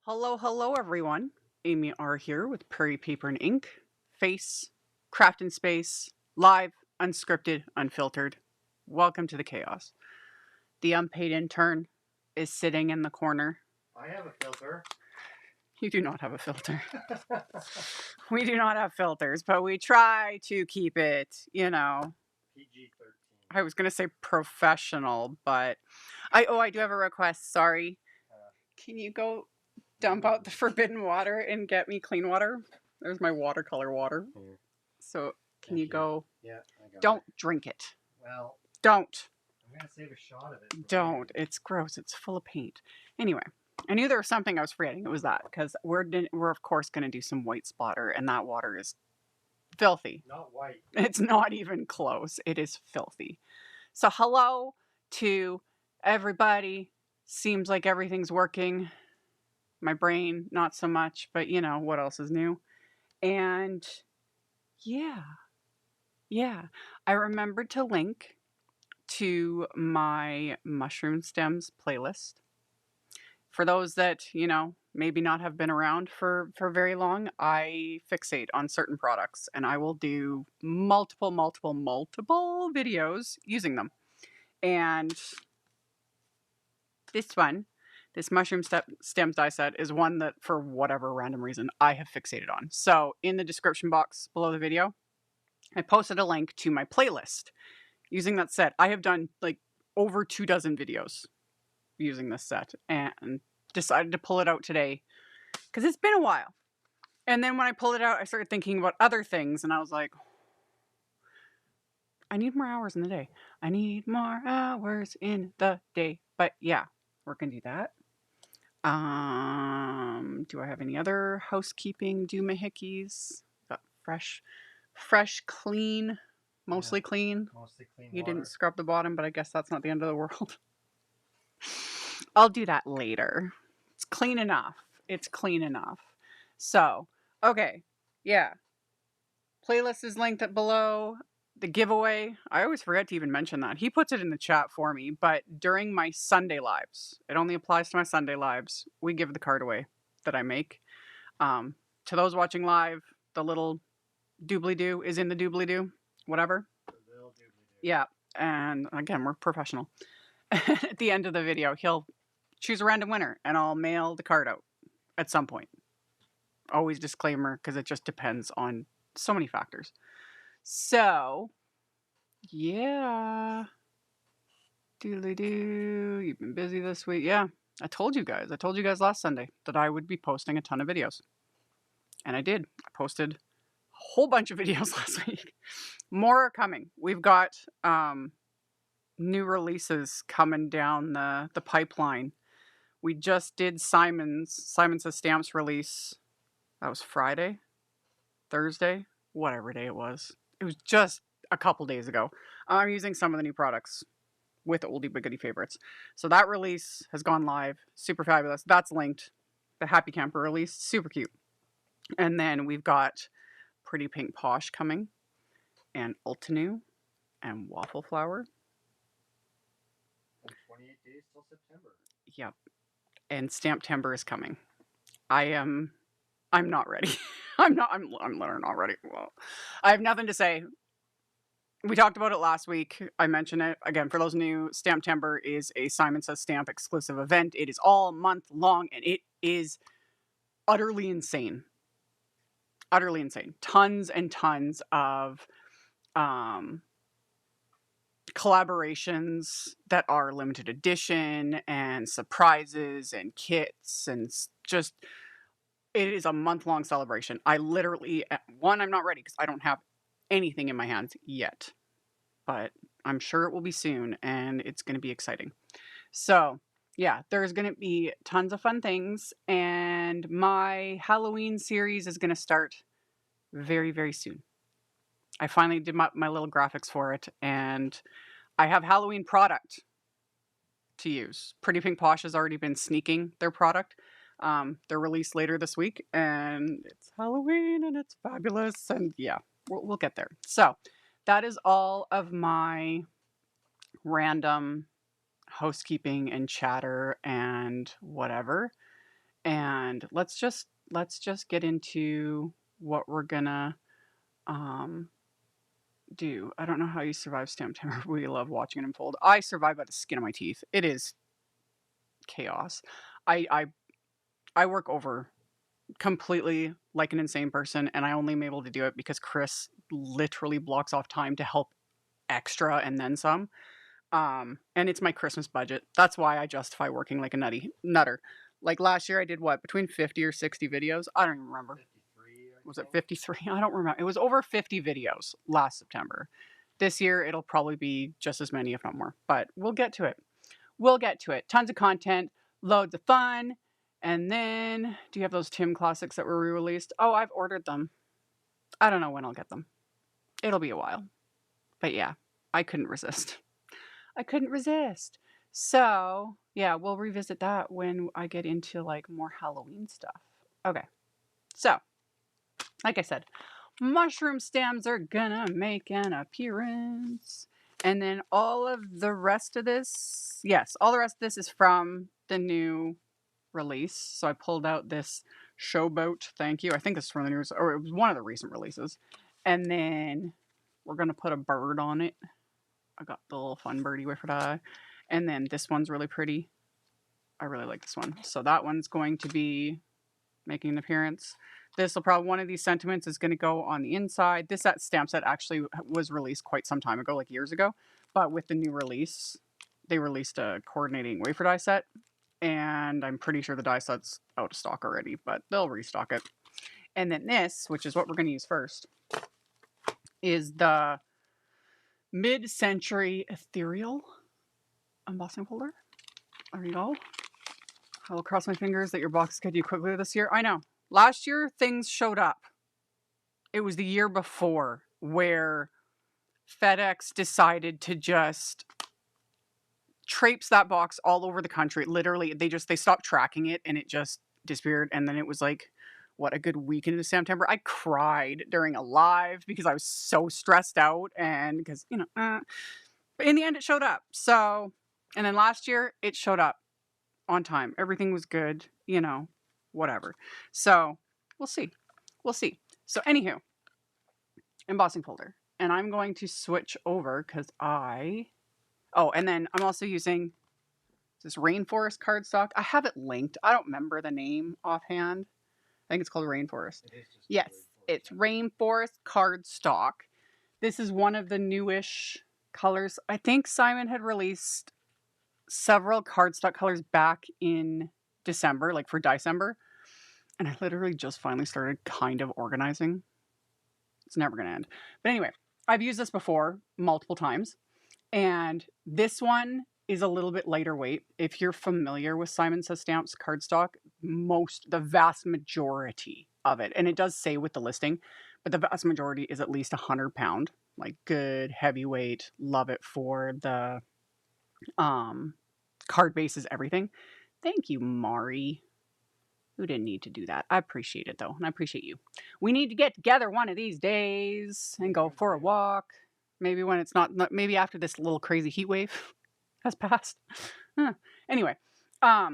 Hello, hello, everyone. AmyR here with Prairie Paper and Ink. Face, craft in space, live, unscripted, unfiltered. Welcome to the chaos. The unpaid intern is sitting in the corner. I have a filter. You do not have a filter. We do not have filters, but we try to keep it, PG-13. I was going to say professional, but I do have a request. Sorry. Can you go dump out the forbidden water and get me clean water? There's my watercolor water. Here. So can Thank you go? Yeah, I got Don't it. drink it. Well, Don't. I'm going to save a shot of it. Don't. It's gross. It's full of paint. Anyway, I knew there was something I was forgetting. It was that because we're of course going to do some white splatter, and that water is filthy. Not white. It's not even close. It is filthy. So hello to everybody. Seems like everything's working. My brain, not so much, but what else is new? And yeah. I remembered to link to my mushroom stems playlist. For those that, maybe not have been around for very long, I fixate on certain products and I will do multiple videos using them. And this mushroom stems die set is one that, for whatever random reason, I have fixated on. So in the description box below the video, I posted a link to my playlist using that set. I have done like over 24 videos using this set and decided to pull it out today because it's been a while. And then when I pulled it out, I started thinking about other things and I was like, I need more hours in the day. I need more hours in the day. But yeah, we're going to do that. Do I have any other housekeeping doohickeys? Got fresh, clean, mostly clean. Mostly clean You water. didn't scrub the bottom, but I guess that's not the end of the world. I'll do that later. It's clean enough. So, okay. Yeah. Playlist is linked up below. The giveaway, I always forget to even mention that. He puts it in the chat for me, but during my Sunday lives, it only applies to my Sunday lives, we give the card away that I make. To those watching live, the little doobly-doo is in the doobly-doo, whatever. The little doobly-doo. Yeah, and again, we're professional. At the end of the video, he'll choose a random winner, and I'll mail the card out at some point. Always disclaimer, because it just depends on so many factors. So, yeah. Doodly-doo. You've been busy this week. Yeah, I told you guys last Sunday that I would be posting a ton of videos. And I did. I posted a whole bunch of videos last week. More are coming. We've got new releases coming down the pipeline. We just did Simon Says Stamps release. That was Friday, Thursday, whatever day it was. It was just a couple days ago. I'm using some of the new products with oldie but goodie favorites. So that release has gone live. Super fabulous. That's linked. The Happy Camper release. Super cute. And then we've got Pretty Pink Posh coming. And Ultinu. And Waffle Flower. And 28 days till September. Yep. And Stamptember is coming. I'm not ready. I'm literally not ready. Well, I have nothing to say. We talked about it last week. I mentioned it again. For those new, Stamptember is a Simon Says Stamp exclusive event. It is all month long and it is utterly insane. Utterly insane. Tons and tons of collaborations that are limited edition and surprises and kits and just... It is a month-long celebration. I literally, I'm not ready because I don't have anything in my hands yet. But I'm sure it will be soon, and it's going to be exciting. So, yeah, there's going to be tons of fun things, and my Halloween series is going to start very, very soon. I finally did my little graphics for it, and I have Halloween product to use. Pretty Pink Posh has already been sneaking their product. They're released later this week, and it's Halloween, and it's fabulous, and yeah, we'll get there. So, that is all of my random housekeeping and chatter and whatever. And let's just get into what we're gonna do. I don't know how you survive Stamptember. We love watching it unfold. I survive by the skin of my teeth. It is chaos. I work over completely like an insane person, and I only am able to do it because Chris literally blocks off time to help extra and then some. And it's my Christmas budget. That's why I justify working like a nutter. Like last year I did what, between 50 or 60 videos? I don't even remember. 53, Was it 53? I don't remember. It was over 50 videos last September. This year it'll probably be just as many, if not more. But we'll get to it. We'll get to it. Tons of content, loads of fun. And then, do you have those Tim classics that were re-released? Oh, I've ordered them. I don't know when I'll get them. It'll be a while. But yeah, I couldn't resist. I couldn't resist. So, yeah, we'll revisit that when I get into like more Halloween stuff. Okay. So, like I said, mushroom stems are gonna make an appearance. And then all of the rest of this, yes, all the rest of this is from the new release. So I pulled out this Showboat. Thank you. I think this is from the news, or it was one of the recent releases. And then we're gonna put a bird on it. I got the little fun birdie wafer die. And then this one's really pretty. I really like this one. So that one's going to be making an appearance. This will probably, one of these sentiments is going to go on the inside. This stamp set actually was released quite some time ago, like years ago. But with the new release, they released a coordinating wafer die set. And I'm pretty sure the die set's out of stock already, but they'll restock it. And then this, which is what we're going to use first, is the mid-century Ethereal embossing folder. There you go. I will cross my fingers that your box get you quickly this year. I know. Last year, things showed up. It was the year before where FedEx decided to just traipse that box all over the country. Literally, they stopped tracking it and it just disappeared. And then it was like, what, a good week into September. I cried during a live because I was so stressed out and because, but in the end it showed up. So, and then last year it showed up on time. Everything was good, whatever. So we'll see. We'll see. So anywho, embossing folder. And I'm going to switch over because and then I'm also using this Rainforest cardstock. I have it linked. I don't remember the name offhand. I think it's called Rainforest. Yes, it's Rainforest cardstock. This is one of the newish colors. I think Simon had released several cardstock colors back in December, like for December. And I literally just finally started kind of organizing. It's never going to end. But anyway, I've used this before multiple times. And this one is a little bit lighter weight. If you're familiar with Simon Says Stamps cardstock, the vast majority of it, and it does say with the listing, but the vast majority is at least 100 pound, like good heavyweight. Love it for the card bases, everything. Thank you, Mari. Who didn't need to do that? I appreciate it though, and I appreciate you. We need to get together one of these days and go for a walk. Maybe when it's not maybe after this little crazy heat wave has passed. Anyway, I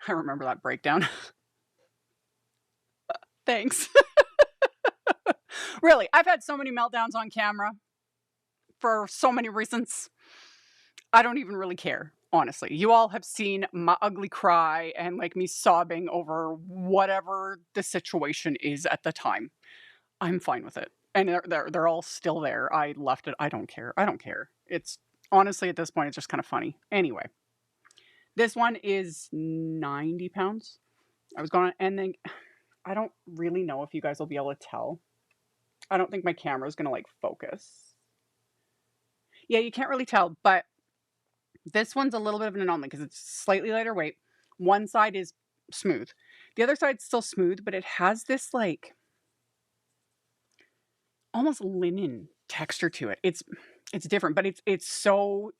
remember that breakdown. Thanks. Really, I've had so many meltdowns on camera for so many reasons. I don't even really care, honestly. You all have seen my ugly cry and like me sobbing over whatever the situation is at the time. I'm fine with it. And they're all still there. I left it. I don't care. It's honestly at this point, it's just kind of funny. Anyway, this one is 90 pounds. I was going to, and then I don't really know if you guys will be able to tell. I don't think my camera is going to like focus. Yeah, you can't really tell, but this one's a little bit of an anomaly because it's slightly lighter weight. One side is smooth. The other side's still smooth, but it has this like almost linen texture to it. It's different, but it's still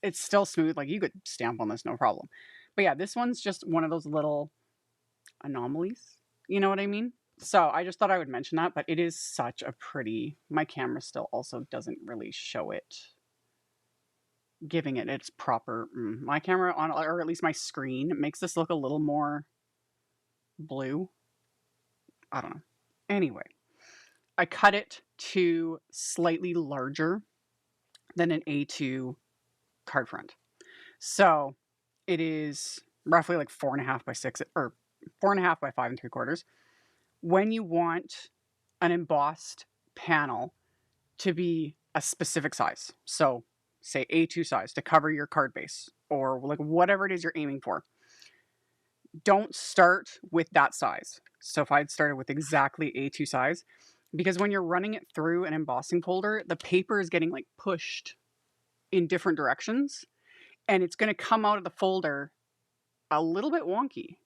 smooth. Like you could stamp on this, no problem. But yeah, this one's just one of those little anomalies. You know what I mean? So I just thought I would mention that, but it is such a pretty, my camera still also doesn't really show it, giving it its proper, my camera on, or at least my screen makes this look a little more blue. I don't know. Anyway, I cut it to slightly larger than an A2 card front. So it is roughly like 4.5 by 6 or 4.5 by 5 3/4. When you want an embossed panel to be a specific size, so say A2 size to cover your card base or like whatever it is you're aiming for, don't start with that size. So if I'd started with exactly A2 size, because when you're running it through an embossing folder, the paper is getting like pushed in different directions and it's going to come out of the folder a little bit wonky,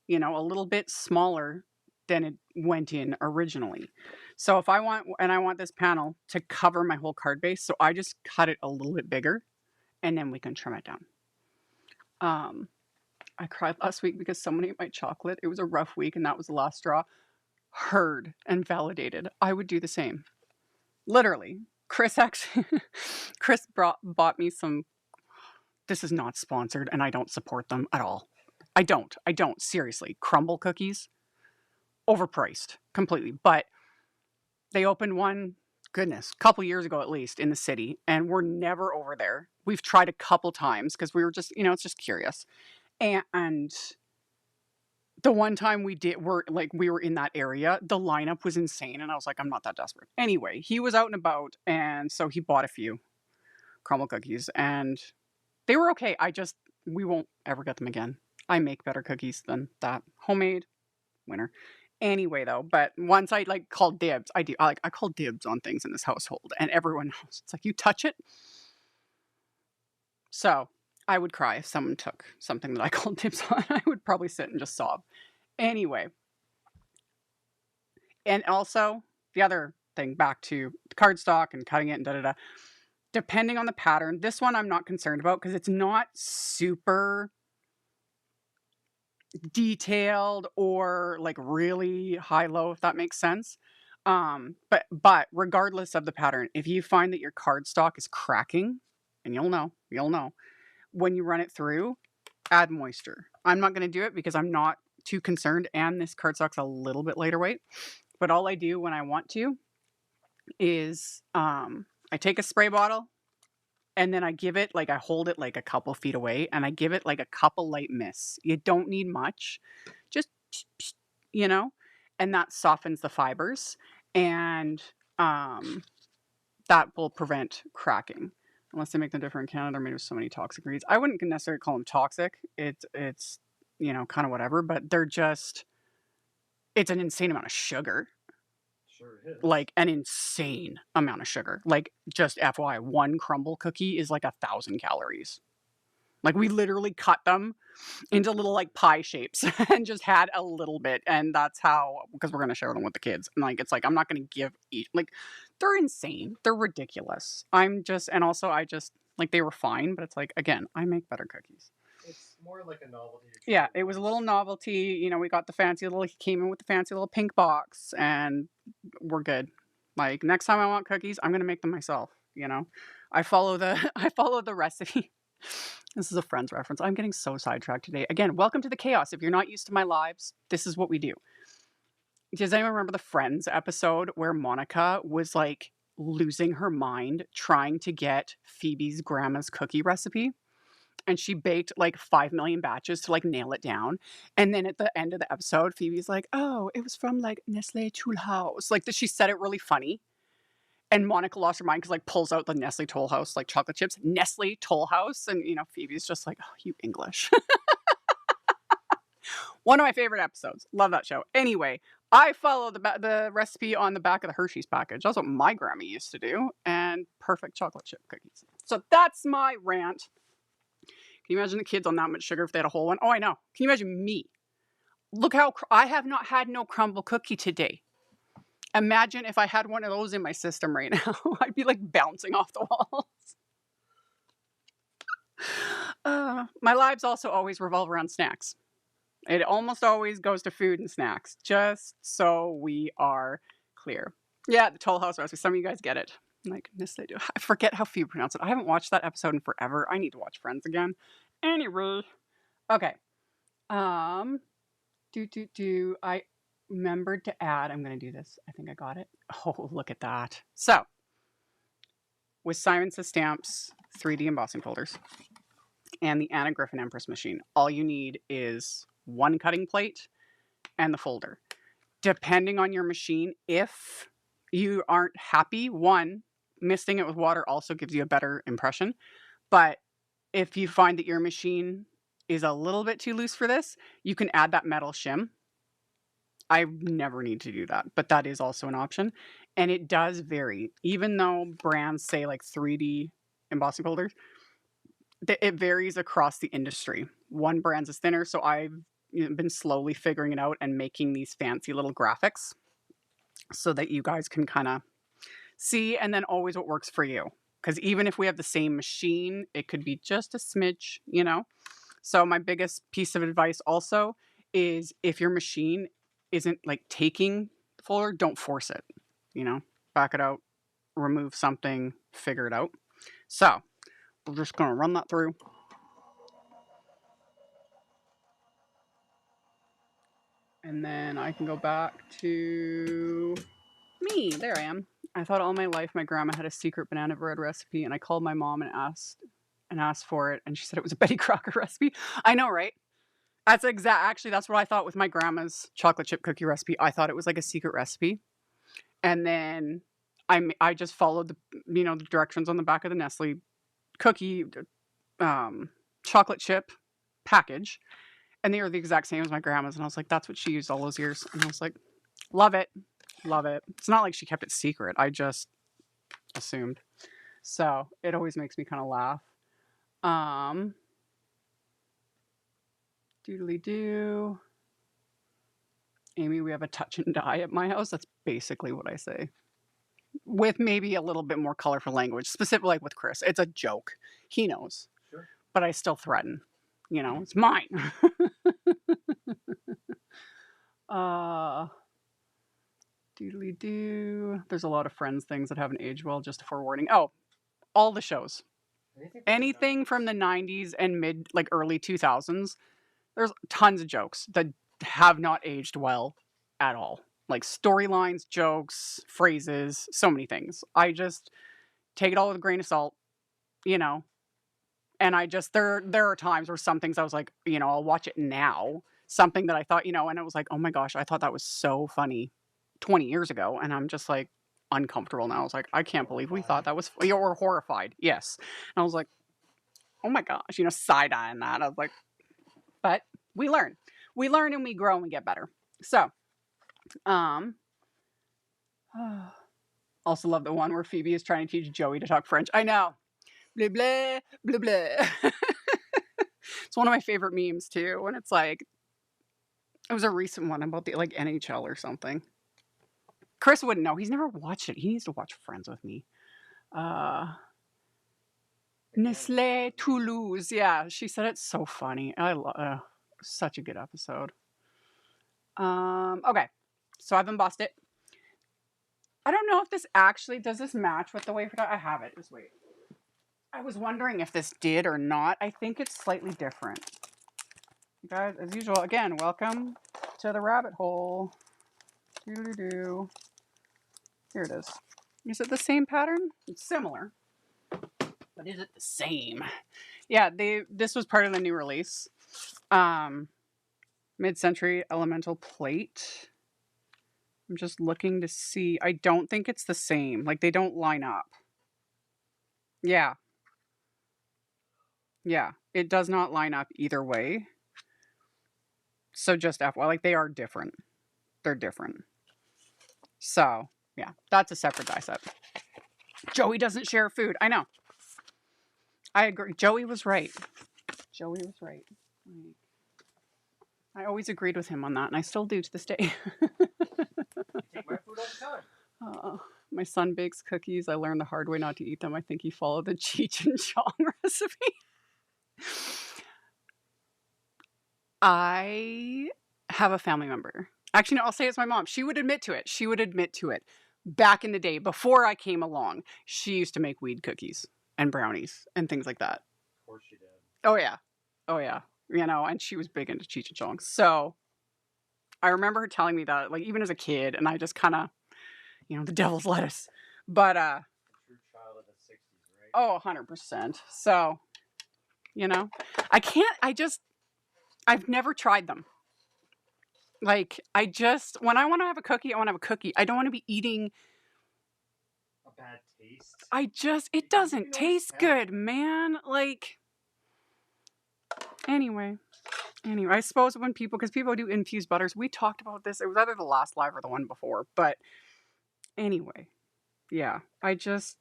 a little bit smaller than it went in originally. So if I want this panel to cover my whole card base, so I just cut it a little bit bigger and then we can trim it down. I cried last week because someone ate my chocolate. It was a rough week and that was the last straw. Heard and validated. I would do the same. Literally. Chris bought me some. This is not sponsored and I don't support them at all. I don't. Seriously. Crumble cookies. Overpriced. Completely. But they opened one, goodness, a couple years ago at least in the city. And we're never over there. We've tried a couple times because we were just, it's just curious. And the one time we were in that area, the lineup was insane. And I was like, I'm not that desperate. Anyway, he was out and about. And so he bought a few crumble cookies and they were okay. We won't ever get them again. I make better cookies than that. Homemade, winner. Anyway, though, but once I called dibs, I call dibs on things in this household and everyone knows. It's like, you touch it. So I would cry if someone took something that I called dibs on. I would probably sit and just sob. Anyway. And also, the other thing, back to cardstock and cutting it and da-da-da. Depending on the pattern, this one I'm not concerned about because it's not super detailed or like really high-low, if that makes sense. But regardless of the pattern, if you find that your cardstock is cracking, and you'll know, when you run it through, add moisture. I'm not going to do it because I'm not too concerned, and this cardstock's a little bit lighter weight. But all I do when I want to is I take a spray bottle and then I give it, I hold it like a couple feet away and I give it like a couple light mists. You don't need much, just, and that softens the fibers and that will prevent cracking. Unless they make them different in Canada, they're made with so many toxic ingredients. I wouldn't necessarily call them toxic. It's kind of whatever, but it's an insane amount of sugar. Sure is. Like an insane amount of sugar. Like, just FYI, one crumble cookie is like 1,000 calories. Like, we literally cut them into little pie shapes and just had a little bit. And that's how, because we're going to share them with the kids. And it's like, I'm not going to give each, they're insane. They're ridiculous. And also I just, they were fine, but it's like, again, I make better cookies. It's more like a novelty. Yeah, it was a little novelty. We got he came in with the fancy little pink box and we're good. Next time I want cookies, I'm going to make them myself. I follow the recipe. This is a Friends reference. I'm getting so sidetracked today. Again, welcome to the chaos. If you're not used to my lives, this is what we do. Does anyone remember the Friends episode where Monica was losing her mind trying to get Phoebe's grandma's cookie recipe? And she baked 5 million batches to nail it down. And then at the end of the episode, Phoebe's like, oh, it was from Nestle Tool House. She said it really funny. And Monica lost her mind because pulls out the Nestle Toll House chocolate chips. Nestle Toll House. And Phoebe's just like, oh, you English. One of my favorite episodes. Love that show. Anyway, I follow the recipe on the back of the Hershey's package. That's what my grandma used to do. And perfect chocolate chip cookies. So that's my rant. Can you imagine the kids on that much sugar if they had a whole one? Oh, I know. Can you imagine me? Look how I have not had no crumble cookie today. Imagine if I had one of those in my system right now. I'd be bouncing off the walls. My lives also always revolve around snacks. It almost always goes to food and snacks, just so we are clear. Yeah, the Toll House recipe. Some of you guys get it. Yes, they do. I forget how few pronounce it. I haven't watched that episode in forever. I need to watch Friends again. Anyway. Okay. I remembered to add, I'm going to do this. I think I got it. Oh, look at that. So, with Simon Says Stamps 3D embossing folders and the Anna Griffin Empress machine, all you need is one cutting plate and the folder. Depending on your machine, if you aren't happy, one, misting it with water also gives you a better impression. But if you find that your machine is a little bit too loose for this, you can add that metal shim. I never need to do that, but that is also an option. And it does vary. Even though brands say like 3D embossing folders, it varies across the industry. One brand's is thinner, so I've been slowly figuring it out and making these fancy little graphics so that you guys can kind of see, and then always what works for you. Because even if we have the same machine, it could be just a smidge, you know? So my biggest piece of advice also is if your machine isn't like taking the folder, don't force it, you know? Back it out, remove something, figure it out. So we're just going to run that through. And then I can go back to me. There I am. I thought all my life my grandma had a secret banana bread recipe, and I called my mom and asked for it, and she said it was a Betty Crocker recipe. I know, right? That's actually that's what I thought with my grandma's chocolate chip cookie recipe. I thought it was like a secret recipe. And then I just followed the directions on the back of the Nestle cookie chocolate chip package, and they were the exact same as my grandma's, and I was like, that's what she used all those years. And I was like, love it. Love it. It's not like she kept it secret. I just assumed. So it always makes me kind of laugh. Doodly doo. Amy, we have a touch and dye at my house. That's basically what I say. With maybe a little bit more colorful language, specifically like with Chris. It's a joke. He knows. Sure. But I still threaten. You know, it's mine. Doodly doo. There's a lot of Friends things that haven't aged well, just a forewarning. Oh, all the shows. Anything from the 90s and early 2000s. There's tons of jokes that have not aged well at all. Like storylines, jokes, phrases, so many things. I just take it all with a grain of salt, you know. And I just there are times where some things I was like, I'll watch it now. Something that I thought, and it was like, oh my gosh, I thought that was so funny 20 years ago. And I'm just like uncomfortable now. I was like, I can't believe we thought that was funny. Or horrified. Yes. And I was like, oh my gosh, side-eyeing that. I was like, but we learn. We learn and we grow and we get better. So, also love the one where Phoebe is trying to teach Joey to talk French. I know. Blah, blah, blah, blah. It's one of my favorite memes too. And it's like, it was a recent one about the NHL or something. Chris wouldn't know. He's never watched it. He needs to watch Friends with me. Nestlé Toulouse. Yeah, she said it's so funny. I love such a good episode. Okay, so I've embossed it. I don't know if this does this match with the wafer dye? I have it. Just wait. I was wondering if this did or not. I think it's slightly different. You guys, as usual, again, welcome to the rabbit hole. Doo-doo-doo. Here it is. Is it the same pattern? It's similar. But is it the same? Yeah, this was part of the new release. Mid-century elemental plate. I'm just looking to see. I don't think it's the same. Like, they don't line up. Yeah. Yeah. It does not line up either way. So just FYI, like, they are different. They're different. So, yeah. That's a separate die set. Joey doesn't share food. I know. I agree. Joey was right. Joey was right. I always agreed with him on that, and I still do to this day. You take my food all the time. My son bakes cookies. I learned the hard way not to eat them. I think he followed the Cheech and Chong recipe. I have a family member. Actually, no, I'll say it's my mom. She would admit to it. Back in the day, before I came along, she used to make weed cookies and brownies and things like that. Of course she did. Oh, yeah. And she was big into Cheech and Chong. So, I remember her telling me that, like, even as a kid, and I just kind of, you know, the devil's lettuce. But, True child of the 60s, right? oh, 100%. So, you know, I've never tried them. Like, when I want to have a cookie, I want to have a cookie. I don't want to be eating. A bad taste. It doesn't taste good, man. Like, anyway, I suppose because people do infused butters, we talked about this. It was either the last live or the one before. But anyway, yeah, there's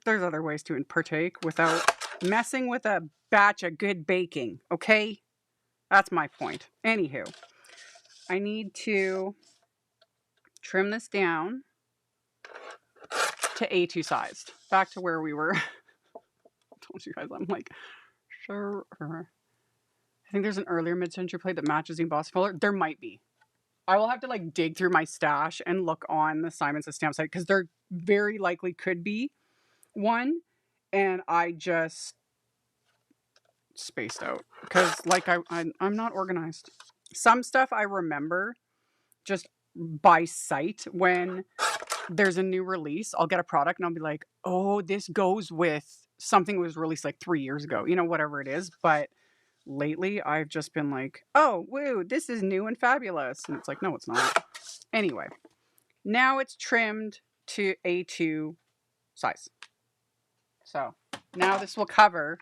other ways to partake without messing with a batch of good baking, okay? That's my point. Anywho, I need to trim this down to A2 sized. Back to where we were. I told you guys, I'm like, sure. I think there's an earlier mid-century plate that matches the embossing color. There might be. I will have to like dig through my stash and look on the Simon Says Stamp site because there very likely could be one, and I just spaced out because like I'm not organized. Some stuff I remember just by sight. When there's a new release, I'll get a product and I'll be like, oh, this goes with something that was released like 3 years ago, you know, whatever it is. But lately I've just been like, oh, woo, this is new and fabulous. And it's like, no, it's not. Anyway, now it's trimmed to A2 size. So now this will cover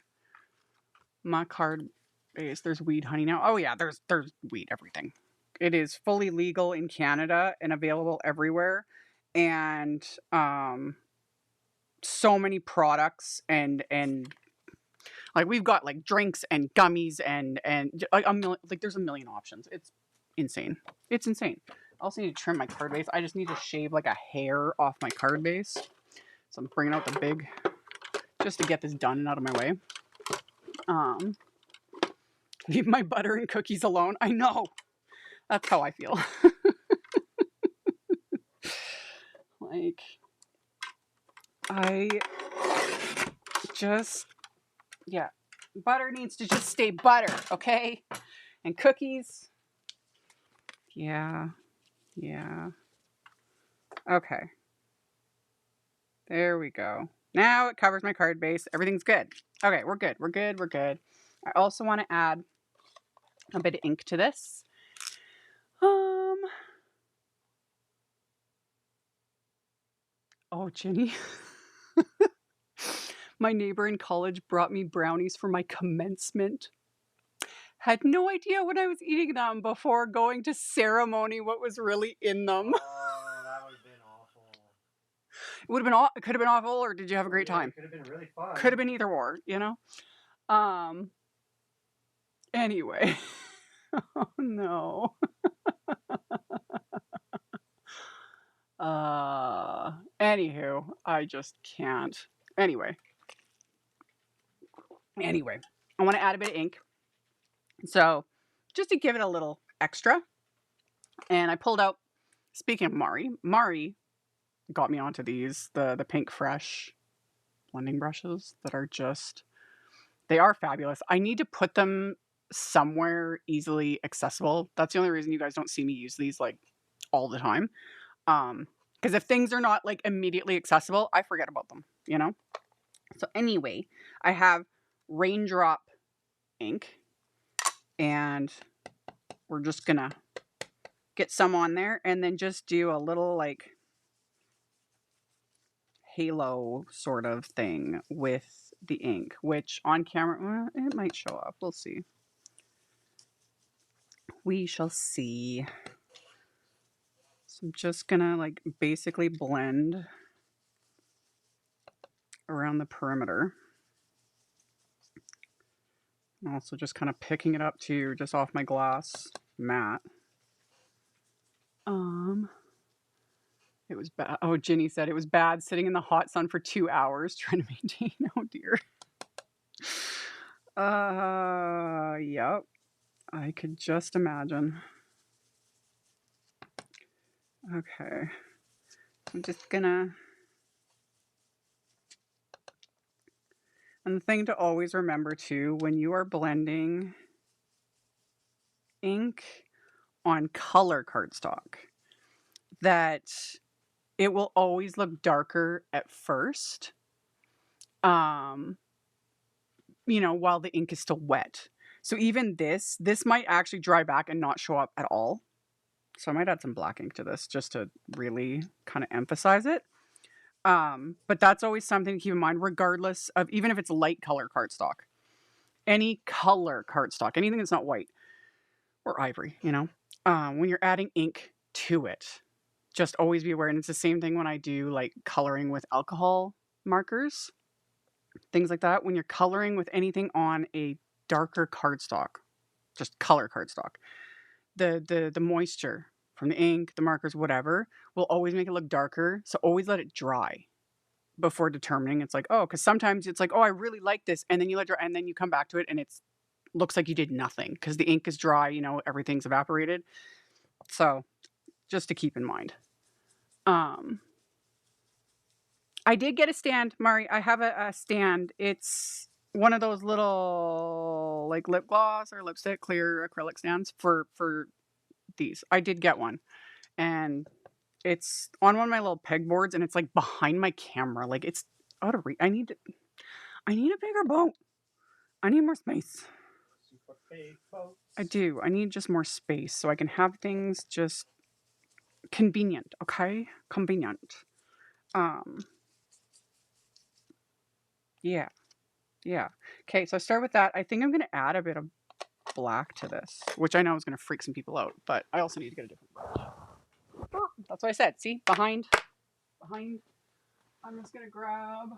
my card base. There's weed honey now. Oh yeah, there's weed everything. It is fully legal in Canada and available everywhere. And so many products and like we've got like drinks and gummies and like there's a million options. It's insane. It's insane. I also need to trim my card base. I just need to shave like a hair off my card base. So I'm bringing out the big just to get this done and out of my way. Leave my butter and cookies alone. I know. That's how I feel. Like, I just, yeah. Butter needs to just stay butter, okay? And cookies, yeah. Okay. There we go. Now it covers my card base. Everything's good. Okay, we're good. I also want to add a bit of ink to this. Oh, Ginny. My neighbor in college brought me brownies for my commencement. Had no idea when I was eating them before going to ceremony what was really in them. Oh, that would have been awful. It could have been awful, or did you have a great time? It could have been really fun. Could have been either or, you know? Anyway. Oh no. Anywho, I just can't. Anyway, I want to add a bit of ink. So, just to give it a little extra. And I pulled out, speaking of Mari got me onto these, the Pinkfresh blending brushes that are just, they are fabulous. I need to put them somewhere easily accessible. That's the only reason you guys don't see me use these like all the time. Because if things are not like immediately accessible, I forget about them, you know? So anyway, I have Raindrop ink, and we're just gonna get some on there and then just do a little like halo sort of thing with the ink, which on camera, it might show up. We'll see. We shall see. So I'm just gonna like basically blend around the perimeter. And also just kind of picking it up too, just off my gloss mat. It was bad. Oh, Ginny said it was bad sitting in the hot sun for 2 hours trying to maintain. Oh dear. Yep. I could just imagine. Okay. I'm just gonna. And the thing to always remember too, when you are blending ink on color cardstock that it will always look darker at first, you know, while the ink is still wet. So even this might actually dry back and not show up at all. So I might add some black ink to this just to really kind of emphasize it. But that's always something to keep in mind, regardless of, even if it's light color cardstock, any color cardstock, anything that's not white or ivory, you know, when you're adding ink to it, just always be aware. And it's the same thing when I do like coloring with alcohol markers, things like that. When you're coloring with anything on a darker cardstock, just color cardstock, the moisture from the ink, the markers, whatever, will always make it look darker. So always let it dry before determining. It's like, oh, because sometimes it's like, oh, I really like this, and then you let it dry, and then you come back to it, and it's looks like you did nothing because the ink is dry. You know, everything's evaporated. So just to keep in mind. I did get a stand, Mari. I have a stand. It's one of those little like lip gloss or lipstick clear acrylic stands for these. I did get one, and it's on one of my little pegboards, and it's like behind my camera. Like it's out of reach. I need a bigger boat. I need more space. I do. I need just more space so I can have things just convenient. Okay, convenient. Yeah. Yeah. Okay, so I start with that. I think I'm going to add a bit of black to this, which I know is going to freak some people out, but I also need to get a different brush. That's what I said. See? Behind. I'm just going to grab...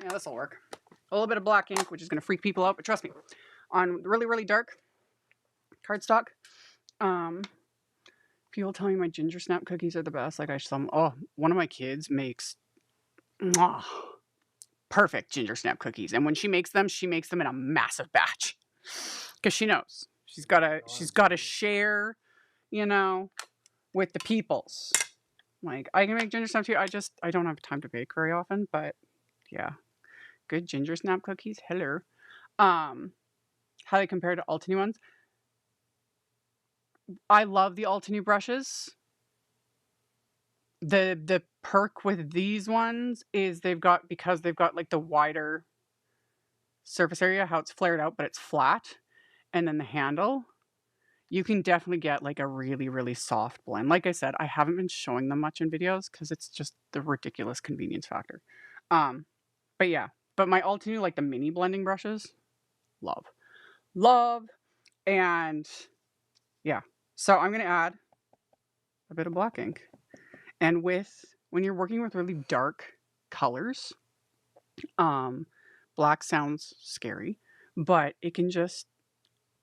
Yeah, this will work. A little bit of black ink, which is going to freak people out, but trust me, on really, really dark cardstock, people tell me my ginger snap cookies are the best. Like one of my kids makes perfect ginger snap cookies, and when she makes them in a massive batch because she knows she's got to share, you know, with the peoples. Like I can make ginger snap too. I don't have time to bake very often, but yeah, good ginger snap cookies. Hello. How they compare to Altenew ones? I love the Altenew brushes. The perk with these ones is because they've got like the wider surface area, how it's flared out, but it's flat, and then the handle, you can definitely get like a really, really soft blend. Like I said, I haven't been showing them much in videos because it's just the ridiculous convenience factor. But yeah, but my Altenew, like the mini blending brushes, love, and yeah. So I'm gonna add a bit of black ink, and when you're working with really dark colors, black sounds scary, but it can just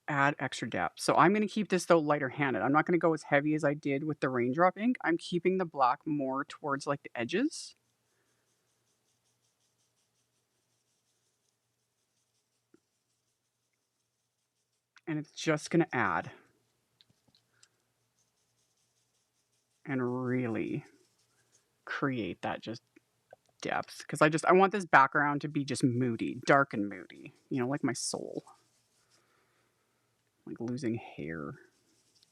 add extra depth. So I'm going to keep this though lighter handed. I'm not going to go as heavy as I did with the Raindrop ink. I'm keeping the black more towards like the edges. And it's just going to add and really create that just depth, because I want this background to be just moody, dark and moody, you know, like my soul, like losing hair.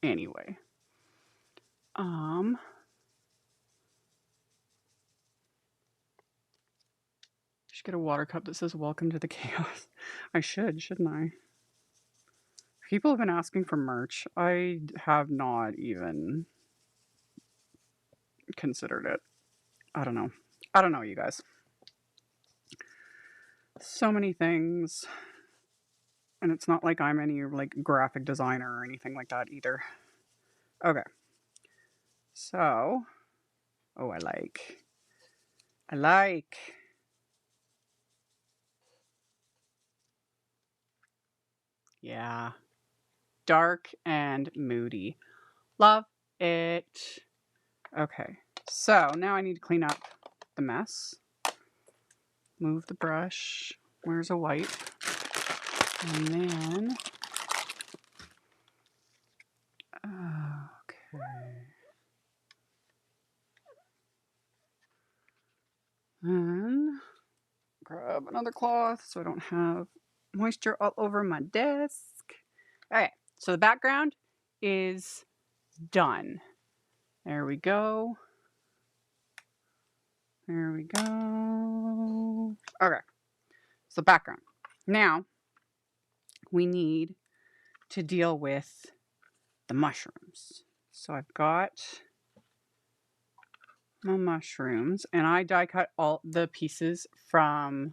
Anyway, should get a water cup that says welcome to the chaos. I shouldn't I? People have been asking for merch. I have not even considered it. I don't know, you guys. So many things. And it's not like I'm any like graphic designer or anything like that either. Okay. So, oh, I like. Yeah. Dark and moody. Love it. Okay. So, now I need to clean up the mess. Move the brush. Where's a wipe? And then okay. And grab another cloth so I don't have moisture all over my desk. Okay, So the background is done. There we go. There we go. Okay. So background. Now we need to deal with the mushrooms. So I've got my mushrooms, and I die cut all the pieces from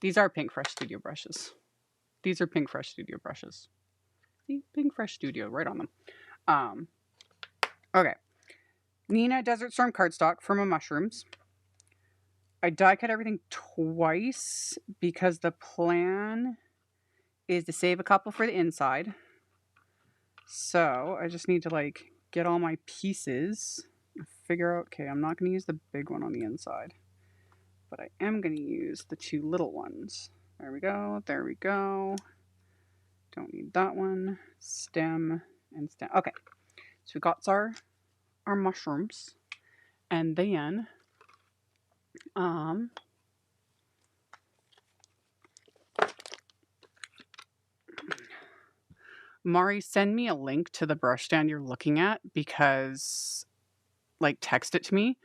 these are Pinkfresh Studio brushes. These are Pinkfresh Studio brushes. Pinkfresh Studio, right on them. Okay. Neenah Desert Storm cardstock for my mushrooms. I die cut everything twice because the plan is to save a couple for the inside. So I just need to like get all my pieces, figure out, okay, I'm not going to use the big one on the inside, but I am going to use the two little ones. There we go. There we go. Don't need that one. Stem and stem. Okay. So we got our mushrooms, and then Mari, send me a link to the brush stand you're looking at, because like text it to me.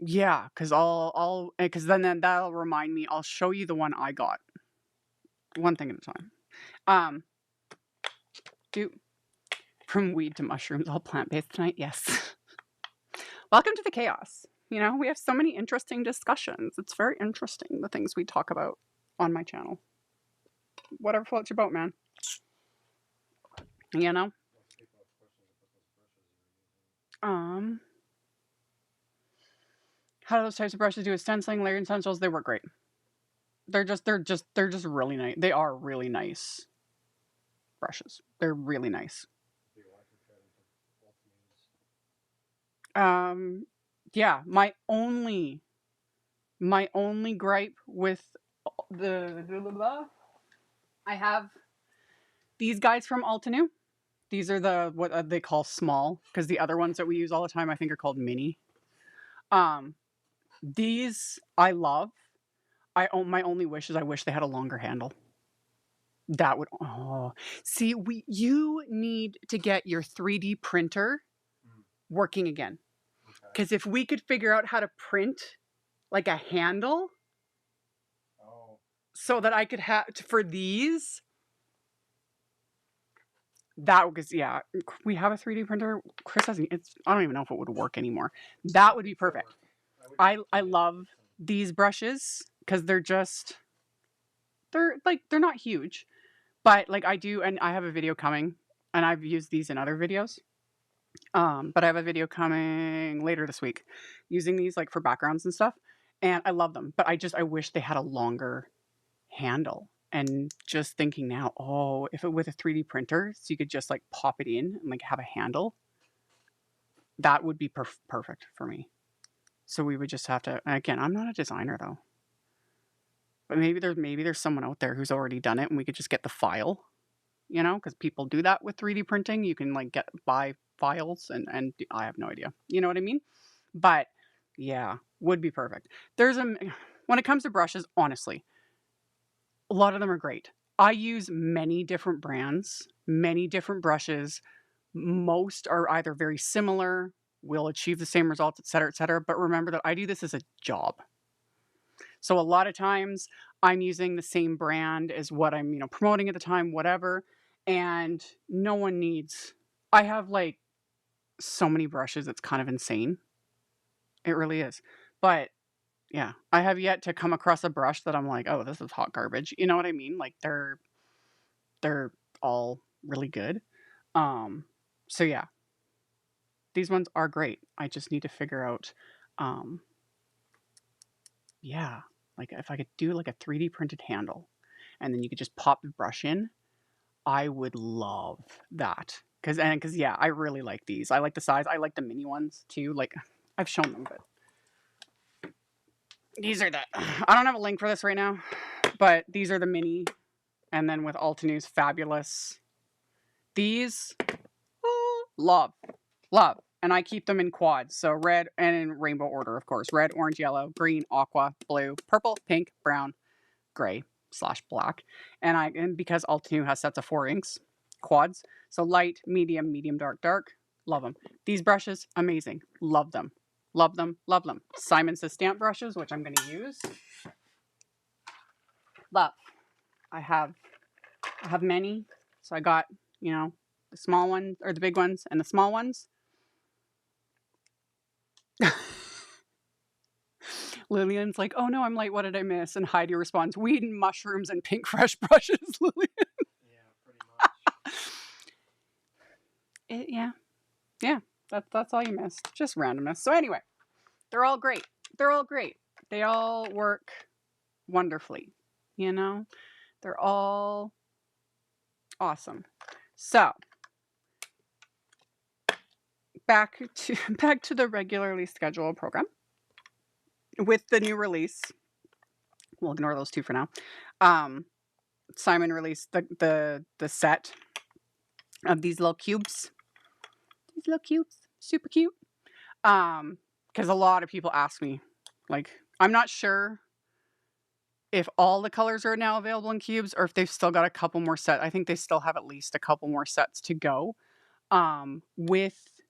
Yeah, because then that'll remind me. I'll show you the one I got. One thing at a time. From weed to mushrooms, all plant-based tonight. Yes. Welcome to the chaos. You know, we have so many interesting discussions. It's very interesting, the things we talk about on my channel. Whatever floats your boat, man. You know? How do those types of brushes do with stenciling, layering stencils? They work great. They're just really nice. They are really nice brushes. They're really nice. Yeah, my only gripe with I have these guys from Altenew. These are what they call small, because the other ones that we use all the time I think are called mini. These I love. My only wish is I wish they had a longer handle. That would see, you need to get your 3D printer working again. Because if we could figure out how to print like a handle so that I could have for these, that was, yeah, we have a 3D printer. Chris hasn't, I don't even know if it would work anymore. That would be perfect. I love these brushes because they're not huge, but like I do, and I have a video coming, and I've used these in other videos. But I have a video coming later this week using these like for backgrounds and stuff, and I love them. But I wish they had a longer handle. And just thinking now, if it with a 3D printer, so you could just like pop it in and like have a handle, that would be perfect for me. So we would just have to. Again, I'm not a designer though, but maybe there's someone out there who's already done it, and we could just get the file. You know, because people do that with 3D printing. You can like buy files and I have no idea. You know what I mean? But yeah, would be perfect. When it comes to brushes, honestly, a lot of them are great. I use many different brands, many different brushes. Most are either very similar, will achieve the same results, et cetera, et cetera. But remember that I do this as a job. So a lot of times I'm using the same brand as what I'm, promoting at the time, whatever. And no one needs, I have like so many brushes, it's kind of insane. It really is. But yeah, I have yet to come across a brush that I'm like, oh, this is hot garbage. You know what I mean? Like they're all really good. So yeah, these ones are great. I just need to figure out, yeah, like if I could do like a 3D printed handle and then you could just pop the brush in, I would love that. Cause yeah, I really like these. I like the size. I like the mini ones too. Like I've shown them, but these are I don't have a link for this right now, but these are the mini. And then with Altenew's fabulous. These, love. And I keep them in quads. So red and in rainbow order, of course. Red, orange, yellow, green, aqua, blue, purple, pink, brown, gray. black. And because Altenew has sets of 4 inks, quads, so light, medium, medium, dark, dark, love them. These brushes, amazing, love them, love them, love them. Simon Says stamp brushes, which I'm going to use. Love. I have many, so I got, you know, the small ones or the big ones and the small ones. Lillian's like, oh no, I'm late. What did I miss? And Heidi responds, weed and mushrooms and Pinkfresh brushes, Lillian. Yeah, pretty much. Yeah. That's all you missed. Just randomness. So anyway, they're all great. They're all great. They all work wonderfully. You know, they're all awesome. So back to the regularly scheduled program. With the new release, we'll ignore those two for now. Simon released the set of these little cubes. These little cubes, super cute. Because a lot of people ask me, like, I'm not sure if all the colors are now available in cubes or if they've still got a couple more sets. I think they still have at least a couple more sets to go. With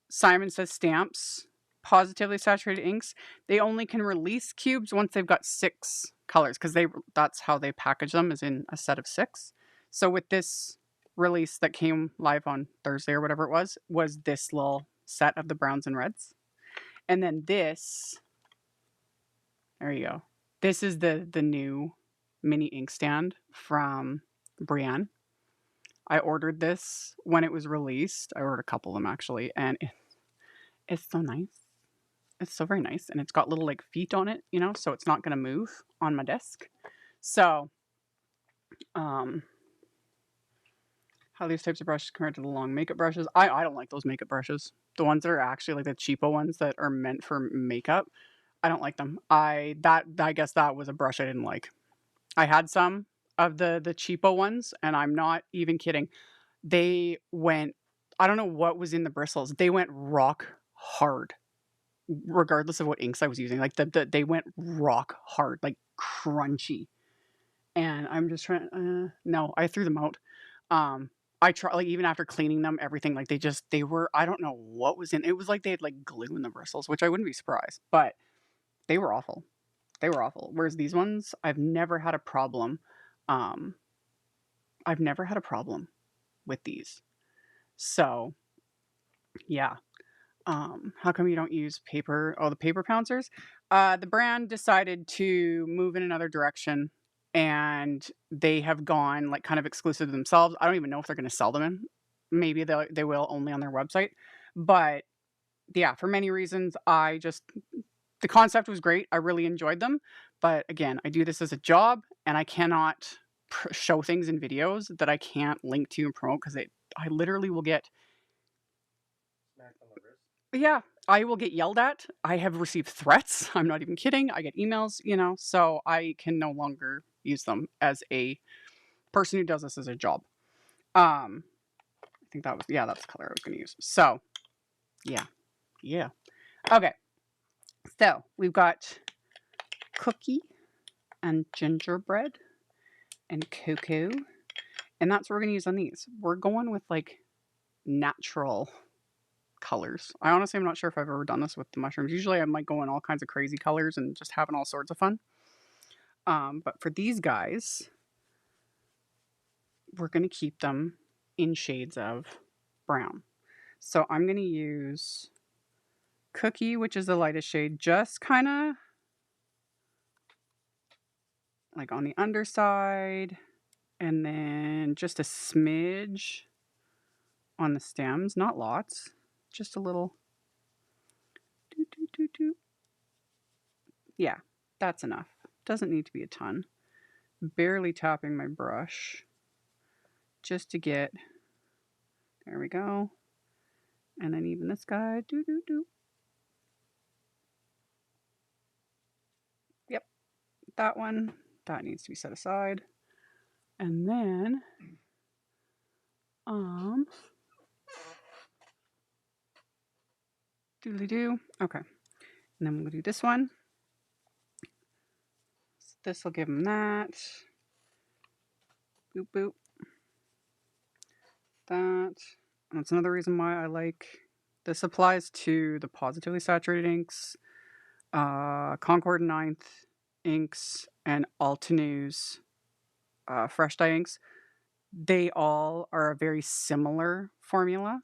Simon Says stamps, positively saturated inks, they only can release cubes once they've got 6 colors, because that's how they package them, is in a set of 6. So with this release that came live on Thursday or whatever it was this little set of the browns and reds. And then this, there you go. This is the new mini inkstand from Brienne. I ordered this when it was released. I ordered a couple of them actually, and it's so nice. It's so very nice, and it's got little like feet on it, you know, so it's not going to move on my desk. So, how these types of brushes compared to the long makeup brushes? I don't like those makeup brushes. The ones that are actually like the cheapo ones that are meant for makeup. I don't like them. I guess that was a brush I didn't like. I had some of the cheapo ones, and I'm not even kidding. They went, I don't know what was in the bristles. They went rock hard, regardless of what inks I was using. Like they went rock hard, like crunchy. And I'm just trying. No, I threw them out. I try, like, even after cleaning them, everything, like they were. I don't know what was in. It was like they had like glue in the bristles, which I wouldn't be surprised, but they were awful. They were awful. Whereas these ones, I've never had a problem. Um, I've never had a problem with these. So yeah. How come you don't use paper? Oh, the paper pouncers. The brand decided to move in another direction, and they have gone like kind of exclusive to themselves. I don't even know if they're going to sell them in. Maybe they will, only on their website. But yeah, for many reasons, the concept was great. I really enjoyed them. But again, I do this as a job, and I cannot show things in videos that I can't link to and promote, because I literally will get, Smacked on the wrist. yeah, I will get yelled at. I have received threats. I'm not even kidding. I get emails, you know, so I can no longer use them as a person who does this as a job. I think that's the color I was going to use. So, yeah. Okay. So, we've got cookie and gingerbread and cocoa. And that's what we're going to use on these. We're going with like natural colors. I honestly am not sure if I've ever done this with the mushrooms. Usually I'm like going all kinds of crazy colors and just having all sorts of fun. But for these guys, we're going to keep them in shades of brown. So I'm going to use Cookie, which is the lightest shade, just kind of like on the underside, and then just a smidge on the stems, not lots, just a little. Yeah, that's enough. Doesn't need to be a ton. Barely tapping my brush just to get, there we go. And then even this guy, Yep, that one, that needs to be set aside. And then, doodly-doo. Okay. And then we'll do this one. This will give them that. Boop, boop. That. That's another reason why I like... This applies to the Pawsitively saturated inks, Concord 9th inks, and Altenews fresh dye inks. They all are a very similar formula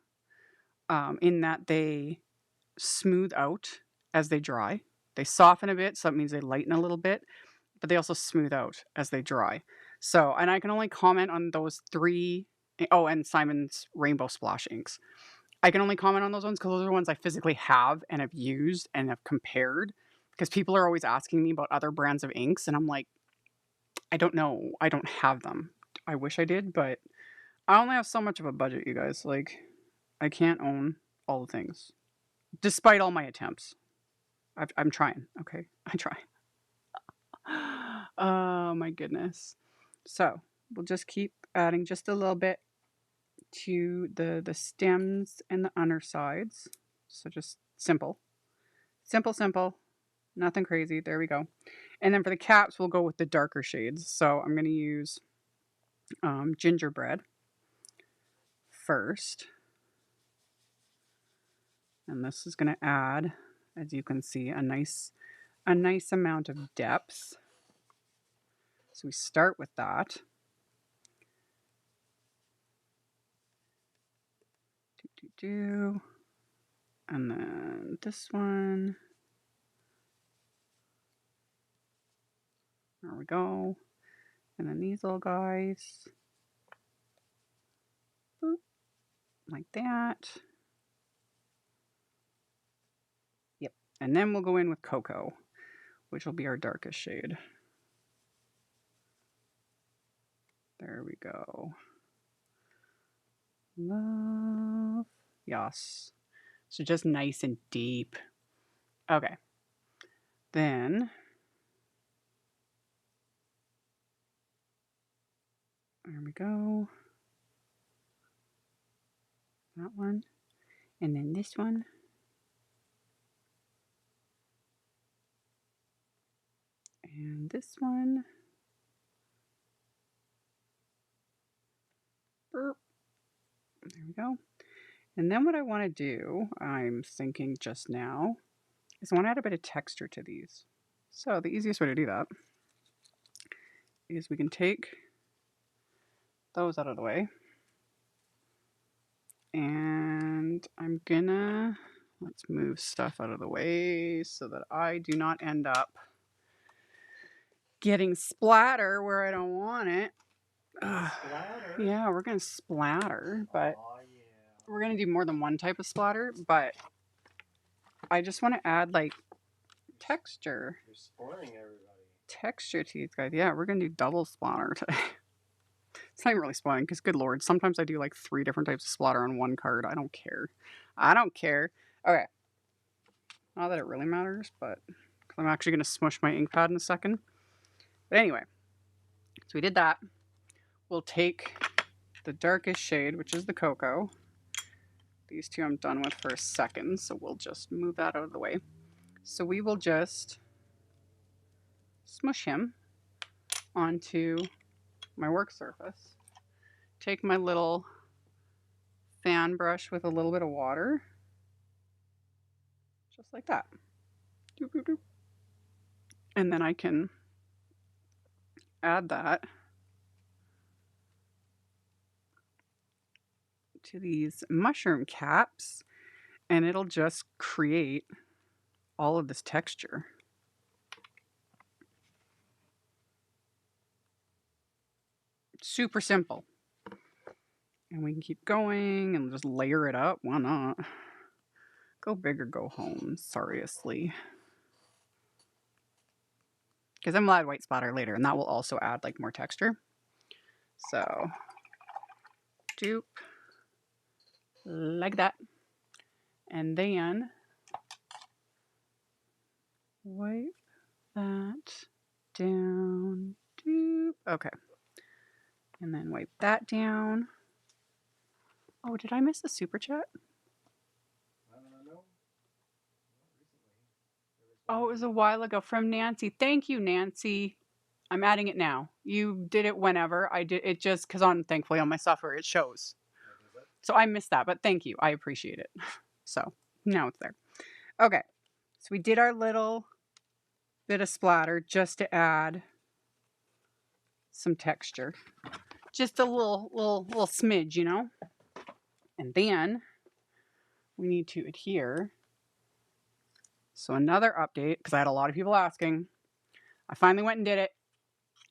in that they smooth out as they dry. They soften a bit, so that means they lighten a little bit, but they also smooth out as they dry. So, and I can only comment on those 3. Oh, and Simon's Rainbow Splash inks. I can only comment on those ones because those are ones I physically have and have used and have compared, because people are always asking me about other brands of inks, and I'm like, I don't know. I don't have them. I wish I did, but I only have so much of a budget, you guys. Like, I can't own all the things, despite all my attempts. I'm trying, okay? I try. Oh, my goodness. So, we'll just keep adding just a little bit to the stems and the undersides. So just simple. Simple, simple. Nothing crazy. There we go. And then for the caps, we'll go with the darker shades. So I'm going to use gingerbread first. And this is going to add, as you can see, a nice amount of depth. So we start with that. And then this one. There we go. And then these little guys. Boop. Like that. Yep. And then we'll go in with cocoa, which will be our darkest shade. There we go. Love. Yes. So just nice and deep. Okay. Then there we go. That one. And then this one. And this one. Burp. There we go. And then what I want to do, I'm thinking just now, is I want to add a bit of texture to these. So the easiest way to do that is we can take those out of the way. And I'm gonna, let's move stuff out of the way so that I do not end up getting splatter where I don't want it. Splatter? Yeah, we're gonna splatter, but we're gonna do more than one type of splatter, but I just want to add like texture. You're spoiling everybody. Texture to these guys. Yeah, we're gonna do double splatter today. It's not even really spoiling because, good lord, sometimes I do like 3 different types of splatter on one card. I don't care. I don't care. Okay. Not that it really matters, but because I'm actually going to smush my ink pad in a second. But anyway, so we did that. We'll take the darkest shade, which is the cocoa. These 2 I'm done with for a second, so we'll just move that out of the way. So we will just smush him onto my work surface. Take my little fan brush with a little bit of water. Just like that. Doop, doop, doop. And then I can add that to these mushroom caps, and it'll just create all of this texture. Super simple. And we can keep going and just layer it up. Why not? Go big or go home, seriously. Because I'm gonna add white splatter later, and that will also add like more texture. So, doop. Like that. And then wipe that down. Doop. Okay. And then wipe that down. Oh, did I miss the super chat? No. Oh, it was a while ago from Nancy. Thank you, Nancy. I'm adding it now. You did it whenever. I did it just because thankfully on my software it shows. So I missed that, but thank you. I appreciate it. So now it's there. Okay. So we did our little bit of splatter just to add some texture. Just a little smidge, you know? And then we need to adhere. So another update, because I had a lot of people asking. I finally went and did it.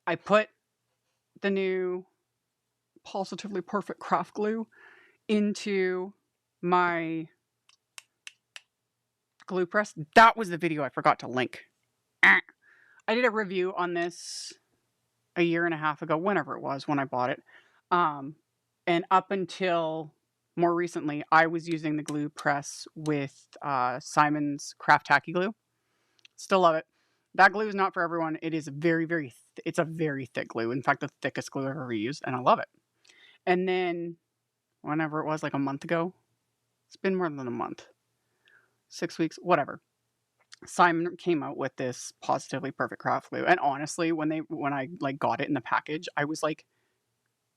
I put the new Pawsitively Perfect craft glue into my glue press. That was the video I forgot to link. I did a review on this a year and a half ago, whenever it was when I bought it. And up until more recently, I was using the glue press with Simon's Craft Tacky glue. Still love it. That glue is not for everyone. It is it's a very thick glue. In fact, the thickest glue I've ever used, and I love it. And then, whenever it was, like a month ago, it's been more than a month, 6 weeks, whatever. Simon came out with this Positively Perfect craft glue, and honestly, when I like got it in the package, I was like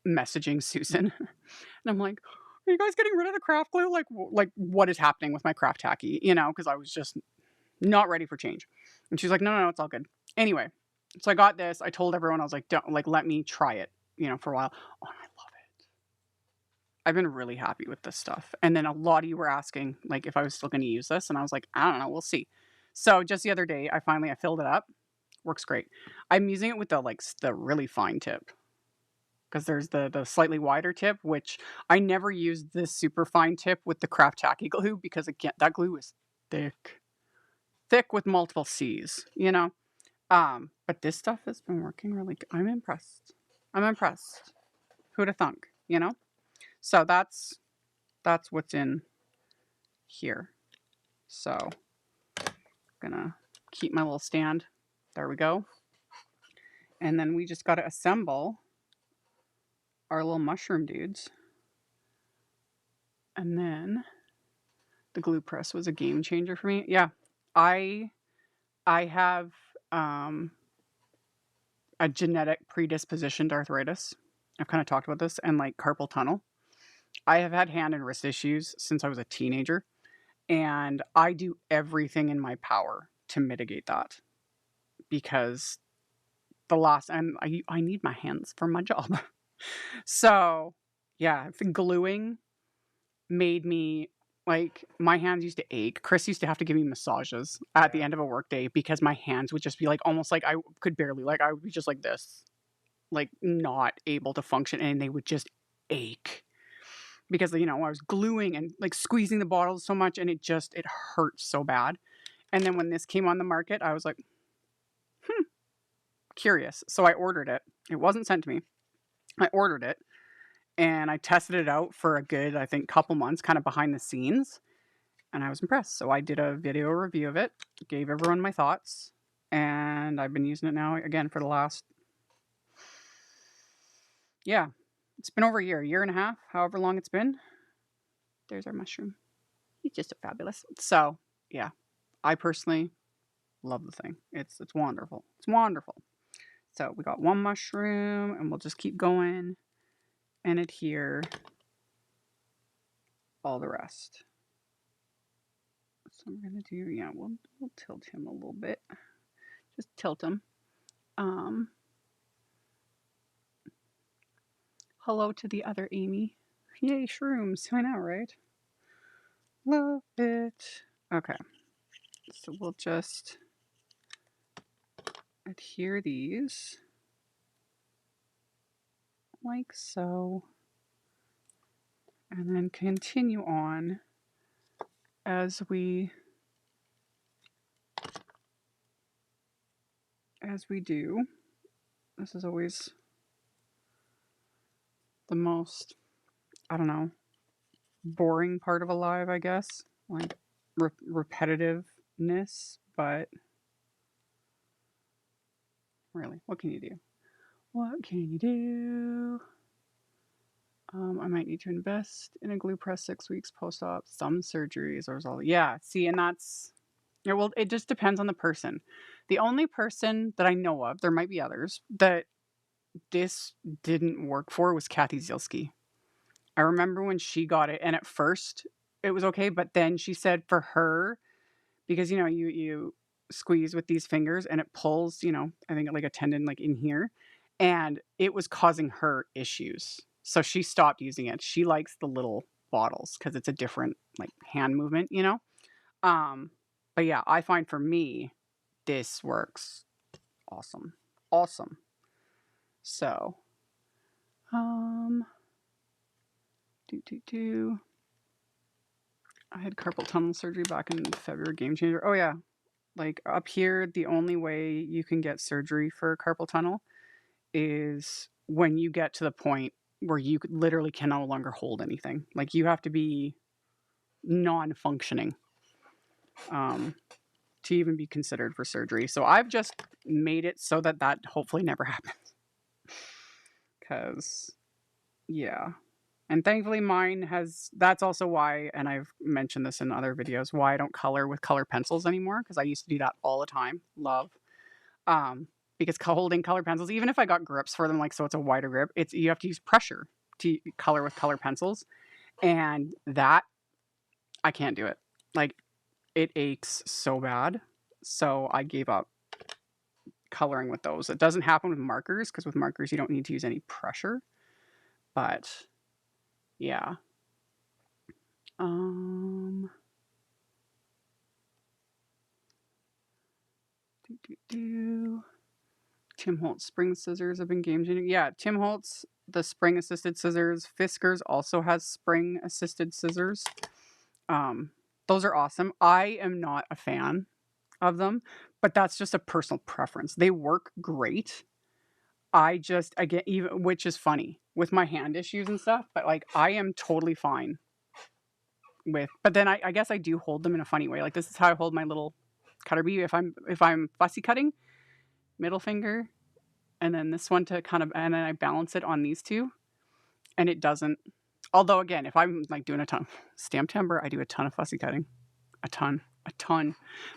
messaging Susan, and I'm like, "Are you guys getting rid of the craft glue? Like what is happening with my craft tacky? You know, because I was just not ready for change." And she's like, "No, it's all good." Anyway, so I got this. I told everyone, I was like, "Don't let me try it." You know, for a while. Oh, I love it. I've been really happy with this stuff. And then a lot of you were asking, like, if I was still going to use this, and I was like, I don't know, we'll see. So just the other day, I filled it up. Works great. I'm using it with the really fine tip, because there's the slightly wider tip, which I never used this super fine tip with the craft tacky glue, because again, that glue is thick with multiple C's, you know. But this stuff has been working really good. I'm impressed. Who'd have thunk, you know? So that's what's in here. So I'm gonna keep my little stand. There we go. And then we just got to assemble our little mushroom dudes. And then the glue press was a game changer for me. Yeah, I have a genetic predisposition to arthritis. I've kind of talked about this, and like carpal tunnel. I have had hand and wrist issues since I was a teenager, and I do everything in my power to mitigate that, because I need my hands for my job. So yeah, the gluing made me, like, my hands used to ache. Chris used to have to give me massages at the end of a workday, because my hands would just be like almost like I could barely, like I would be just like this, like not able to function, and they would just ache because, you know, I was gluing and like squeezing the bottles so much, and it hurt so bad. And then when this came on the market, I was like, curious. So I ordered it. It wasn't sent to me. I ordered it, and I tested it out for a good, I think, couple months, kind of behind the scenes, and I was impressed. So I did a video review of it, gave everyone my thoughts, and I've been using it now again for the last, yeah, it's been over a year and a half, however long it's been. There's our mushroom. He's just fabulous. So yeah, I personally love the thing. It's wonderful. It's wonderful. So we got one mushroom, and we'll just keep going and adhere all the rest. So I'm gonna do, yeah, we'll tilt him a little bit. Just tilt him. Hello to the other Amy. Yay, shrooms. I know, right? Love it. Okay. So we'll just adhere these like so, and then continue on as we do. This is always the most, I don't know, boring part of a live, I guess, like repetitiveness, but really, what can you do? What can you do? I might need to invest in a glue press 6 weeks post-op, some surgeries or all. Yeah, see, and that's, yeah, well, it just depends on the person. The only person that I know of, there might be others, that this didn't work for was Kathy Zielski. I remember when she got it, and at first it was okay, but then she said for her, because you squeeze with these fingers and it pulls, I think like a tendon like in here, and it was causing her issues. So she stopped using it. She likes the little bottles because it's a different like hand movement, Um, but yeah, I find for me this works awesome. Awesome. So, um, I had carpal tunnel surgery back in February. Game changer. Oh yeah, like up here, the only way you can get surgery for carpal tunnel is when you get to the point where you literally can no longer hold anything. Like you have to be non-functioning to even be considered for surgery. So I've just made it so that hopefully never happens. Because, yeah. And thankfully mine has, that's also why, and I've mentioned this in other videos, why I don't color with color pencils anymore, because I used to do that all the time. Love. Because holding color pencils, even if I got grips for them, like so it's a wider grip, you have to use pressure to color with color pencils. And that, I can't do it. Like, it aches so bad. So I gave up coloring with those. It doesn't happen with markers, because with markers you don't need to use any pressure. But yeah. Tim Holtz spring scissors have been game changing. Yeah, Tim Holtz, the spring assisted scissors. Fiskars also has spring assisted scissors. Those are awesome. I am not a fan of them, but that's just a personal preference. They work great. I get even, which is funny with my hand issues and stuff, but like I am totally fine with, but then I guess I do hold them in a funny way. Like this is how I hold my little cutter bee if I'm fussy cutting, middle finger, and then this one to kind of, and then I balance it on these two, and it doesn't. Although again, if I'm like doing a ton of Stamptember, I do a ton of fussy cutting, a ton.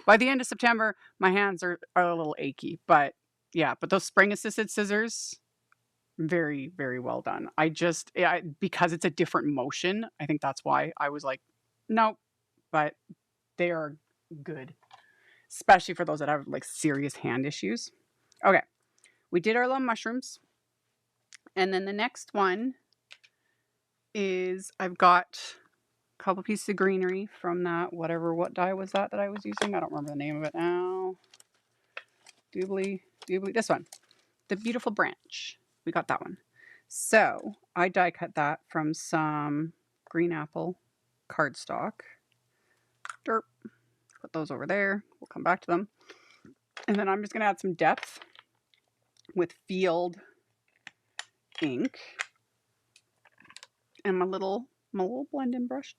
By the end of September, my hands are a little achy, but yeah, but those spring assisted scissors, very, very well done. Because it's a different motion, I think that's why I was like, nope, but they are good, especially for those that have like serious hand issues. Okay, we did our little mushrooms, and then the next one is I've got a couple pieces of greenery from that what dye was that I was using? I don't remember the name of it now. Doobly, this one, the beautiful branch. We got that one. So I die cut that from some green apple cardstock. Derp. Put those over there. We'll come back to them. And then I'm just going to add some depth with field ink and my little blending brush.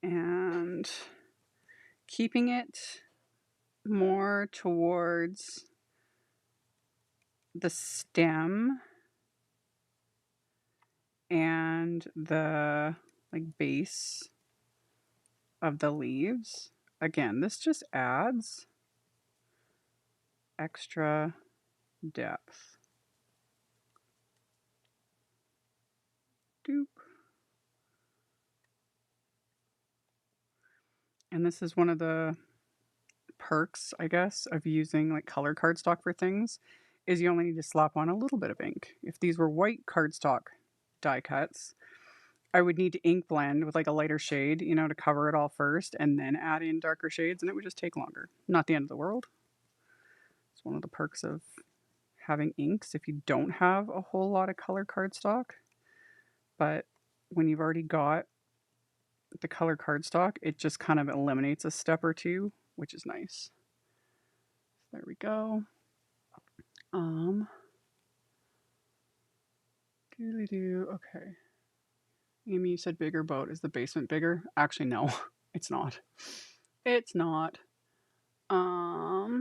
And keeping it more towards the stem and the like base of the leaves. Again, this just adds extra depth. Doop. And this is one of the perks, I guess, of using like color cardstock for things, is you only need to slap on a little bit of ink. If these were white cardstock die cuts, I would need to ink blend with like a lighter shade, to cover it all first and then add in darker shades, and it would just take longer. Not the end of the world. It's one of the perks of having inks if you don't have a whole lot of color cardstock. But when you've already got the color cardstock, it just kind of eliminates a step or two, which is nice. There we go. Okay. Amy, you said bigger boat. Is the basement bigger? Actually, no, it's not. It's not. Are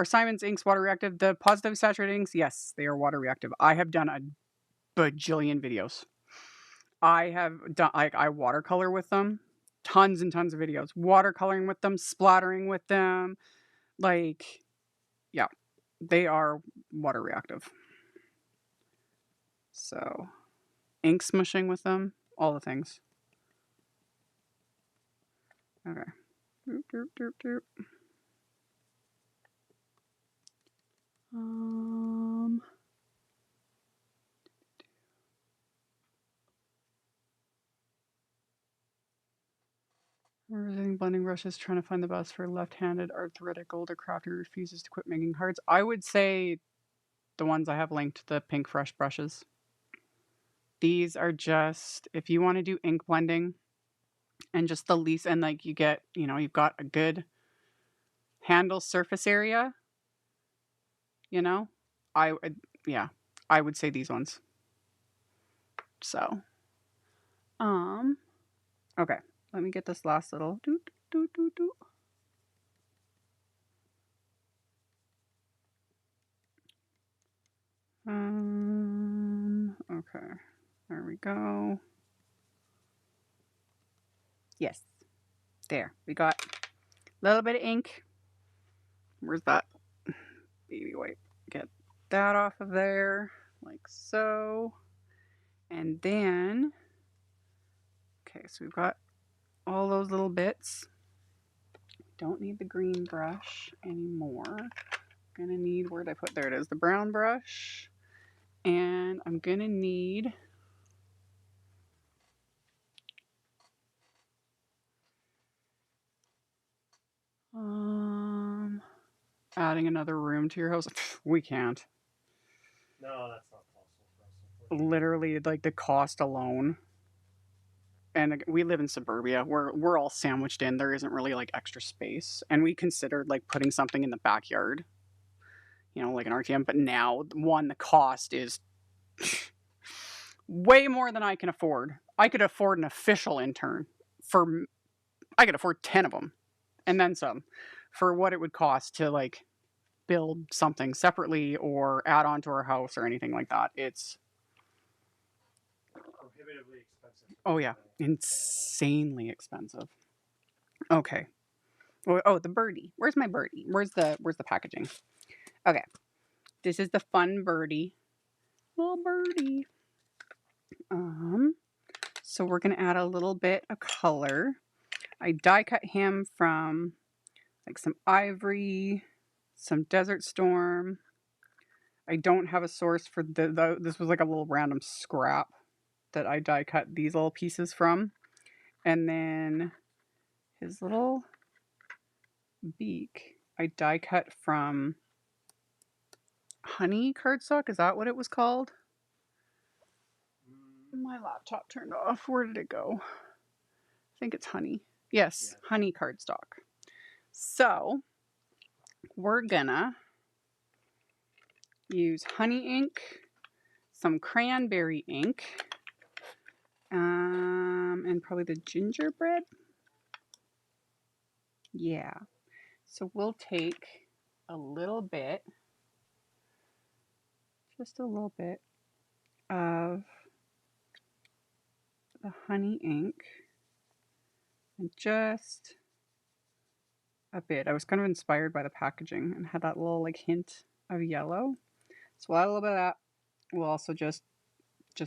Simon's inks water reactive? The Pawsitively saturated inks, yes, they are water reactive. I have done a bajillion videos. I have done, I watercolor with them. tons and tons of videos, watercoloring with them, splattering with them. Like, yeah, they are water reactive. So, ink smushing with them, all the things. Okay. Doop, doop, doop, doop. We're using blending brushes, trying to find the best for left-handed arthritic older crafter who refuses to quit making cards. I would say the ones I have linked, the Pinkfresh brushes. These are just, if you want to do ink blending and just the least, and like you get, you know, you've got a good handle surface area, you know, I would, yeah, I would say these ones. So, okay, let me get this last little doo doo doo doo. Okay, there we go. Yes, there, we got a little bit of ink. Where's that baby wipe? Get that off of there, like so. And then, okay, so we've got all those little bits. Don't need the green brush anymore. Gonna need, where'd I put, there it is, the brown brush. And I'm gonna need adding another room to your house. We can't. No, that's not possible for us. Literally, like the cost alone. And we live in suburbia. We're all sandwiched in. There isn't really like extra space. And we considered like putting something in the backyard, you know, like an RTM. But now, one, the cost is way more than I can afford. I could afford an official intern I could afford 10 of them and then some for what it would cost to like build something separately or add on to our house or anything like that. It's prohibitively expensive. Oh yeah, insanely expensive. Okay. Oh, the birdie. Where's my birdie? Where's the packaging? Okay. This is the fun birdie. Little birdie. So we're gonna add a little bit of color. I die cut him from like some Ivory, some Desert Storm. I don't have a source for this was like a little random scrap that I die cut these little pieces from. And then his little beak, I die cut from Honey cardstock. Is that what it was called? My laptop turned off. Where did it go? I think it's Honey. Yes, yeah. Honey cardstock. So we're gonna use honey ink, some cranberry ink, and probably the gingerbread. Yeah. So we'll take a little bit, just a little bit of the honey ink and just a bit. I was kind of inspired by the packaging and had that little like hint of yellow. So we'll add a little bit of that. We'll also just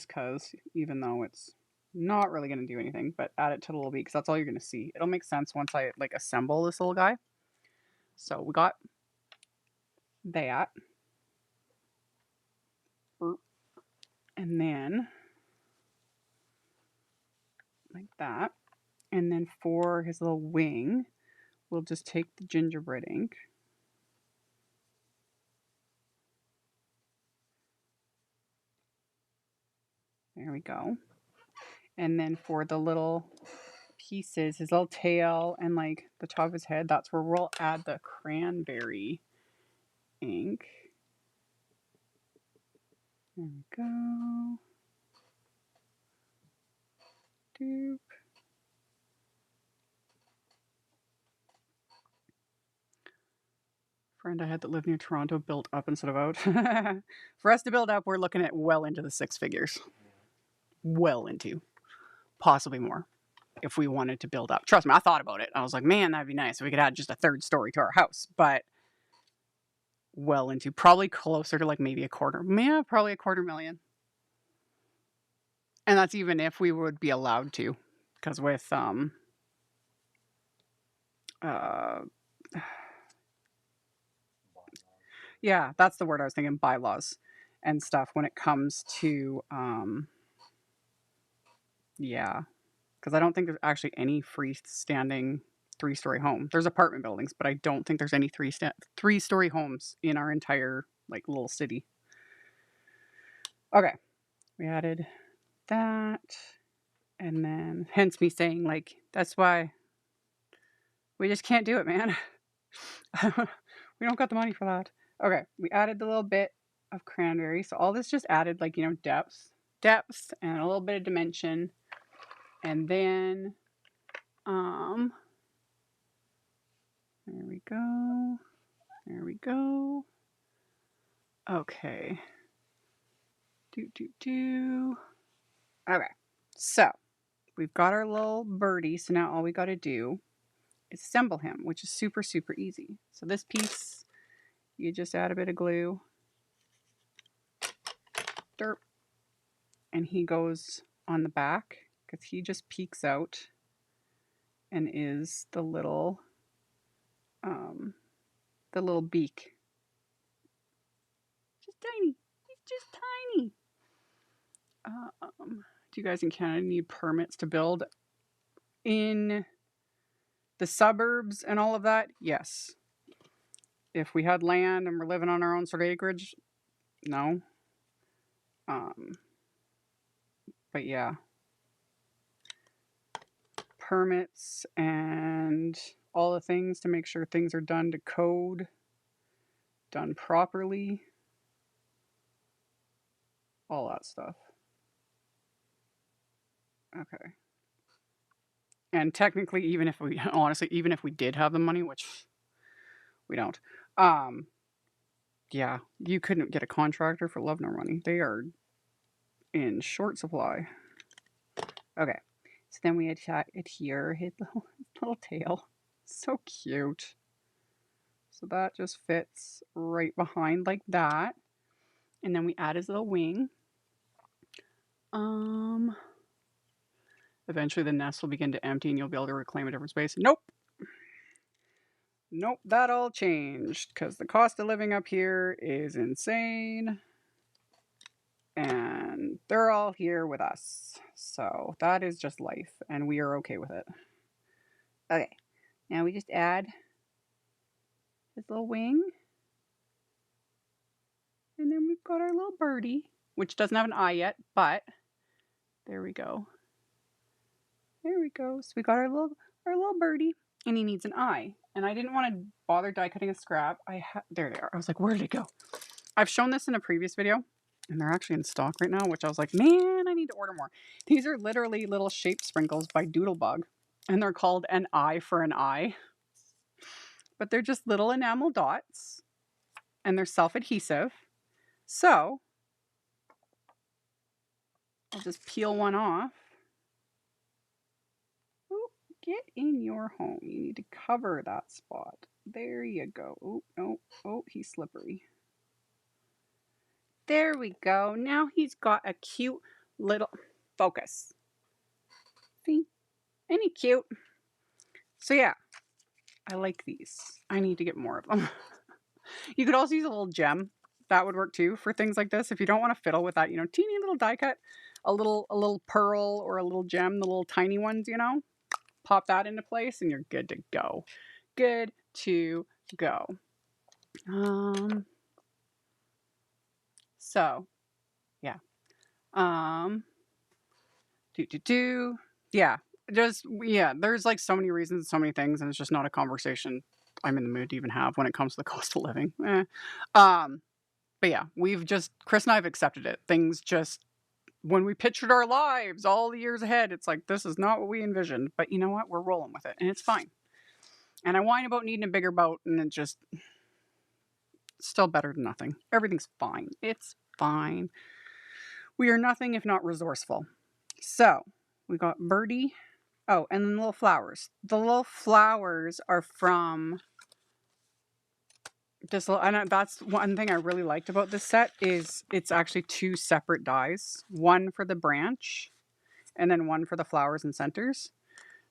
cause, even though it's not really going to do anything, but add it to the little beak because that's all you're going to see. It'll make sense once I like assemble this little guy. So we got that. And then like that. And then for his little wing, we'll just take the gingerbread ink. There we go. And then for the little pieces, his little tail and like the top of his head, that's where we'll add the cranberry ink. There we go. Doop. Friend I had that lived near Toronto built up instead of out. For us to build up, we're looking at well into the six figures. Well into. Possibly more. if we wanted to build up. Trust me, I thought about it. I was like, man, that'd be nice if we could add just a third story to our house. But well into probably closer to like maybe a quarter. Yeah, probably $250,000. And that's even if we would be allowed to. Because with yeah, that's the word I was thinking, bylaws and stuff when it comes to yeah. Because I don't think there's actually any freestanding 3-story home. There's apartment buildings, but I don't think there's any 3-story homes in our entire like little city. Okay, we added that, and then hence me saying like that's why we just can't do it, man. We don't got the money for that. Okay, we added the little bit of cranberry, so all this just added like depth, and a little bit of dimension, and then there we go. There we go. Okay. Okay. So, we've got our little birdie. So now all we got to do is assemble him, which is super, super easy. So this piece, you just add a bit of glue. Derp. And he goes on the back because he just peeks out and is the little beak. Just tiny. He's just tiny. Do you guys in Canada need permits to build in the suburbs and all of that? Yes. If we had land and we're living on our own sort of acreage, no. But yeah. Permits and all the things to make sure things are done to code, done properly, all that stuff. Okay. And technically, even if we did have the money, which we don't, yeah, you couldn't get a contractor for love nor money. They are in short supply. Okay. So then we adhere his little tail. So cute. So that just fits right behind like that. And then we add his little wing. Eventually the nest will begin to empty and you'll be able to reclaim a different space. Nope. Nope, that all changed because the cost of living up here is insane. And they're all here with us. So that is just life and we are okay with it. Okay. Now we just add his little wing. And then we've got our little birdie, which doesn't have an eye yet, but there we go. There we go. So we got our little birdie, and he needs an eye. And I didn't want to bother die cutting a scrap. There they are. I was like, where did it go? I've shown this in a previous video, and they're actually in stock right now, which I was like, man, I need to order more. These are literally little shape sprinkles by Doodlebug, and they're called an eye for an eye. But they're just little enamel dots, and they're self-adhesive. So I'll just peel one off. Ooh, get in your home. You need to cover that spot. There you go. Oh, no. Oh, he's slippery. There we go. Now he's got a cute little focus. See? Ain't he cute? So yeah, I like these. I need to get more of them. You could also use a little gem. That would work too for things like this. If you don't want to fiddle with that, teeny little die cut, a little pearl or a little gem, the little tiny ones, pop that into place and you're good to go. Good to go. So yeah. Yeah. There's like so many reasons, so many things, and it's just not a conversation I'm in the mood to even have when it comes to the cost of living. But yeah, Chris and I have accepted it. Things just, when we pictured our lives all the years ahead, it's like, this is not what we envisioned. But you know what? We're rolling with it, and it's fine. And I whine about needing a bigger boat, and it just, still better than nothing. Everything's fine. It's fine. We are nothing if not resourceful. So, we got Birdie Oh, and then little flowers. The little flowers are from this little, and that's one thing I really liked about this set is it's actually 2 separate dies. One for the branch and then one for the flowers and centers.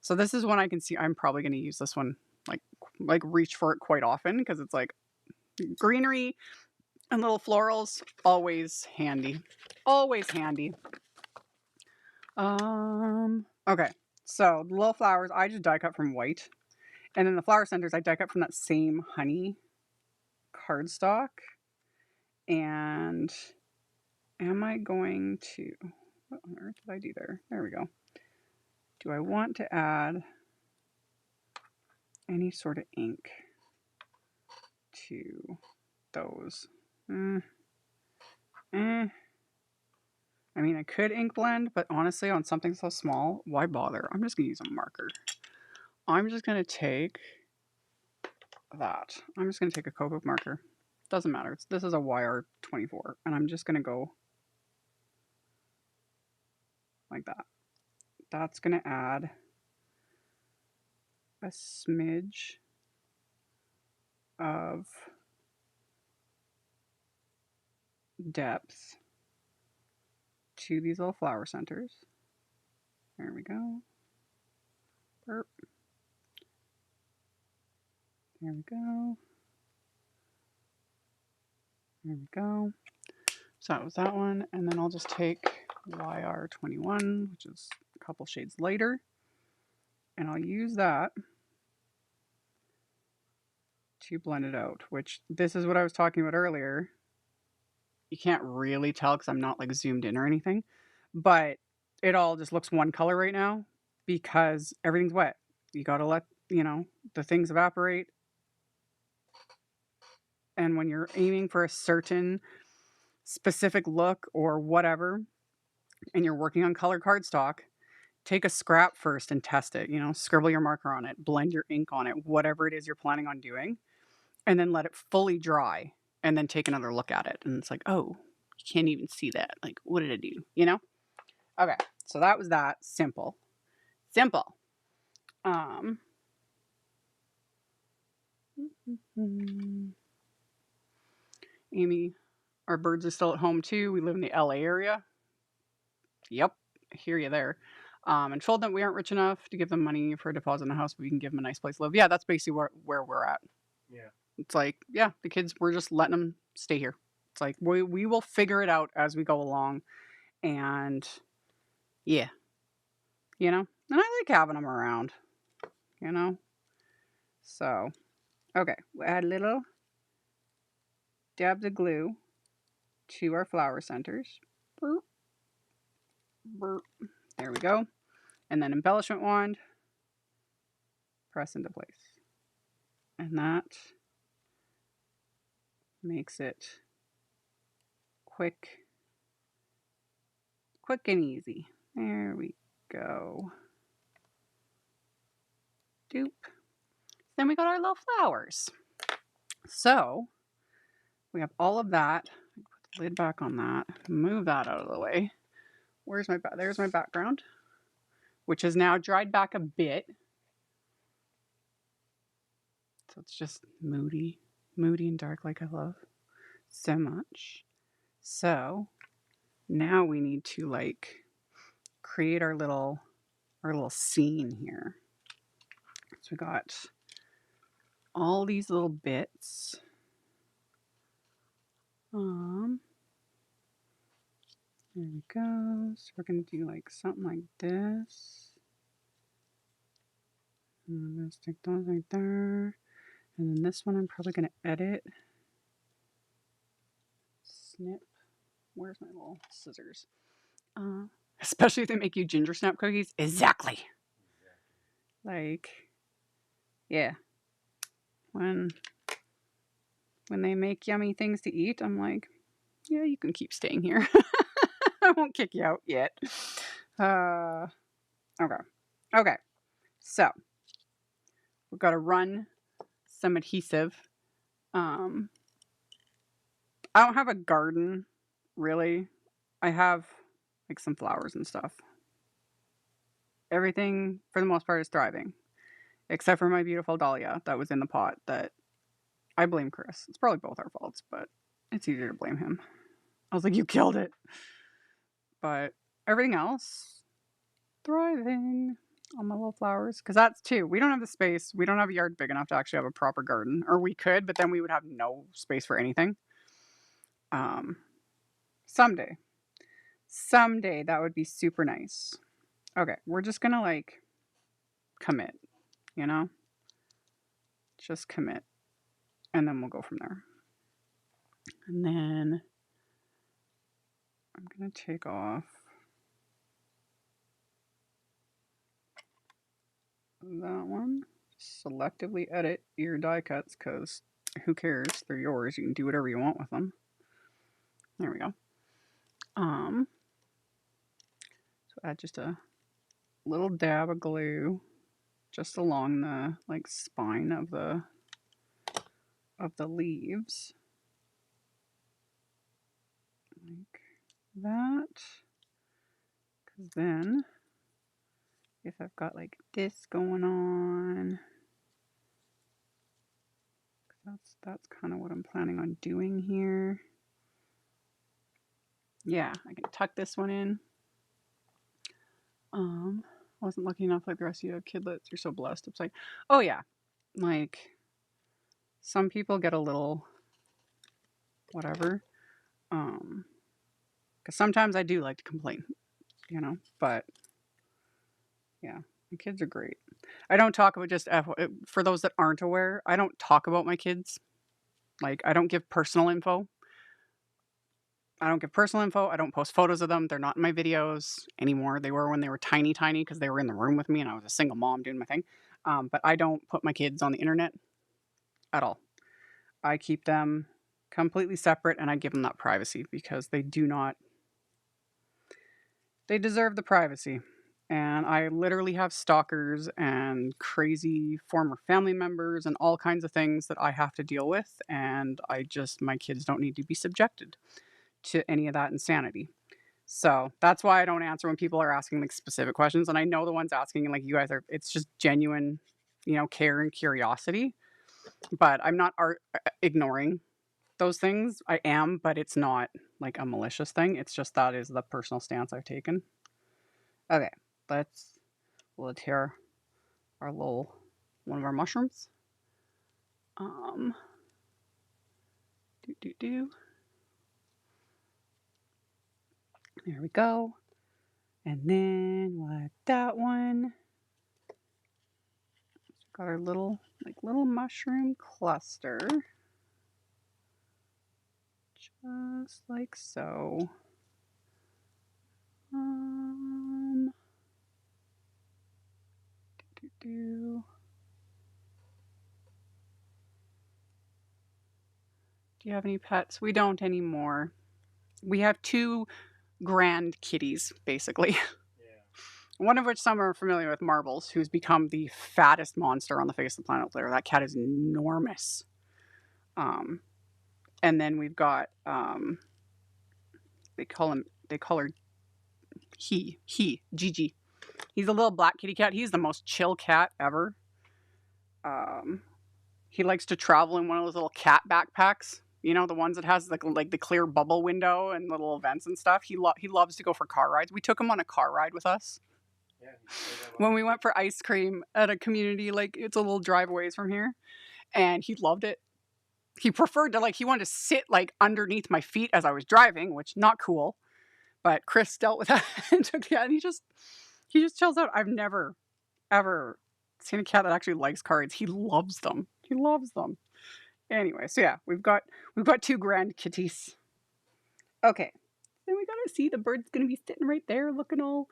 So this is one I can see I'm probably going to use this one like reach for it quite often because it's like greenery and little florals, always handy. Always handy. Okay. So the little flowers, I just die cut from white. And then the flower centers, I die cut from that same honey cardstock. And am I going to, what on earth did I do there? There we go. Do I want to add any sort of ink to those? I mean, I could ink blend, but honestly, on something so small, why bother? I'm just going to use a marker. I'm just going to take that. I'm just going to take a Copic marker. Doesn't matter. This is a YR24, and I'm just going to go like that. That's going to add a smidge of depth to these little flower centers. There we go. Burp. There we go. There we go. So that was that one. And then I'll just take YR21, which is a couple shades lighter. And I'll use that to blend it out, which this is what I was talking about earlier. You can't really tell because I'm not like zoomed in or anything, but it all just looks one color right now because everything's wet. You got to let, the things evaporate. And when you're aiming for a certain specific look or whatever, and you're working on colored cardstock, take a scrap first and test it, scribble your marker on it, blend your ink on it, whatever it is you're planning on doing, and then let it fully dry and then take another look at it. And it's like, oh, you can't even see that. Like, what did I do? Okay, so that was that. Simple. Amy, our birds are still at home too. We live in the LA area. Yep, I hear you there. And told them we aren't rich enough to give them money for a deposit in a house, but we can give them a nice place to live. Yeah, that's basically where we're at. Yeah. It's like, yeah, the kids, we're just letting them stay here. It's like, we will figure it out as we go along. And yeah, and I like having them around, So, okay, we'll add little dabs of glue to our flower centers. Burp, burp. There we go. And then embellishment wand, press into place. And that makes it quick and easy. There we go. Doop. Then we got our little flowers. So we have all of that. Put the lid back on that. Move that out of the way. There's my background, which is now dried back a bit. So it's just moody and dark like I love so much. So now we need to create our little scene here. So we got all these little bits. There we go. So we're gonna do something like this. And I'm gonna stick those right there. And then this one I'm probably gonna edit. Snip. Where's my little scissors? Especially if they make you ginger snap cookies. Exactly. Yeah. When they make yummy things to eat, I'm like, yeah, you can keep staying here. I won't kick you out yet. Okay. So we've got to run some adhesive. I don't have a garden, really. I have some flowers and stuff. Everything, for the most part, is thriving. Except for my beautiful dahlia that was in the pot that I blame Chris. It's probably both our faults, but it's easier to blame him. I was like, you killed it. But everything else, thriving on my little flowers. Because that's too, we don't have the space. We don't have a yard big enough to actually have a proper garden. Or we could, but then we would have no space for anything. Someday. Someday that would be super nice. Okay, we're just gonna like commit, you know? Just commit. And then we'll go from there. And then I'm gonna take off that one. Selectively edit your die cuts because who cares? They're yours. You can do whatever you want with them. There we go. So add just a little dab of glue just along the like spine of the leaves. Like that. Because then if I've got like this going on, that's kind of what I'm planning on doing here. Yeah, I can tuck this one in. Wasn't lucky enough like the rest of you have kidlets. You're so blessed. It's like, oh yeah, like some people get a little whatever. Because sometimes I do like to complain, you know, but yeah, my kids are great. I don't talk about for those that aren't aware, I don't talk about my kids. Like, I don't give personal info. I don't don't post photos of them. They're not in my videos anymore. They were when they were tiny, tiny because they were in the room with me and I was a single mom doing my thing. But I don't put my kids on the internet at all. I keep them completely separate and I give them that privacy because they deserve the privacy. And I literally have stalkers and crazy former family members and all kinds of things that I have to deal with. And my kids don't need to be subjected to any of that insanity. So that's why I don't answer when people are asking like specific questions. And I know the ones asking, like you guys are, it's just genuine, care and curiosity. But I'm not ignoring those things. I am, but it's not like a malicious thing. It's just that is the personal stance I've taken. Okay, we'll tear our one of our mushrooms. There we go. And then we'll add that one. Got our little mushroom cluster. Just like so. Do you have any pets? We don't anymore. We have 2 grand kitties, basically. Yeah. One of which some are familiar with, Marbles, who's become the fattest monster on the face of the planet. That cat is enormous. And then we've got they call her Gigi. He's a little black kitty cat. He's the most chill cat ever. He likes to travel in one of those little cat backpacks. You know, the ones that has like the clear bubble window and little vents and stuff. He loves to go for car rides. We took him on a car ride with us. Yeah, when we went for ice cream at a community, like it's a little drive away from here, and he loved it. He preferred to he wanted to sit like underneath my feet as I was driving, which not cool. But Chris dealt with that and took the cat, and he just chills out. I've never ever seen a cat that actually likes car rides. He loves them. He loves them. Anyway, so yeah, we've got 2 grand kitties. Okay, then we gotta see the bird's gonna be sitting right there, looking all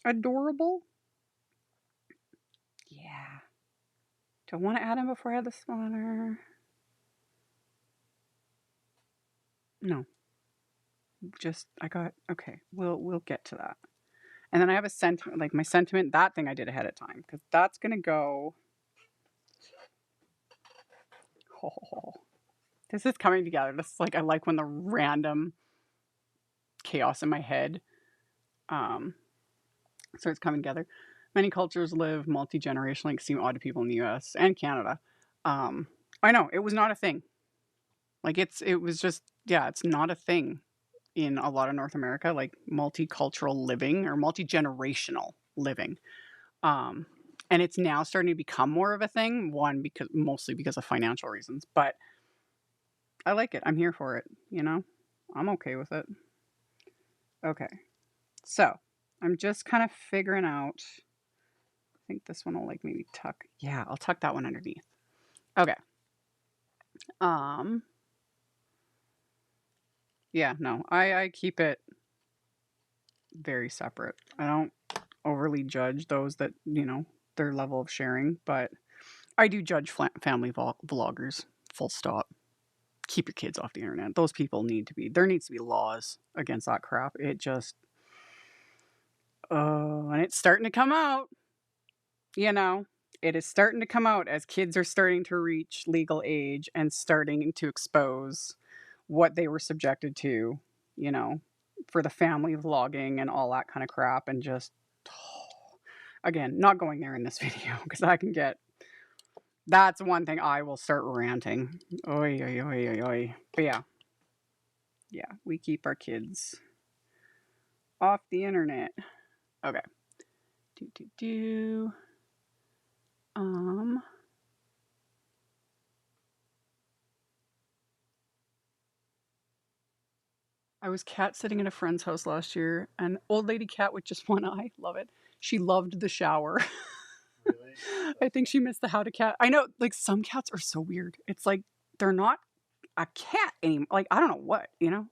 adorable. Yeah. Do I want to add him before I add the spawner? No. Okay. We'll get to that. And then I have a sentiment, like my sentiment, that thing I did ahead of time because that's gonna go. Oh, this is coming together. This is I like when the random chaos in my head starts coming together. Many cultures live multi-generationally, seem odd to people in the US and Canada. I know, it was not a thing. Like, it was just yeah, it's not a thing in a lot of North America, like, multicultural living or multi-generational living. Um, and it's now starting to become more of a thing, one, because mostly because of financial reasons, but I like it. I'm here for it, you know? I'm okay with it. Okay. So, I'm just kind of figuring out I think this one will, like, maybe tuck yeah, I'll tuck that one underneath. Okay. Um, yeah, no, I keep it very separate. I don't overly judge those that, you know, their level of sharing, but I do judge family vloggers, full stop. Keep your kids off the internet. Those people there needs to be laws against that crap. It just, and it's starting to come out, you know. It is starting to come out as kids are starting to reach legal age and starting to expose what they were subjected to, you know, for the family vlogging and all that kind of crap. And just, again, not going there in this video because that's one thing I will start ranting. Oi, oi, oi, oi, oi. But yeah. Yeah, we keep our kids off the internet. Okay. Do. I was cat sitting at a friend's house last year, and old lady cat with just one eye. Love it. She loved the shower. Really? I think she missed the how to cat. I know, like, some cats are so weird. It's like they're not a cat anymore. Like, I don't know what, you know?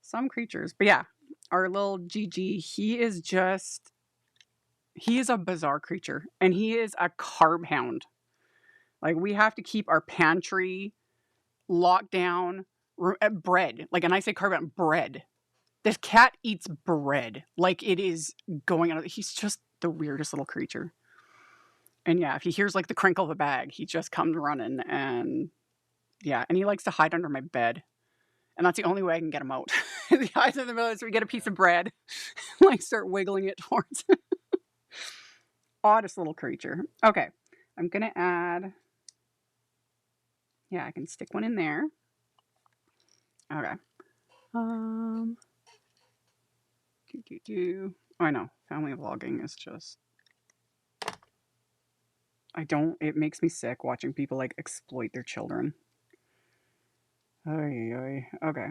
Some creatures. But yeah, our little Gigi, he is a bizarre creature, and he is a carb hound. Like, we have to keep our pantry locked down. Bread. Like, and I say carb hound, bread. This cat eats bread. Like, it is going on. He's just the weirdest little creature. And yeah, if he hears like the crinkle of a bag, he just comes running. And yeah, and he likes to hide under my bed. And that's the only way I can get him out. He hides in the middle, so we get a piece of bread, like start wiggling it towards him. Oddest little creature. Okay, I'm gonna add. Yeah, I can stick one in there. Okay. Oh, I know. Family vlogging is just. It makes me sick watching people like exploit their children. Oy, oy. Okay.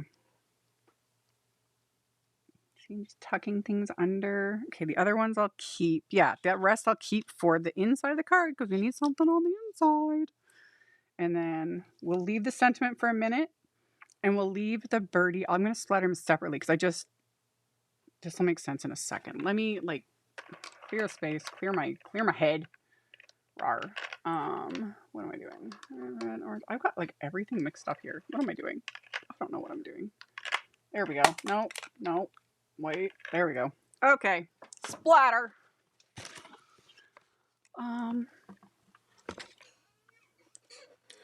See, just tucking things under. Okay, the other ones I'll keep. Yeah, that rest I'll keep for the inside of the card because we need something on the inside. And then we'll leave the sentiment for a minute and we'll leave the birdie. I'm going to splatter them separately because this will make sense in a second. Let me like clear a space, clear my head. Rawr. What am I doing? Red, orange. I've got like everything mixed up here. What am I doing? I don't know what I'm doing. There we go. No. Wait. There we go. Okay. Splatter.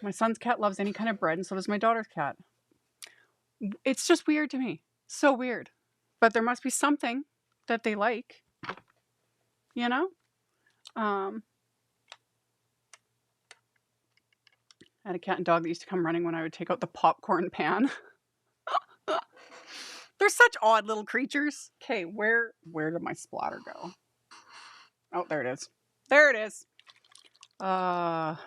My son's cat loves any kind of bread, and so does my daughter's cat. It's just weird to me. So weird. But there must be something that they like. You know? I had a cat and dog that used to come running when I would take out the popcorn pan. They're such odd little creatures. Okay, where did my splatter go? Oh, there it is. There it is. Oh,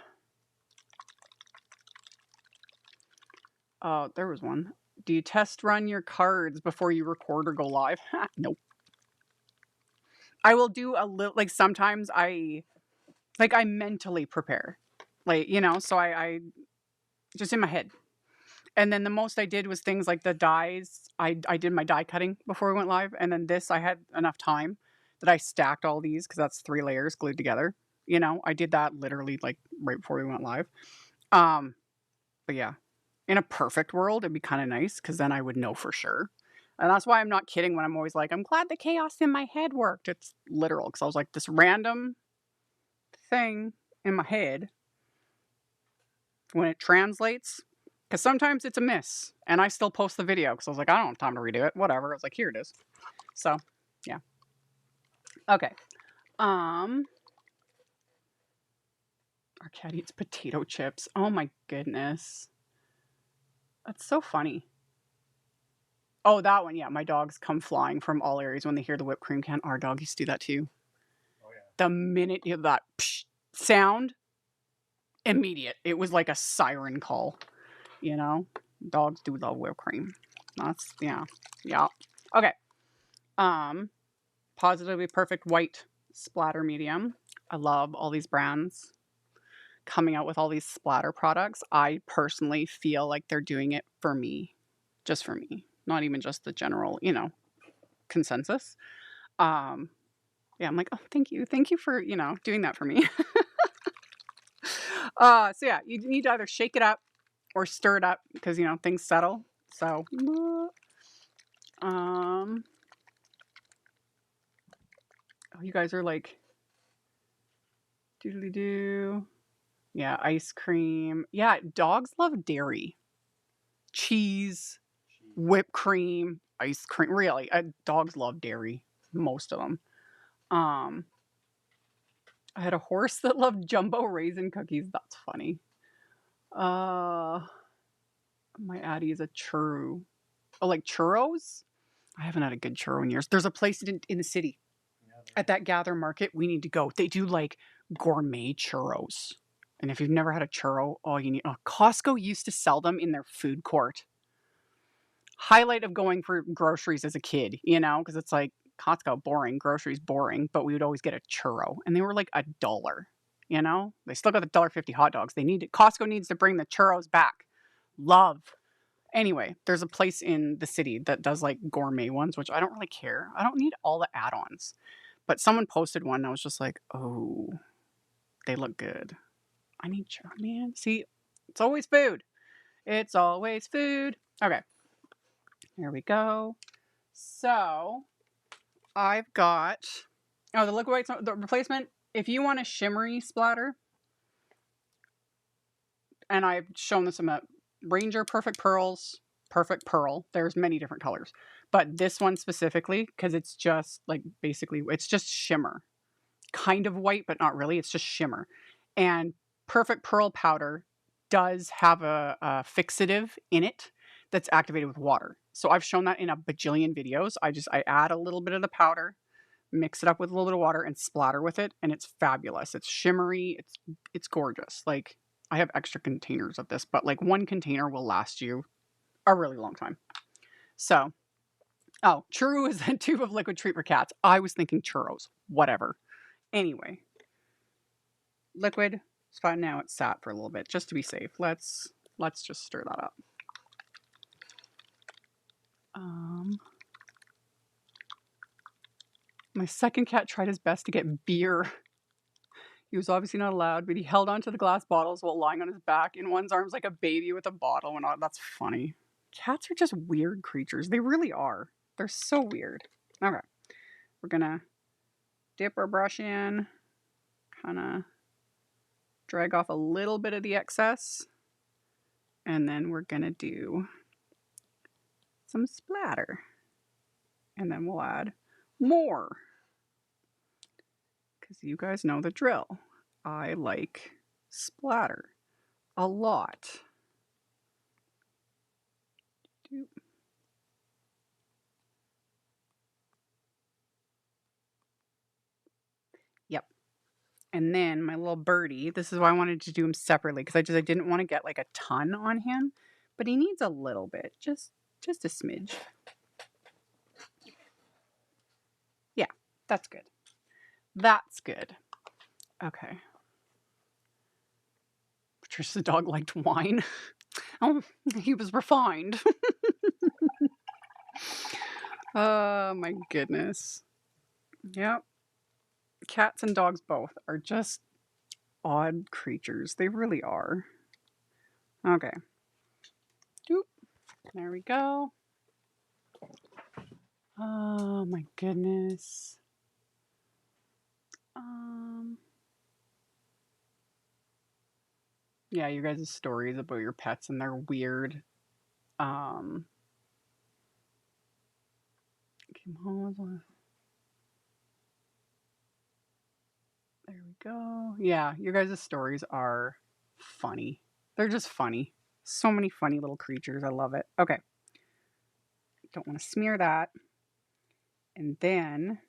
there was one. Do you test run your cards before you record or go live? Nope. I will do a little, like sometimes I mentally prepare. Like, you know, so I just in my head. And then the most I did was things like the dies. I did my die cutting before we went live. And then this, I had enough time that I stacked all these because that's 3 layers glued together. You know, I did that literally like right before we went live. But yeah, in a perfect world, it'd be kind of nice because then I would know for sure. And that's why I'm not kidding when I'm always like, I'm glad the chaos in my head worked. It's literal because I was like, this random thing in my head, when it translates, because sometimes it's a miss. And I still post the video because I was like, I don't have time to redo it. Whatever. I was like, here it is. So, yeah. Okay. Our cat eats potato chips. Oh my goodness. That's so funny. Oh, that one, yeah. My dogs come flying from all areas when they hear the whipped cream can. Our dog used to do that too. Oh yeah. The minute you hear that psh sound, immediate. It was like a siren call, you know? Dogs do love whipped cream. That's, yeah. Yeah. Okay. Positively Perfect White Splatter Medium. I love all these brands coming out with all these splatter products. I personally feel like they're doing it for me, just for me, not even just the general, consensus. Um, yeah, I'm like, oh, thank you for doing that for me. So yeah, you need to either shake it up or stir it up because things settle. So, oh, you guys are like, doodly doo. Yeah, ice cream. Yeah, dogs love dairy, cheese, whipped cream, ice cream. Really, dogs love dairy. Most of them. Um, I had a horse that loved jumbo raisin cookies. That's funny. Uh, my Addie is a churro. Oh, like churros? I haven't had a good churro in years. There's a place in the city at that Gather Market. We need to go. They do like gourmet churros. And if you've never had a churro, Costco used to sell them in their food court. Highlight of going for groceries as a kid, because it's like Costco boring, groceries boring, but we would always get a churro, and they were like $1. They still got the $1.50 hot dogs. Costco needs to bring the churros back. Love. Anyway, there's a place in the city that does like gourmet ones, which I don't really care. I don't need all the add-ons. But someone posted one, and I was just like, oh, they look good. I need churro, man. See, it's always food. It's always food. Okay, here we go. So I've got the liquid white, the replacement. If you want a shimmery splatter, and I've shown this in a Ranger Perfect Pearls, Perfect Pearl. There's many different colors, but this one specifically because it's just like basically it's just shimmer, kind of white, but not really. It's just shimmer, and Perfect Pearl powder does have a fixative in it that's activated with water. So I've shown that in a bajillion videos. I add a little bit of the powder, mix it up with a little bit of water, and splatter with it, and it's fabulous. It's shimmery. It's gorgeous. Like I have extra containers of this, but like one container will last you a really long time. So, churro is a tube of liquid treat for cats. I was thinking churros. Whatever. Anyway, liquid. It's fine now. It's sat for a little bit just to be safe. Let's just stir that up. My second cat tried his best to get beer. He was obviously not allowed, but he held onto the glass bottles while lying on his back in one's arms like a baby with a bottle and all. That's funny. Cats are just weird creatures. They really are. They're so weird. Okay. We're gonna dip our brush in, kind of drag off a little bit of the excess, and then we're gonna do some splatter. And then we'll add more. Because you guys know the drill. I like splatter a lot. Yep. And then my little birdie, this is why I wanted to do him separately because I didn't want to get like a ton on him, but he needs a little bit, just a smidge. Yeah, that's good. That's good. Okay. Patricia's dog liked wine. Oh, he was refined. Oh my goodness. Yep. Cats and dogs both are just odd creatures. They really are. Okay. Doop. There we go. Oh my goodness. Yeah, you guys' stories about your pets and they're weird. Came home with one. There we go. Yeah, your guys' stories are funny. They're just funny. So many funny little creatures. I love it. Okay. Don't want to smear that. And then,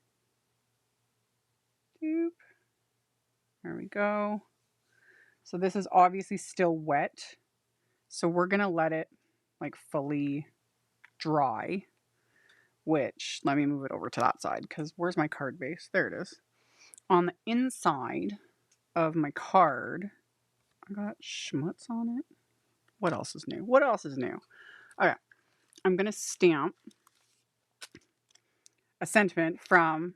doop. There we go. So this is obviously still wet. So we're going to let it like fully dry, which, let me move it over to that side because where's my card base? There it is. On the inside of my card, I got schmutz on it. What else is new? What else is new? Okay. I'm going to stamp a sentiment from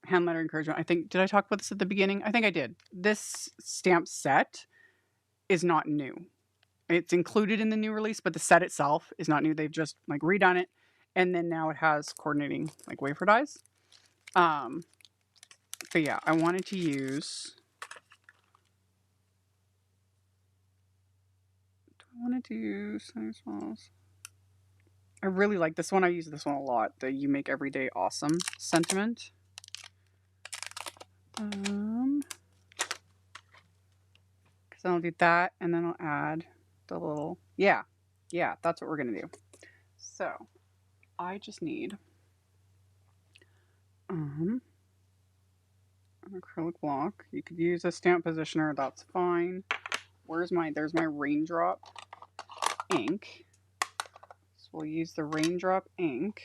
Handlettered Encouragement. I think, did I talk about this at the beginning? I think I did. This stamp set is not new. It's included in the new release, but the set itself is not new. They've just like redone it. And then now it has coordinating like wafer dies. But yeah, I wanted to use... I wanted to use size smalls. I really like this one. I use this one a lot. The You Make Every Day Awesome sentiment. Because I'll do that, and then I'll add the little... Yeah, that's what we're going to do. So, I just need an acrylic block. You could use a stamp positioner, that's fine. There's my Raindrop ink. So we'll use the Raindrop ink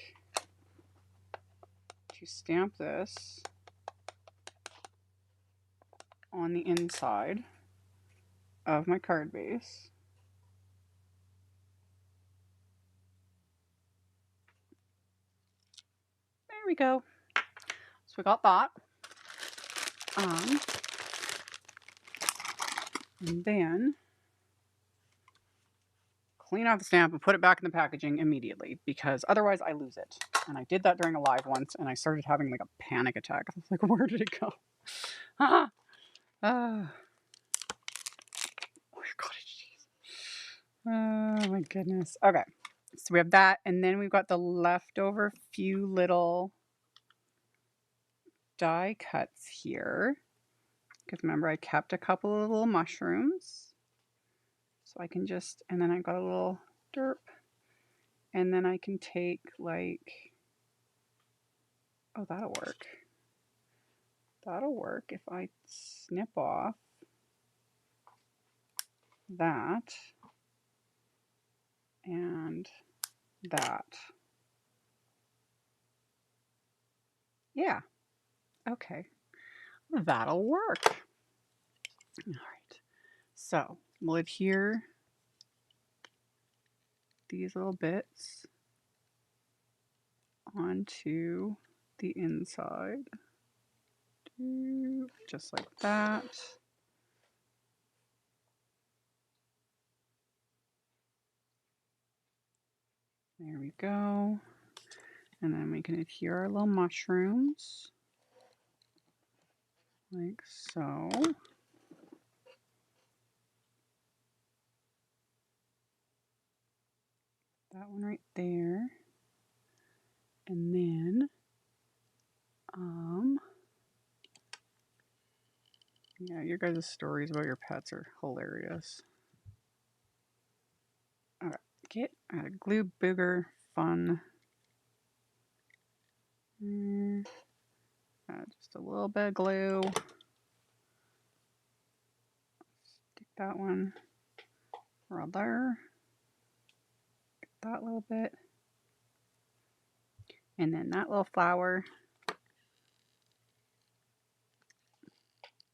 to stamp this on the inside of my card base. There we go. So we got that. And then clean out the stamp and put it back in the packaging immediately because otherwise I lose it. And I did that during a live once and I started having like a panic attack. I was like, where did it go? Oh my goodness. Okay. So we have that. And then we've got the leftover few little die cuts here. Because remember, I kept a couple of little mushrooms. So I can just, and then I got a little derp. And then I can take like, oh, that'll work. That'll work if I snip off that and that. Yeah. Okay. That'll work. All right. So we'll adhere these little bits onto the inside. Just like that. There we go. And then we can adhere our little mushrooms. Like so. That one right there. And then, yeah, your guys' stories about your pets are hilarious. Okay, get a glue booger fun. Just a little bit of glue. Stick that one right there. Get that little bit. And then that little flower.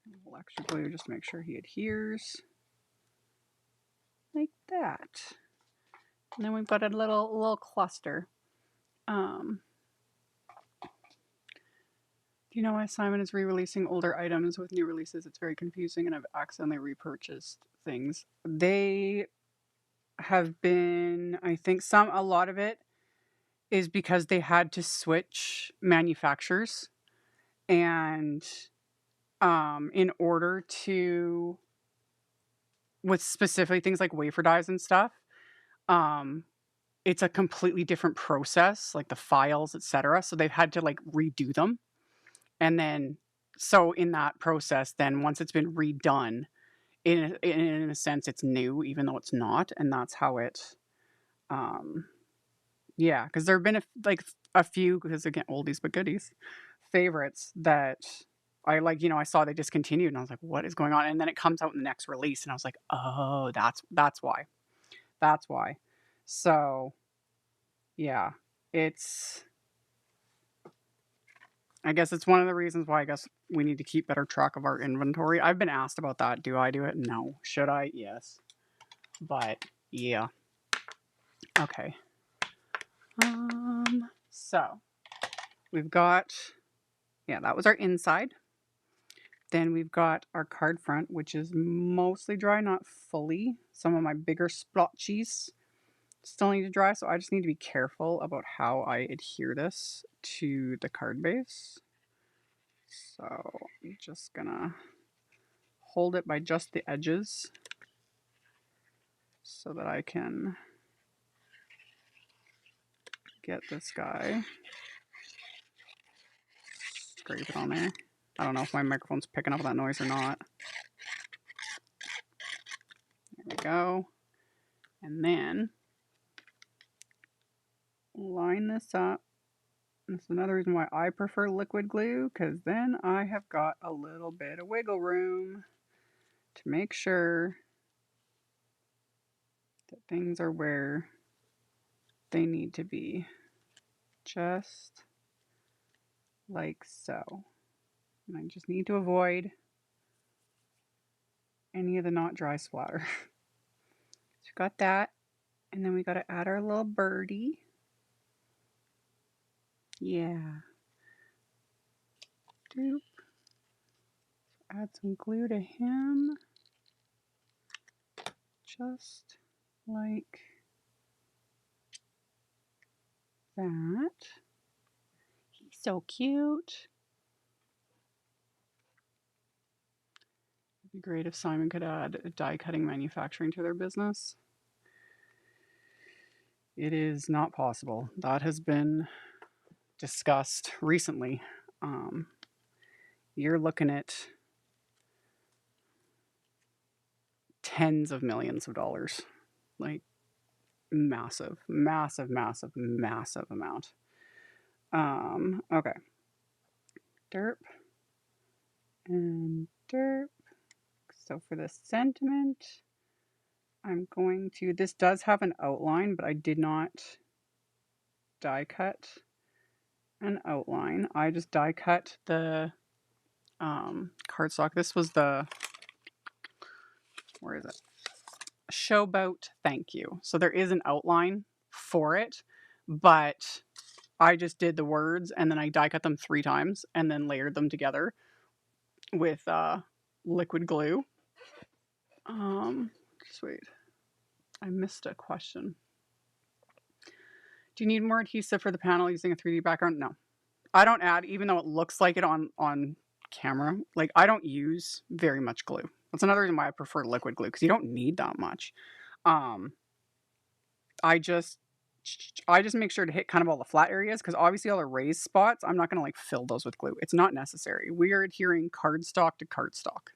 A little extra glue just to make sure he adheres. Like that. And then we've got a little cluster. Do you know why Simon is re-releasing older items with new releases? It's very confusing and I've accidentally repurchased things. They have been, I think a lot of it is because they had to switch manufacturers and in order to, with specifically things like wafer dies and stuff, it's a completely different process, like the files, etc. So they've had to like redo them. And then So in that process, then once it's been redone, in a sense, it's new, even though it's not, and that's how it. Yeah, because there have been a few, because again, oldies but goodies, favorites that I like. I saw they discontinued, and I was like, "What is going on?" And then it comes out in the next release, and I was like, "Oh, that's why. That's why." So yeah, it's. I guess it's one of the reasons why I guess we need to keep better track of our inventory. I've been asked about that. Do I do it? No. Should I? Yes. But yeah. Okay. So we've got, yeah, that was our inside. Then we've got our card front, which is mostly dry, not fully. Some of my bigger splotchies still need to dry, so I just need to be careful about how I adhere this to the card base. So I'm just gonna hold it by just the edges so that I can get this guy. Scrape it on there. I don't know if my microphone's picking up that noise or not. There we go. And then line this up. That's another reason why I prefer liquid glue, because then I have got a little bit of wiggle room to make sure that things are where they need to be. Just like so. And I just need to avoid any of the not dry splatter. So we got that. And then we got to add our little birdie. Yeah. Doop. Add some glue to him. Just like that. He's so cute. It'd be great if Simon could add die cutting manufacturing to their business. It is not possible. That has been discussed recently. You're looking at tens of millions of dollars. Like massive, massive, massive, massive amount. Okay. Derp. And derp. So for the sentiment, I'm going to, this does have an outline, but I did not die cut an outline. I just die cut the cardstock. This was the, where is it? Showboat thank you. So there is an outline for it, but I just did the words and then I die cut them 3 times and then layered them together with liquid glue. Just wait. I missed a question. Do you need more adhesive for the panel using a 3D background? No. I don't add, even though it looks like it on camera. Like, I don't use very much glue. That's another reason why I prefer liquid glue, because you don't need that much. I just make sure to hit kind of all the flat areas, because obviously all the raised spots, I'm not going to like fill those with glue. It's not necessary. We are adhering cardstock to cardstock.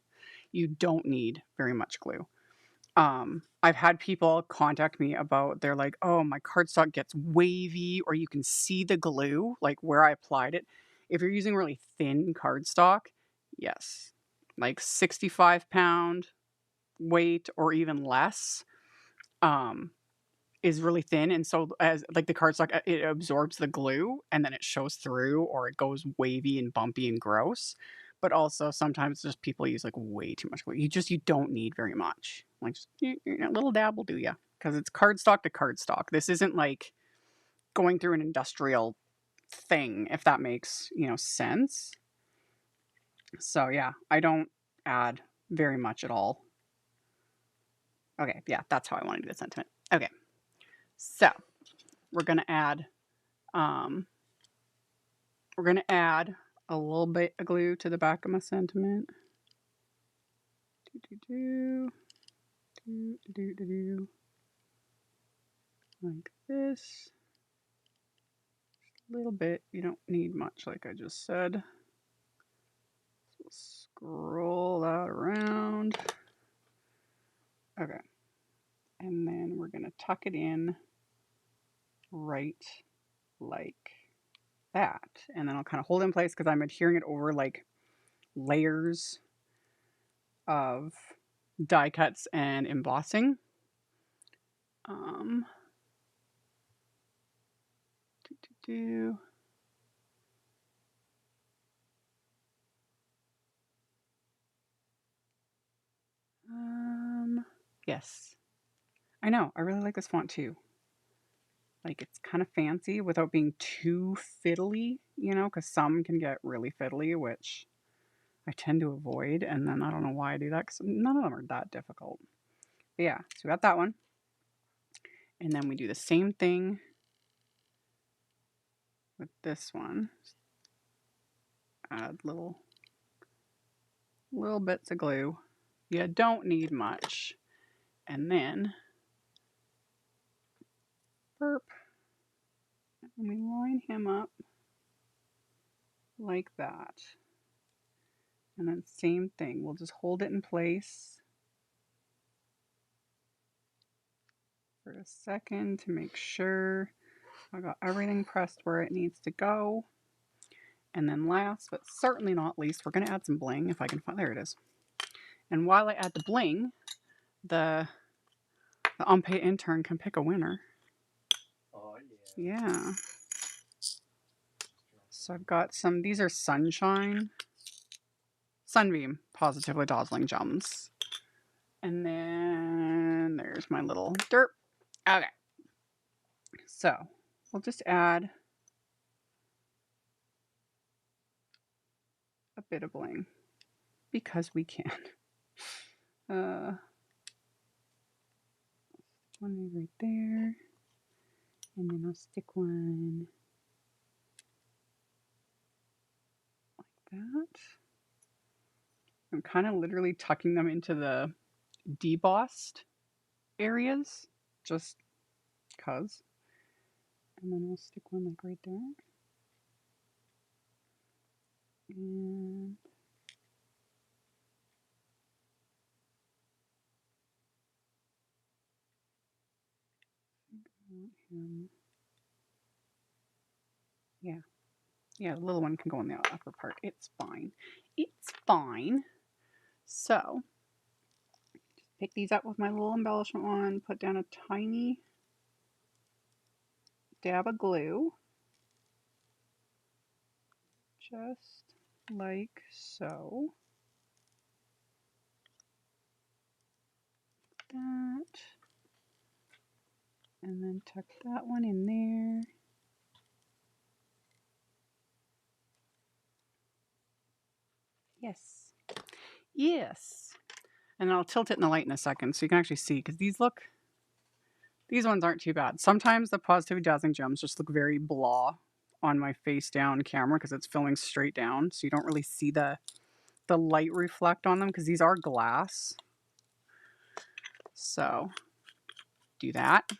You don't need very much glue. I've had people contact me about, they're like, oh, my cardstock gets wavy, or you can see the glue, like where I applied it. If you're using really thin cardstock, yes, like 65-pound weight or even less, is really thin. And so as like the cardstock, it absorbs the glue and then it shows through, or it goes wavy and bumpy and gross. But also sometimes just people use like way too much glue. You don't need very much. Like just, a little dab will do ya, because it's cardstock to cardstock. This isn't like going through an industrial thing, if that makes sense. So yeah, I don't add very much at all. Okay, yeah, that's how I want to do the sentiment. Okay, so we're gonna add a little bit of glue to the back of my sentiment. Like this. A little bit. You don't need much, like I just said. Scroll that around. Okay. And then we're going to tuck it in right like that. And then I'll kind of hold it in place because I'm adhering it over like layers of die cuts and embossing. Yes. I know. I really like this font too. Like it's kind of fancy without being too fiddly, you know, because some can get really fiddly, which I tend to avoid. And then I don't know why I do that because none of them are that difficult. But yeah, so we got that one. And then we do the same thing with this one. Add little bits of glue. You don't need much. And then burp. And we line him up like that. And then same thing. We'll just hold it in place for a second to make sure I got everything pressed where it needs to go. And then last, but certainly not least, we're going to add some bling if I can find, there it is. And while I add the bling, the unpaid intern can pick a winner. Oh, yeah. Yeah. So I've got some, these are Sunbeam Pawsitively Dazzling gems. And then there's my little derp. Okay. So we'll just add a bit of bling because we can. One right there. And then I'll stick one like that. I'm kind of literally tucking them into the debossed areas just because. And then we'll stick one like right there. And I want him. Yeah. Yeah, the little one can go in the upper part. It's fine. It's fine. So, just pick these up with my little embellishment wand, put down a tiny dab of glue. Just like so. That. And then tuck that one in there. Yes. Yes. And I'll tilt it in the light in a second so you can actually see, because these ones aren't too bad. Sometimes the Pawsitively Dazzling gems just look very blah on my face down camera because it's filming straight down, so you don't really see the light reflect on them because these are glass. So do that.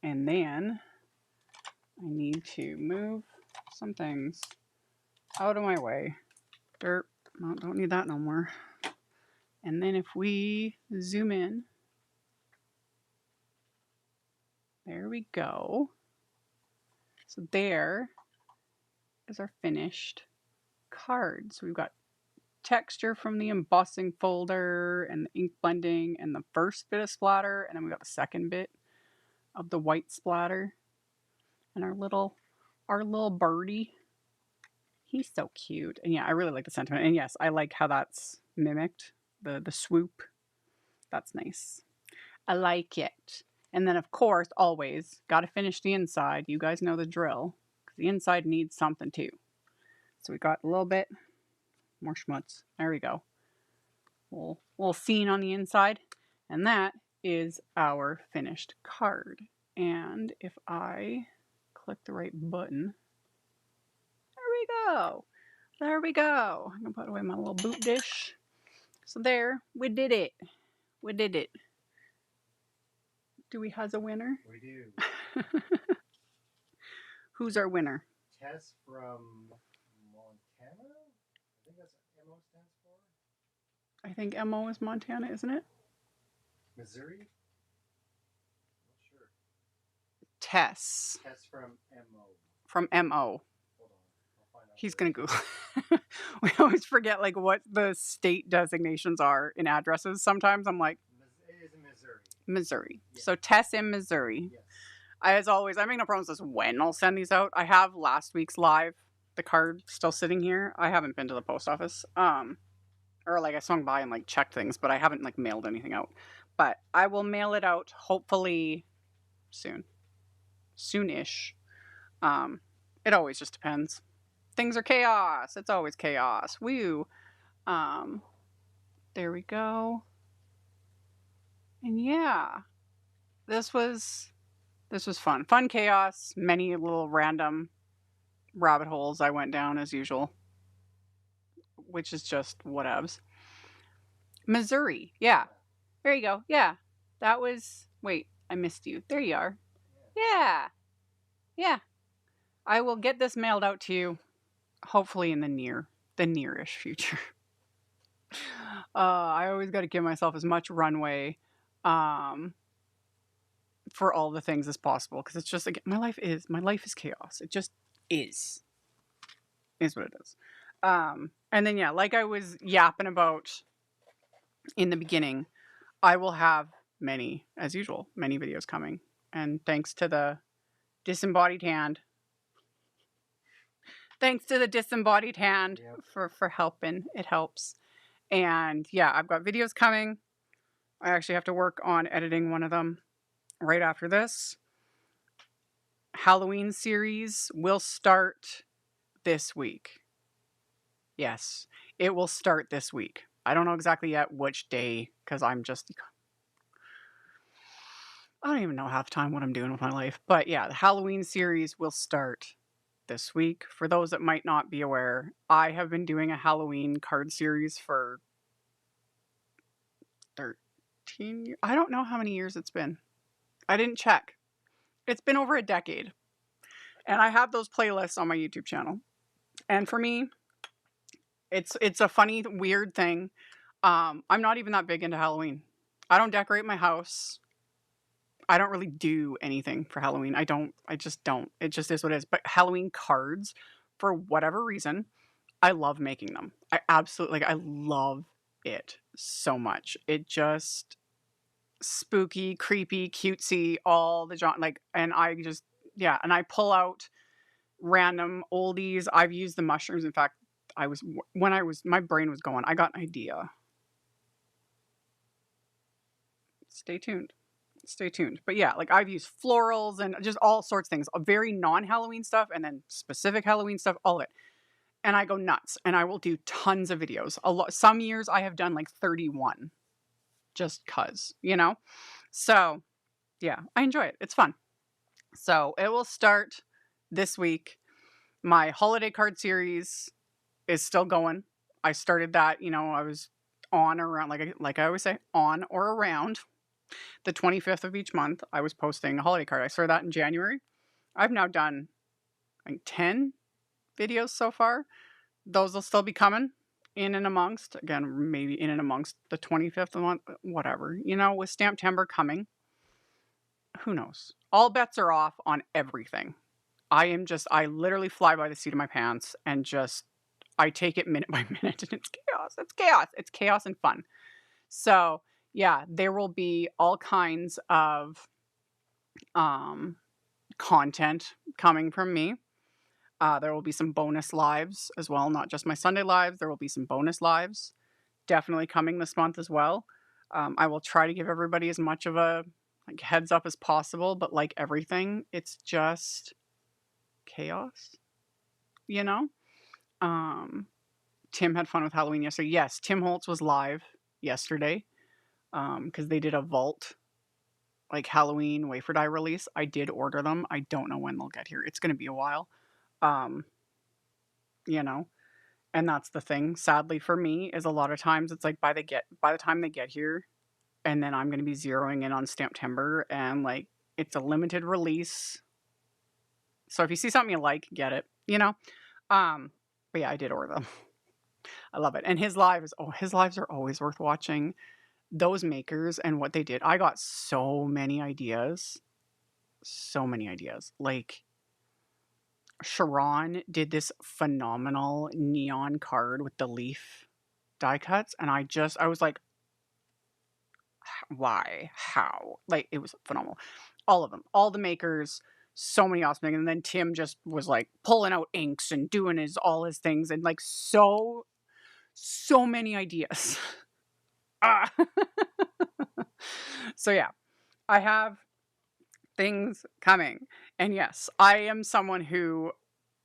And then I need to move some things out of my way. Derp. No, don't need that no more. And then if we zoom in, there we go. So there is our finished card. So we've got texture from the embossing folder and the ink blending and the first bit of splatter, and then we got the second bit of the white splatter. And our little birdie. He's so cute. And yeah, I really like the sentiment. And yes, I like how that's mimicked. The swoop. That's nice. I like it. And then of course, always gotta finish the inside. You guys know the drill. Because the inside needs something too. So we got a little bit more schmutz. There we go. Little scene on the inside. And that is our finished card. And if I click the right button, there we go. There we go. I'm going to put away my little boot dish. So there, we did it. We did it. Do we have a winner? We do. Who's our winner? Tess from Montana? I think that's what MO stands for. I think MO is Montana, isn't it? Missouri? Not sure. Tess. Tess from MO. From MO. Hold on. I'll find out. He's going to Google. We always forget like what the state designations are in addresses. Sometimes I'm like, It is in Missouri. Missouri. Yeah. So Tess in Missouri. Yes. As always, I make no promises when I'll send these out. I have last week's live, the card still sitting here. I haven't been to the post office. Or like I swung by and like checked things, but I haven't like mailed anything out. But I will mail it out hopefully soon. Soonish. It always just depends. Things are chaos. It's always chaos. Woo. There we go. And yeah, this was fun. Fun chaos. Many little random rabbit holes I went down as usual, which is just whatevs. Missouri. Yeah. There you go. Yeah. That was. Wait, I missed you. There you are. Yeah. Yeah. I will get this mailed out to you hopefully in the nearish future. I always got to give myself as much runway for all the things as possible because it's just like my life is chaos. It just is what it is. And then yeah, like I was yapping about in the beginning, I will have many videos coming, and thanks to the disembodied hand yep. for helping. It helps. And yeah, I've got videos coming. I actually have to work on editing one of them right after this. Halloween series will start this week. Yes, it will start this week. I don't know exactly yet which day because I don't even know half the time what I'm doing with my life. But yeah, the Halloween series will start this week. For those that might not be aware, I have been doing a Halloween card series for 13 years. I don't know how many years it's been. I didn't check. It's been over a decade. And I have those playlists on my YouTube channel. And for me, it's a funny, weird thing. I'm not even that big into Halloween. I don't decorate my house. I don't really do anything for Halloween. I just don't. It just is what it is. But Halloween cards, for whatever reason, I love making them. I love it so much. It just spooky, creepy, cutesy, all the and I pull out random oldies. I've used the mushrooms. In fact, my brain was going, I got an idea. Stay tuned. But yeah, like I've used florals and just all sorts of things, very non-Halloween stuff and then specific Halloween stuff, all of it. And I go nuts and I will do tons of videos. Some years I have done like 31 just cuz, So yeah, I enjoy it. It's fun. So it will start this week. My holiday card series is still going. I started that, I was on or around, like I always say, on or around the 25th of each month. I was posting a holiday card. I started that in January. I've now done like 10 videos so far. Those will still be coming in and amongst, again, maybe in and amongst the 25th of the month, whatever, with Stamptember coming. Who knows? All bets are off on everything. I literally fly by the seat of my pants and I take it minute by minute and it's chaos. It's chaos and fun. So yeah, there will be all kinds of content coming from me. There will be some bonus lives as well, not just my Sunday lives. There will be some bonus lives definitely coming this month as well. I will try to give everybody as much of a heads up as possible, but like everything, it's just chaos, Tim had fun with Halloween yesterday. Yes, Tim Holtz was live yesterday because they did a vault Halloween wafer die release. I did order them. I don't know when they'll get here. It's going to be a while. And that's the thing, sadly for me, is a lot of times it's by the time they get here, and then I'm going to be zeroing in on Stamptember, and it's a limited release. So if you see something you like, get it, But yeah, I did order them. I love it. And his lives, oh, his lives are always worth watching. Those makers and what they did. I got so many ideas. So many ideas. Like Sharon did this phenomenal neon card with the leaf die cuts, and I was like, why? How? Like, it was phenomenal. All of them, all the makers, so many awesome things. And then Tim just was like pulling out inks and doing all his things, and like so many ideas. Ah. So yeah, I have things coming. And yes, I am someone who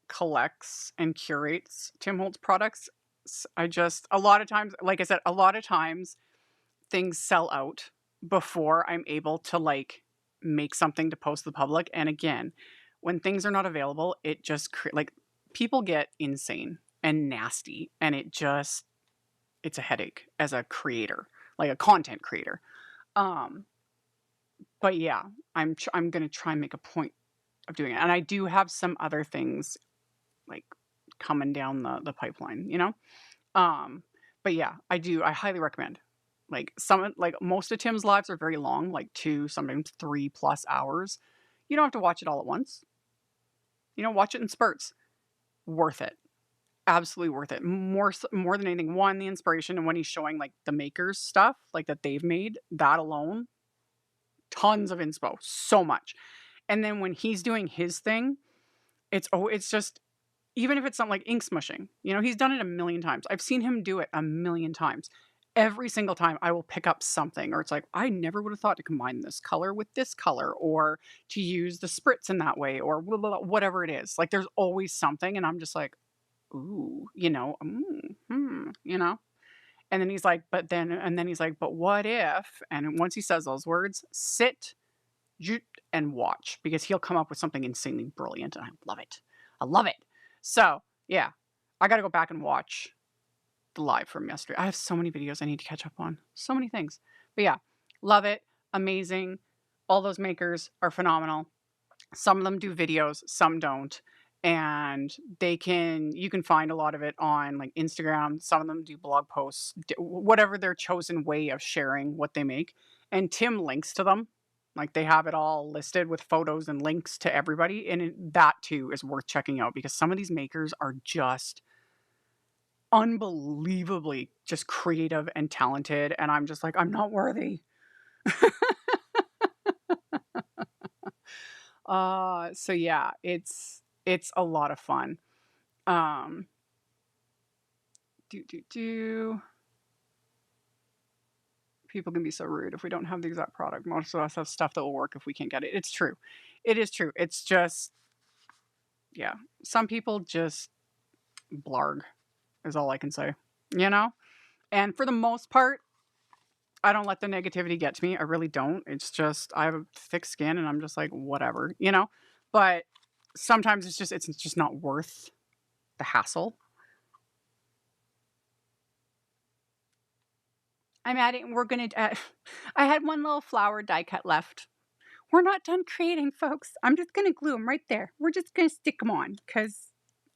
collects and curates Tim Holtz products. I just, a lot of times, like I said, a lot of times things sell out before I'm able to like make something to post to the public. And again, when things are not available, it just like people get insane and nasty, and it's a headache as a creator, like a content creator. Um, but yeah, I'm gonna try and make a point of doing it, and I do have some other things like coming down the pipeline, you know. Um, but yeah, I highly recommend. Like most of Tim's lives are very long, like 2, sometimes 3+ hours. You don't have to watch it all at once. You know, watch it in spurts. Worth it. Absolutely worth it. More than anything, one, the inspiration, and when he's showing like the makers stuff like that they've made, that alone, tons of inspo, so much. And then when he's doing his thing, it's just, even if it's something like ink smushing, you know, he's done it a million times. I've seen him do it a million times. Every single time I will pick up something, or it's like, I never would have thought to combine this color with this color, or to use the spritz in that way, or blah, blah, blah, whatever it is. Like, there's always something, and I'm just like, ooh, you know, you know. And then he's like, and then he's like, but what if? And once he says those words, sit and watch, because he'll come up with something insanely brilliant, and I love it. I love it. So yeah, I got to go back and watch the live from yesterday. I have so many videos I need to catch up on. So many things. But yeah, love it. Amazing. All those makers are phenomenal. Some of them do videos, some don't. And you can find a lot of it on like Instagram. Some of them do blog posts, whatever their chosen way of sharing what they make. And Tim links to them. Like, they have it all listed with photos and links to everybody. And that too is worth checking out, because some of these makers are just unbelievably just creative and talented. And I'm just like, I'm not worthy. So yeah, it's a lot of fun. Um, People can be so rude if we don't have the exact product. Most of us have stuff that will work if we can't get it. It's true. It is true. It's just, yeah. Some people just blarg is all I can say, you know? And for the most part, I don't let the negativity get to me. I really don't. It's just, I have a thick skin, and I'm just like, whatever, you know? But sometimes it's just not worth the hassle. I'm adding, we're going to, I had one little flower die cut left. We're not done creating, folks. I'm just going to glue them right there. We're just going to stick them on, because,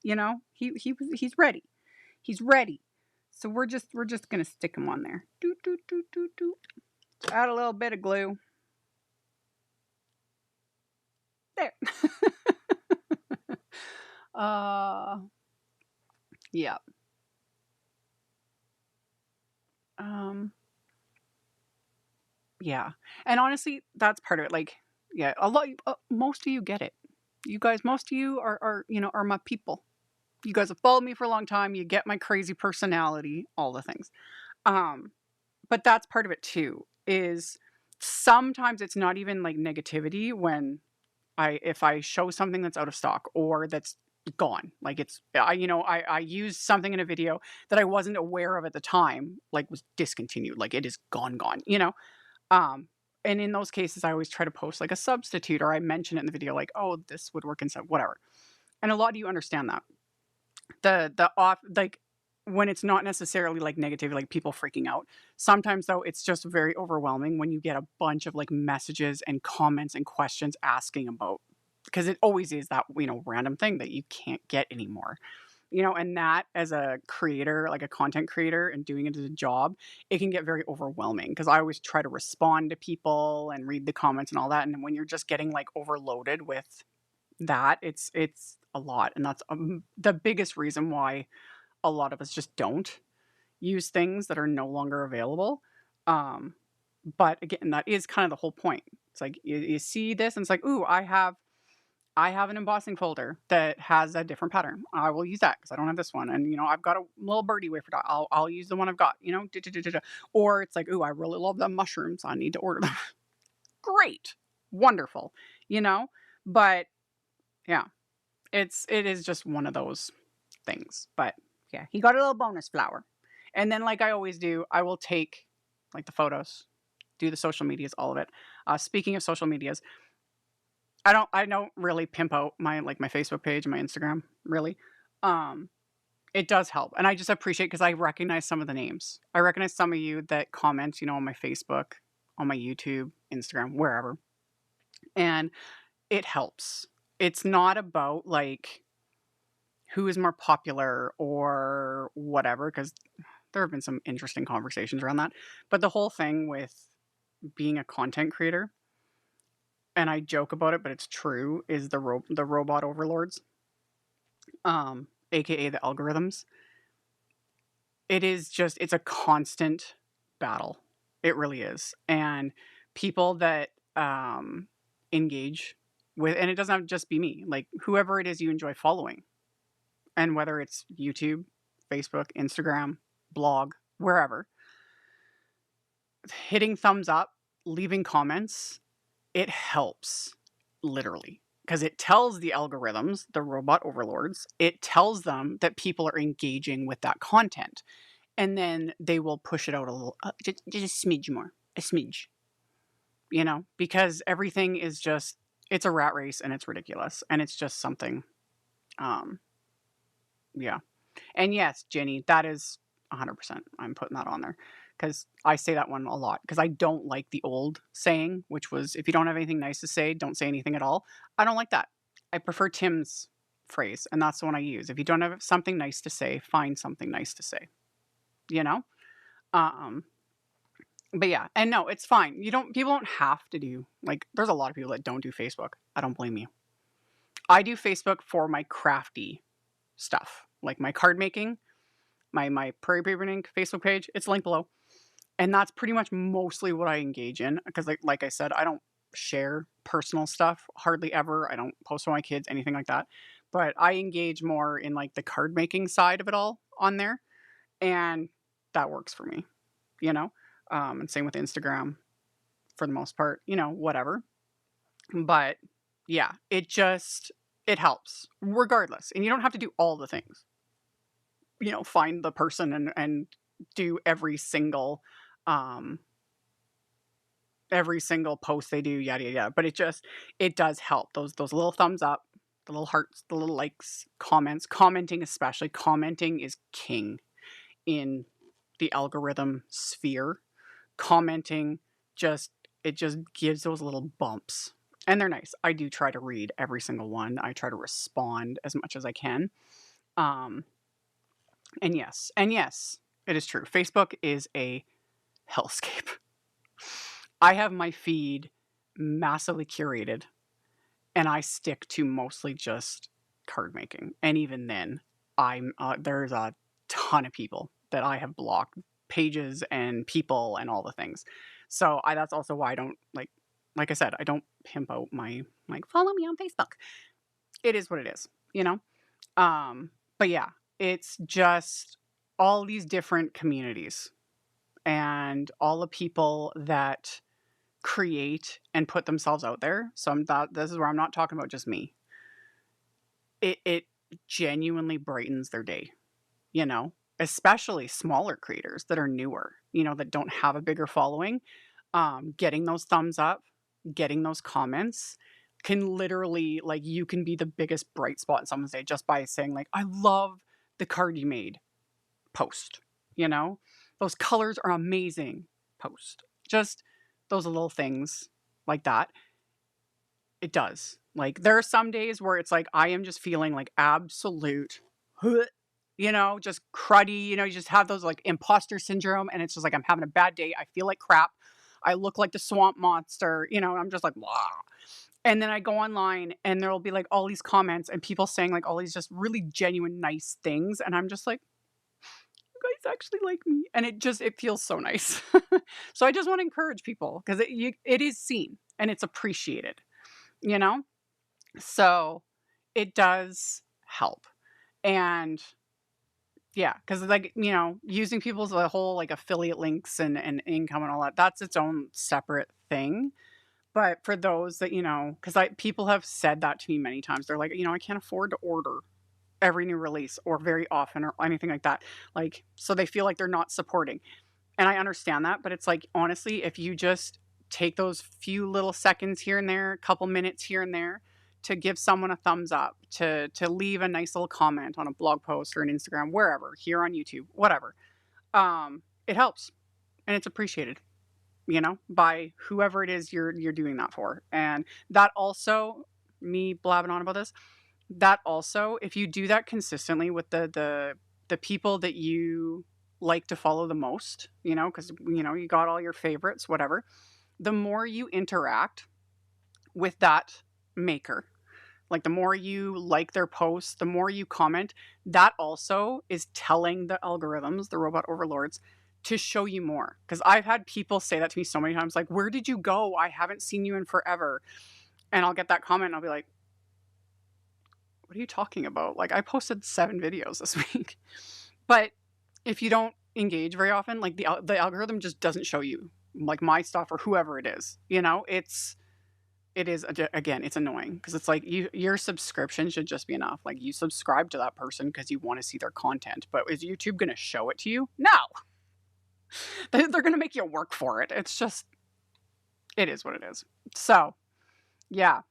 you know, he's ready. He's ready. So we're just going to stick him on there. Add a little bit of glue. There. Yeah. Yeah. And honestly, that's part of it. Like, yeah, most of you get it. You guys, most of you are my people. You guys have followed me for a long time. You get my crazy personality, all the things. But that's part of it too, is sometimes it's not even like negativity when if I show something that's out of stock or that's gone. Like, I used something in a video that I wasn't aware of at the time, like was discontinued, like it is gone, you know? Um, and in those cases, I always try to post like a substitute, or I mention it in the video, like, oh, this would work instead, whatever. And a lot of you understand that. The off, like, when it's not necessarily like negative, like people freaking out. Sometimes though, it's just very overwhelming when you get a bunch of like messages and comments and questions asking about, because it always is that, you know, random thing that you can't get anymore. You know, and that as a creator, like a content creator and doing it as a job, it can get very overwhelming because I always try to respond to people and read the comments and all that. And when you're just getting like overloaded with that, it's a lot. And that's the biggest reason why a lot of us just don't use things that are no longer available. Um, but again, that is kind of the whole point. It's like you see this and it's like, ooh, I have an embossing folder that has a different pattern. I will use that because I don't have this one. And, you know, I've got a little birdie wafer dot. I'll use the one I've got, you know, or it's like, ooh, I really love them mushrooms. I need to order them. Great. Wonderful. You know, but yeah, it is just one of those things. But yeah, he got a little bonus flower. And then like I always do, I will take like the photos, do the social medias, all of it. Speaking of social medias, I don't really pimp out my like my Facebook page and my Instagram, really. Um, it does help. And I just appreciate because I recognize some of the names. I recognize some of you that comment, you know, on my Facebook, on my YouTube, Instagram, wherever. And it helps. It's not about like who is more popular or whatever, because there have been some interesting conversations around that. But the whole thing with being a content creator, and I joke about it, but it's true, is the robot overlords, aka the algorithms. It is just it's a constant battle. It really is. And people that engage with, and it doesn't have to just be me, like whoever it is you enjoy following, and whether it's YouTube, Facebook, Instagram, blog, wherever, hitting thumbs up, leaving comments, it helps literally because it tells the algorithms, the robot overlords, it tells them that people are engaging with that content. And then they will push it out a little, just a smidge more, a smidge, you know, because everything is just, it's a rat race and it's ridiculous. And it's just something, um, yeah. And yes, Jenny, that is 100%. I'm putting that on there because I say that one a lot because I don't like the old saying, which was if you don't have anything nice to say, don't say anything at all. I don't like that. I prefer Tim's phrase, and that's the one I use. If you don't have something nice to say, find something nice to say, you know? Um, but yeah, and no, it's fine. People don't have to do, like, there's a lot of people that don't do Facebook. I don't blame you. I do Facebook for my crafty stuff, like my card making, my Prairie Paper Ink Facebook page. It's linked below. And that's pretty much mostly what I engage in because like I said, I don't share personal stuff hardly ever. I don't post with my kids, anything like that. But I engage more in like the card making side of it all on there. And that works for me, you know? And same with Instagram for the most part, you know, whatever. But yeah, it helps regardless. And you don't have to do all the things. You know, find the person and do um every single post they do, yada yada yada. But it does help. Those little thumbs up, the little hearts, the little likes, comments, commenting especially. Commenting is king in the algorithm sphere. Commenting just it just gives those little bumps. And they're nice. I do try to read every single one. I try to respond as much as I can. Um and yes, it is true. Facebook is a hellscape. I have my feed massively curated and I stick to mostly just card making. And even then, there's a ton of people that I have blocked, pages and people and all the things. So that's also why I don't like I said, I don't pimp out my like follow me on Facebook. It is what it is, you know? But yeah, it's just all these different communities and all the people that create and put themselves out there. So this is where I'm not talking about just me. It genuinely brightens their day, you know, especially smaller creators that are newer, you know, that don't have a bigger following. Getting those thumbs up, getting those comments can literally like you can be the biggest bright spot in someone's day just by saying like, I love the card you made. Post, you know, those colors are amazing. Post. Just those little things like that. It does. Like there are some days where it's like I am just feeling like absolute you know, just cruddy, you know, you just have those like imposter syndrome and it's just like, I'm having a bad day. I feel like crap. I look like the swamp monster, you know, and I'm just like, blah. And then I go online and there'll be like all these comments and people saying like all these just really genuine, nice things. And I'm just like, you guys actually like me. And it feels so nice. So I just want to encourage people because it is seen and it's appreciated, you know? So it does help. And yeah, because like, you know, using people's the whole like affiliate links and income and all that, that's its own separate thing. But for those that, you know, because people have said that to me many times. They're like, you know, I can't afford to order every new release or very often or anything like that. Like, so they feel like they're not supporting. And I understand that, but it's like, honestly, if you just take those few little seconds here and there, a couple minutes here and there to give someone a thumbs up, to leave a nice little comment on a blog post or an Instagram, wherever, here on YouTube, whatever, it helps and it's appreciated, you know, by whoever it is you're doing that for. And that also, me blabbing on about this, that also, if you do that consistently with the people that you like to follow the most, you know, because you know you got all your favorites, whatever, the more you interact with that maker, like the more you like their posts, the more you comment, that also is telling the algorithms, the robot overlords, to show you more. Because I've had people say that to me so many times, like, where did you go? I haven't seen you in forever. And I'll get that comment and I'll be like, what are you talking about? Like, I posted 7 videos this week. But if you don't engage very often, like the algorithm just doesn't show you like my stuff or whoever it is. You know, it is again, it's annoying because it's like your subscription should just be enough. Like you subscribe to that person because you want to see their content. But is YouTube going to show it to you? No. They're going to make you work for it. It's just it is what it is. So, yeah.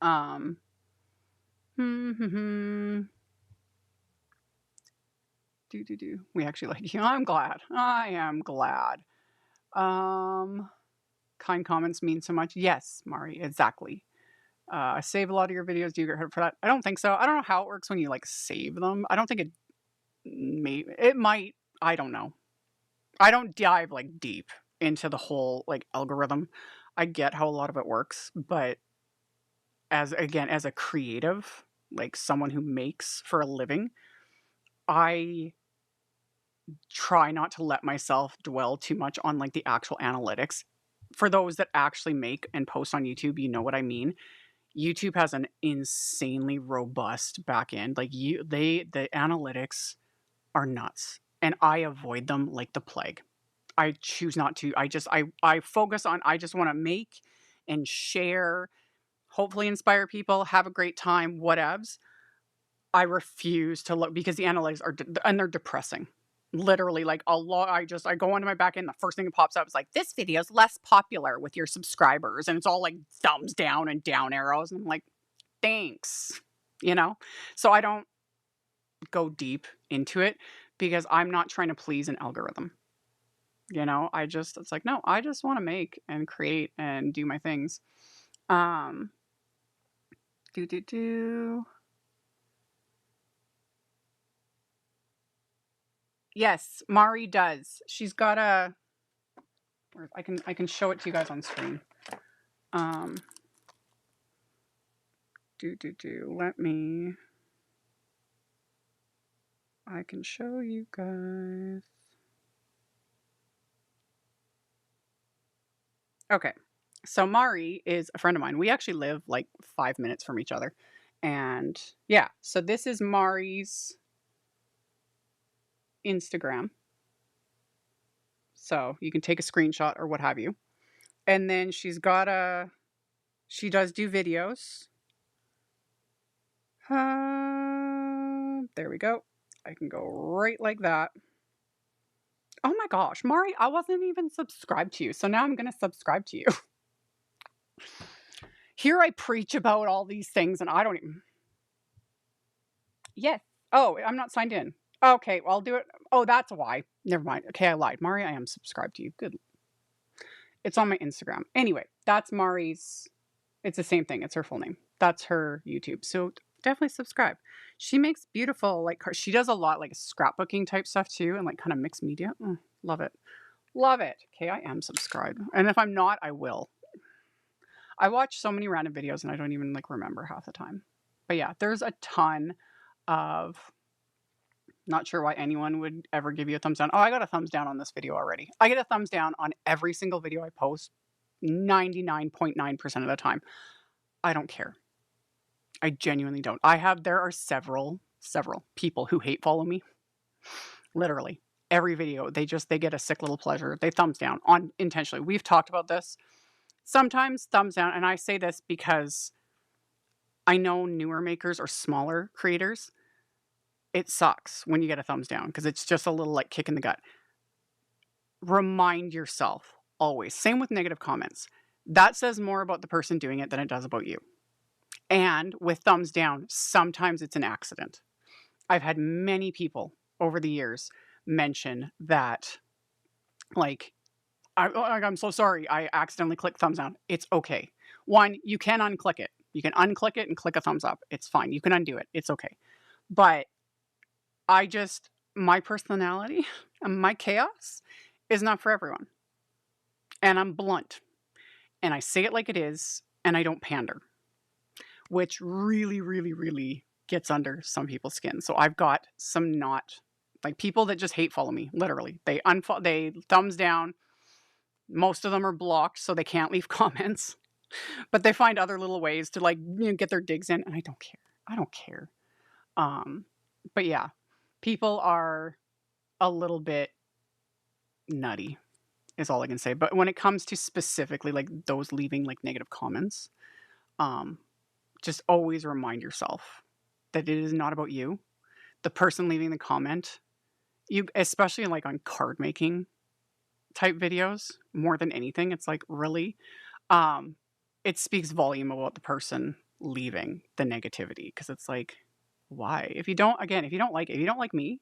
Um We actually like you. I'm glad. I am glad. Kind comments mean so much. Yes, Mari, exactly. I save a lot of your videos. Do you get credit for that? I don't think so. I don't know how it works when you like save them. I don't think it might. I don't know. I don't dive like deep into the whole like algorithm. I get how a lot of it works, but as a creative, like someone who makes for a living, I try not to let myself dwell too much on like the actual analytics. For those that actually make and post on YouTube, you know what I mean. YouTube has an insanely robust back end. Like the analytics are nuts. And I avoid them like the plague. I choose not to. I focus on I just want to make and share, hopefully inspire people, have a great time, whatevs. I refuse to look because the analytics are and they're depressing. Literally, like a lot. I go onto my back end. The first thing that pops up is like this video is less popular with your subscribers, and it's all like thumbs down and down arrows. And I'm like, thanks, you know. So I don't go deep into it because I'm not trying to please an algorithm. You know, it's like no, I just want to make and create and do my things. Um, do do do. Yes, Mari does. She's got a. I can show it to you guys on screen. Um, Let me. I can show you guys. Okay, so Mari is a friend of mine. We actually live like 5 minutes from each other, and yeah. So this is Mari's Instagram. So you can take a screenshot or what have you. And then she does do videos. There we go. I can go right like that. Oh my gosh, Mari, I wasn't even subscribed to you. So now I'm going to subscribe to you. Here I preach about all these things and I don't even. Yes. Oh, I'm not signed in. Okay, well, I'll do it. Oh, that's why. Never mind. Okay, I lied. Mari, I am subscribed to you. Good. It's on my Instagram. Anyway, that's Mari's. It's the same thing. It's her full name. That's her YouTube. So definitely subscribe. She makes beautiful, like, she does a lot, like, scrapbooking type stuff too and, like, kinda mixed media. Love it. Love it. Okay, I am subscribed, and if I'm not, I will. I watch so many random videos, and I don't even, like, remember half the time. But, yeah, there's a ton of not sure why anyone would ever give you a thumbs down. Oh, I got a thumbs down on this video already. I get a thumbs down on every single video I post 99.9% of the time. I don't care. I genuinely don't. There are several people who hate follow me. Literally. Every video, they get a sick little pleasure. They thumbs down on intentionally. We've talked about this. Sometimes thumbs down, and I say this because I know newer makers or smaller creators, it sucks when you get a thumbs down because it's just a little like kick in the gut. Remind yourself always. Same with negative comments. That says more about the person doing it than it does about you. And with thumbs down, sometimes it's an accident. I've had many people over the years mention that, like, I'm so sorry, I accidentally clicked thumbs down. It's okay. One, you can unclick it. You can unclick it and click a thumbs up. It's fine. You can undo it. It's okay. But my personality and my chaos is not for everyone. And I'm blunt. And I say it like it is, and I don't pander, which really, really, really gets under some people's skin. So I've got some people that just hate follow me, literally. They thumbs down. Most of them are blocked, so they can't leave comments. But they find other little ways to get their digs in, and I don't care. I don't care. But yeah, people are a little bit nutty is all I can say. But when it comes to specifically like those leaving like negative comments, just always remind yourself that it is not about you. The person leaving the comment, especially like on card making type videos, more than anything, it's like really, it speaks volume about the person leaving the negativity because it's like, why? If you don't like me,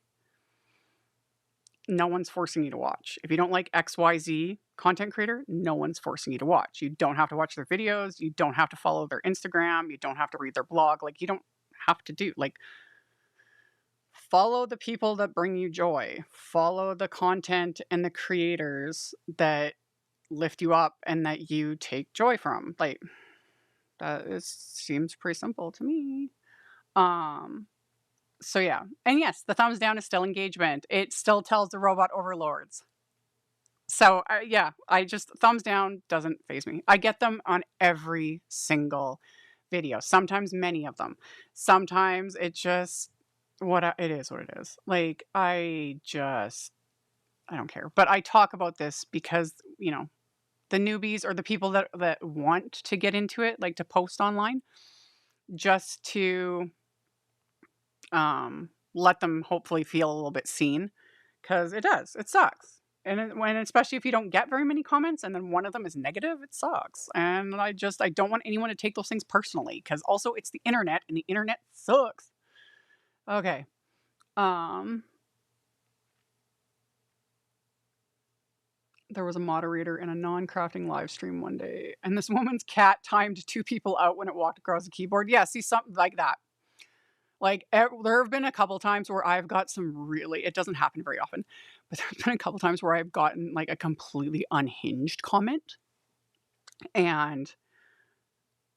no one's forcing you to watch. If you don't like XYZ content creator, no one's forcing you to watch. You don't have to watch their videos. You don't have to follow their Instagram. You don't have to read their blog. Like, you don't have to follow the people that bring you joy. Follow the content and the creators that lift you up and that you take joy from. Like, seems pretty simple to me. So yeah. And yes, the thumbs down is still engagement. It still tells the robot overlords. So yeah, thumbs down doesn't faze me. I get them on every single video. Sometimes many of them. Sometimes it just it is what it is. Like I don't care. But I talk about this because, the newbies or the people that want to get into it, like to post online, just to let them hopefully feel a little bit seen, because it sucks. And especially if you don't get very many comments and then one of them is negative, it sucks. And I don't want anyone to take those things personally, because also it's the internet and the internet sucks. Okay. There was a moderator in a non-crafting live stream one day, and this woman's cat timed 2 people out when it walked across the keyboard. Yeah, see, something like that. Like, there have been a couple times where I've got it doesn't happen very often, but there's been a couple times where I've gotten like a completely unhinged comment. And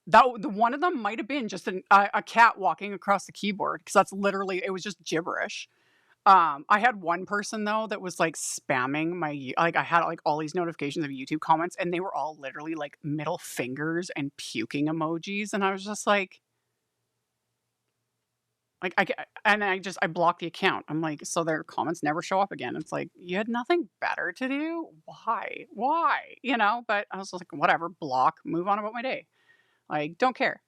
the one of them might have been just a cat walking across the keyboard, because that's literally, it was just gibberish. I had one person though that was like spamming I had like all these notifications of YouTube comments, and they were all literally like middle fingers and puking emojis. And I was just like, I blocked the account. I'm like, so their comments never show up again. It's like, you had nothing better to do? Why? But I was like, whatever, block, move on about my day. Like, don't care.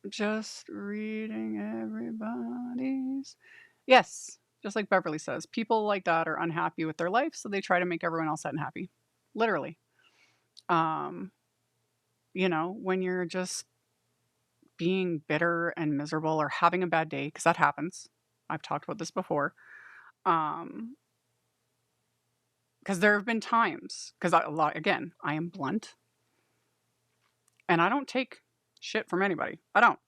Just reading everybody's. Yes, just like Beverly says, people like that are unhappy with their life, so they try to make everyone else unhappy. Literally. When you're just being bitter and miserable or having a bad day, because that happens. I've talked about this before. Because there have been times, again, I am blunt. And I don't take shit from anybody. I don't.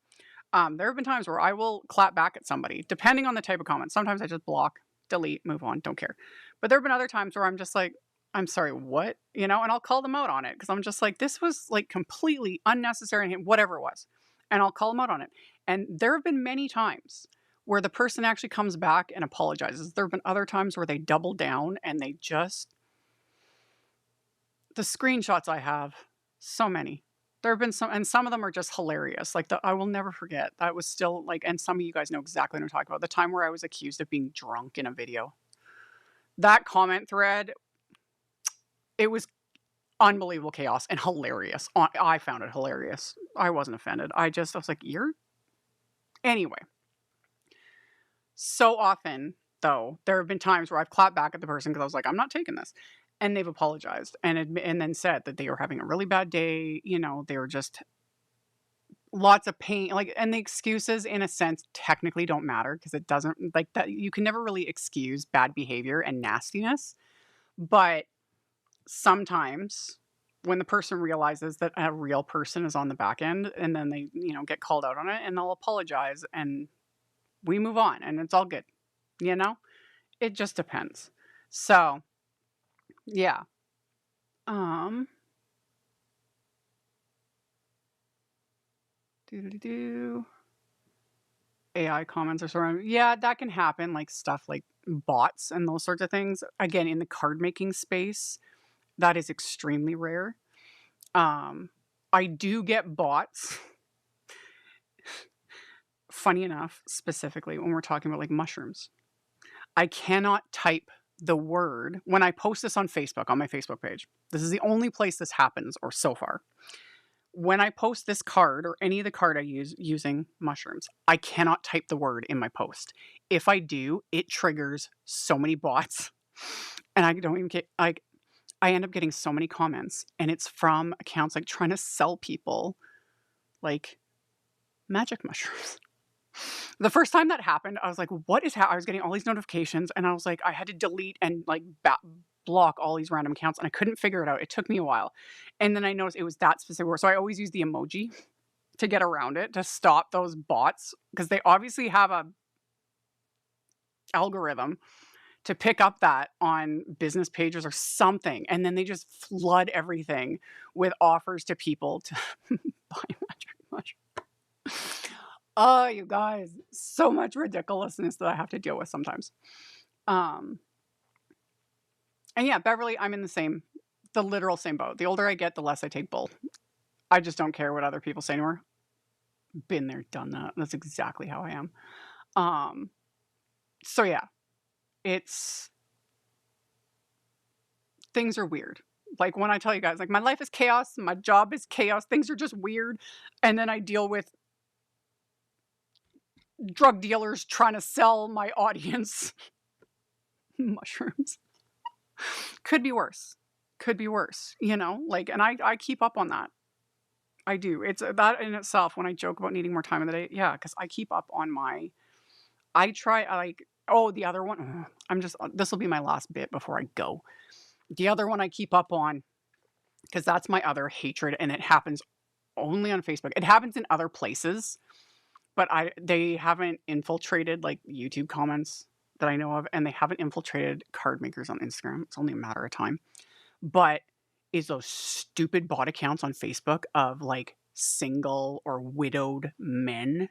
There have been times where I will clap back at somebody, depending on the type of comment. Sometimes I just block, delete, move on, don't care. But there have been other times where I'm just like, I'm sorry, what? And I'll call them out on it because I'm just like, this was like completely unnecessary, whatever it was. And I'll call them out on it. And there have been many times where the person actually comes back and apologizes. There have been other times where they double down and they just, the screenshots I have, so many. There have been some, and some of them are just hilarious. Like I will never forget. That was still like, and some of you guys know exactly what I'm talking about. The time where I was accused of being drunk in a video. That comment thread, it was unbelievable chaos and hilarious. I found it hilarious. I wasn't offended. I was like, anyway. So often, though, there have been times where I've clapped back at the person because I was like, I'm not taking this. And they've apologized and then said that they were having a really bad day. They were just lots of pain. And the excuses, in a sense, technically don't matter because it doesn't, like, that. You can never really excuse bad behavior and nastiness. But sometimes when the person realizes that a real person is on the back end and then they, get called out on it and they'll apologize and we move on and it's all good. It just depends. So, yeah. AI comments are sort of, yeah, that can happen. Like stuff like bots and those sorts of things. Again, in the card making space, that is extremely rare. I do get bots. Funny enough, specifically when we're talking about like mushrooms, I cannot type the word when I post this on Facebook, on my Facebook page. This is the only place this happens, or so far. When I post this card or any of the card I use using mushrooms, I cannot type the word in my post. If I do, it triggers so many bots. And I don't even get, like, I end up getting so many comments. And it's from accounts like trying to sell people like magic mushrooms. The first time that happened, I was like, what is happening? I was getting all these notifications and I was like, I had to delete and like block all these random accounts and I couldn't figure it out. It took me a while. And then I noticed it was that specific word. So I always use the emoji to get around it, to stop those bots, because they obviously have a algorithm to pick up that on business pages or something. And then they just flood everything with offers to people to buy magic mushrooms. Oh, you guys, so much ridiculousness that I have to deal with sometimes. And yeah, Beverly, I'm in the literal same boat. The older I get, the less I take bull. I just don't care what other people say anymore. Been there, done that. That's exactly how I am. So yeah, things are weird. Like when I tell you guys, like my life is chaos, my job is chaos, things are just weird. And then I deal with drug dealers trying to sell my audience mushrooms. Could be worse. And I keep up on that. I do. It's that in itself when I joke about needing more time in the day. Yeah, because I keep up on the other one. This will be my last bit before I go. The other one I keep up on, because that's my other hatred, and it happens only on Facebook. It happens in other places, but they haven't infiltrated like YouTube comments that I know of, and they haven't infiltrated card makers on Instagram. It's only a matter of time. But is those stupid bot accounts on Facebook of like single or widowed men.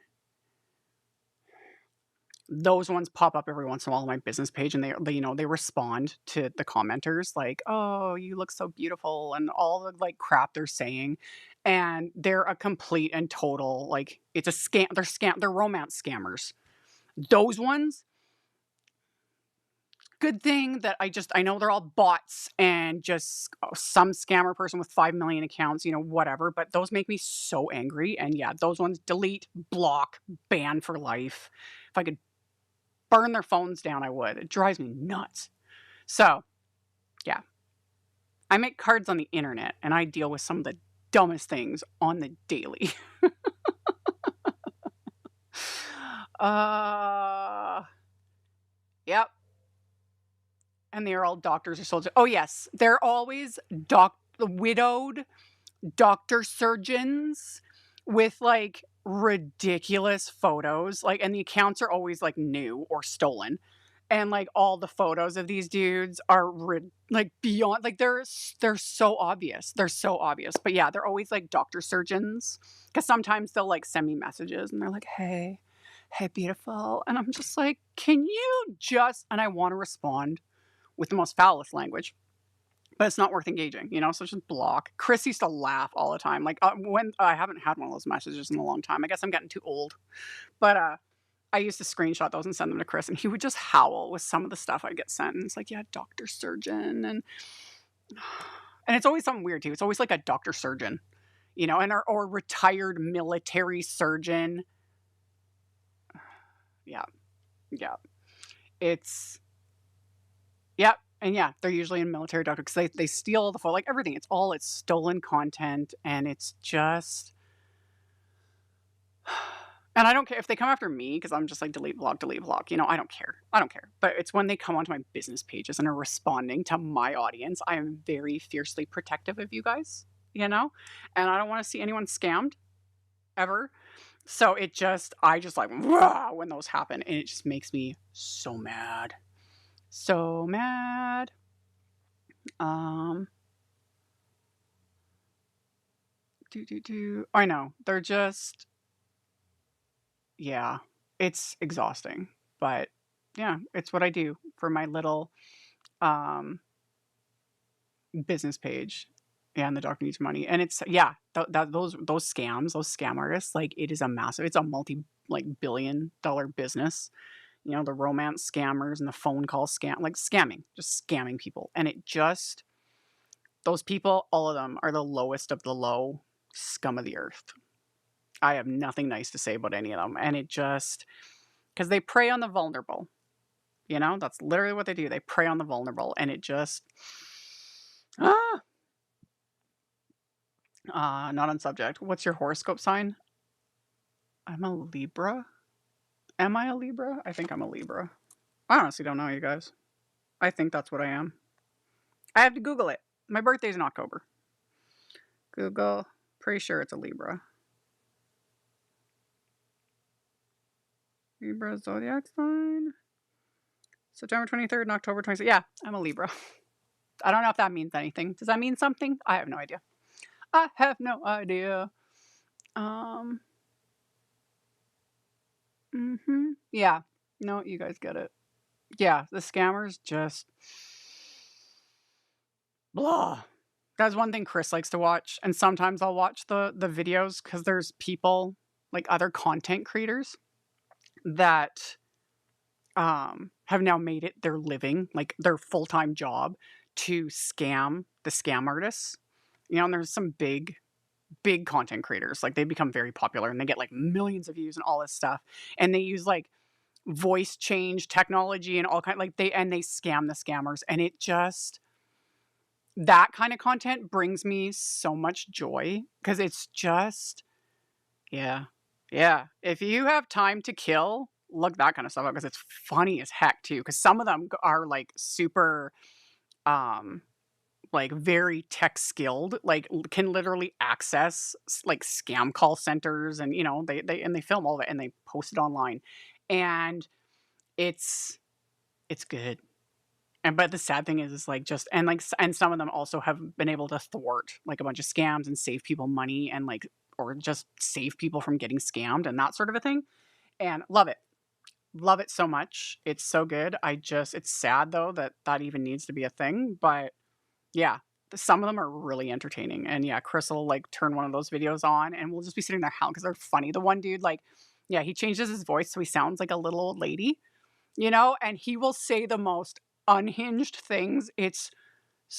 Those ones pop up every once in a while on my business page, and they respond to the commenters like, "Oh, you look so beautiful," and all the like crap they're saying, and they're a complete and total like it's a scam. They're romance scammers. Those ones. Good thing that I know they're all bots and just some scammer person with 5 million accounts, whatever. But those make me so angry. And yeah, those ones delete, block, ban for life. If I could burn their phones down, I would. It drives me nuts. So, yeah. I make cards on the internet and I deal with some of the dumbest things on the daily. Yep. And they're all doctors or soldiers. Oh, yes. They're always widowed, doctor surgeons with like ridiculous photos, like, and the accounts are always like new or stolen. And like all the photos of these dudes are like beyond, like they're so obvious. They're so obvious. But yeah, they're always like doctor surgeons because sometimes they'll like send me messages and they're like, "Hey, hey, beautiful," and I'm just like, "Can you just?" And I want to respond with the most foulest language, but it's not worth engaging, you know? So just block. Chris used to laugh all the time. Like when I haven't had one of those messages in a long time. I guess I'm getting too old. But I used to screenshot those and send them to Chris, and he would just howl with some of the stuff I'd get sent. And it's like, yeah, doctor surgeon, and it's always something weird too. It's always like a doctor surgeon, you know, and or retired military surgeon. Yeah, yeah. It's yeah, and yeah, they're usually in military doctor because they steal the photo, like everything. It's stolen content, and it's just. And I don't care if they come after me because I'm just like delete block. You know, I don't care. I don't care. But it's when they come onto my business pages and are responding to my audience. I am very fiercely protective of you guys, you know, and I don't want to see anyone scammed ever. So I just like "Wah," when those happen, and it just makes me so mad, so mad. Um, I know they're just yeah, it's exhausting, but yeah, it's what I do for my little um business page. Yeah, and the doctor needs money. And it's yeah, those scams, those scam artists, like it is a massive, it's a multi like billion-dollar business. You know, the romance scammers and the phone call scam, like scamming, just scamming people. And it just those people, all of them are the lowest of the low scum of the earth. I have nothing nice to say about any of them. And it just because they prey on the vulnerable. You know, that's literally what they do. They prey on the vulnerable, and it just ah, not on subject. What's your horoscope sign? I'm a Libra. Am I a Libra? I think I'm a Libra. I honestly don't know, you guys. I think that's what I am. I have to Google it. My birthday's in October. Google. Pretty sure it's a Libra. Libra zodiac sign. September 23rd and October 26th. Yeah, I'm a Libra. I don't know if that means anything. Does that mean something? I have no idea. I have no idea. Um. Yeah. No, you guys get it. Yeah, the scammers just blah. That's one thing Chris likes to watch, and sometimes I'll watch the videos because there's people like other content creators that have now made it their living, like their full-time job to scam the scam artists. You know, and there's some big content creators, like they become very popular and they get like millions of views and all this stuff. And they use like voice change technology and all kind like they scam the scammers, and it just that kind of content brings me so much joy because it's just yeah. Yeah. If you have time to kill, look that kind of stuff up because it's funny as heck too. Because some of them are like super, um, like very tech skilled, like can literally access like scam call centers, and you know they film all of it and they post it online, and it's it's good. And but the sad thing is like just and like and some of them also have been able to thwart like a bunch of scams and save people money and like or just save people from getting scammed and that sort of a thing. And love it. Love it so much. It's so good. It's sad though that that even needs to be a thing, but yeah, some of them are really entertaining. And yeah, Chris will like turn one of those videos on and we'll just be sitting there howling because they're funny. The one dude like yeah, he changes his voice so he sounds like a little old lady, you know, and he will say the most unhinged things.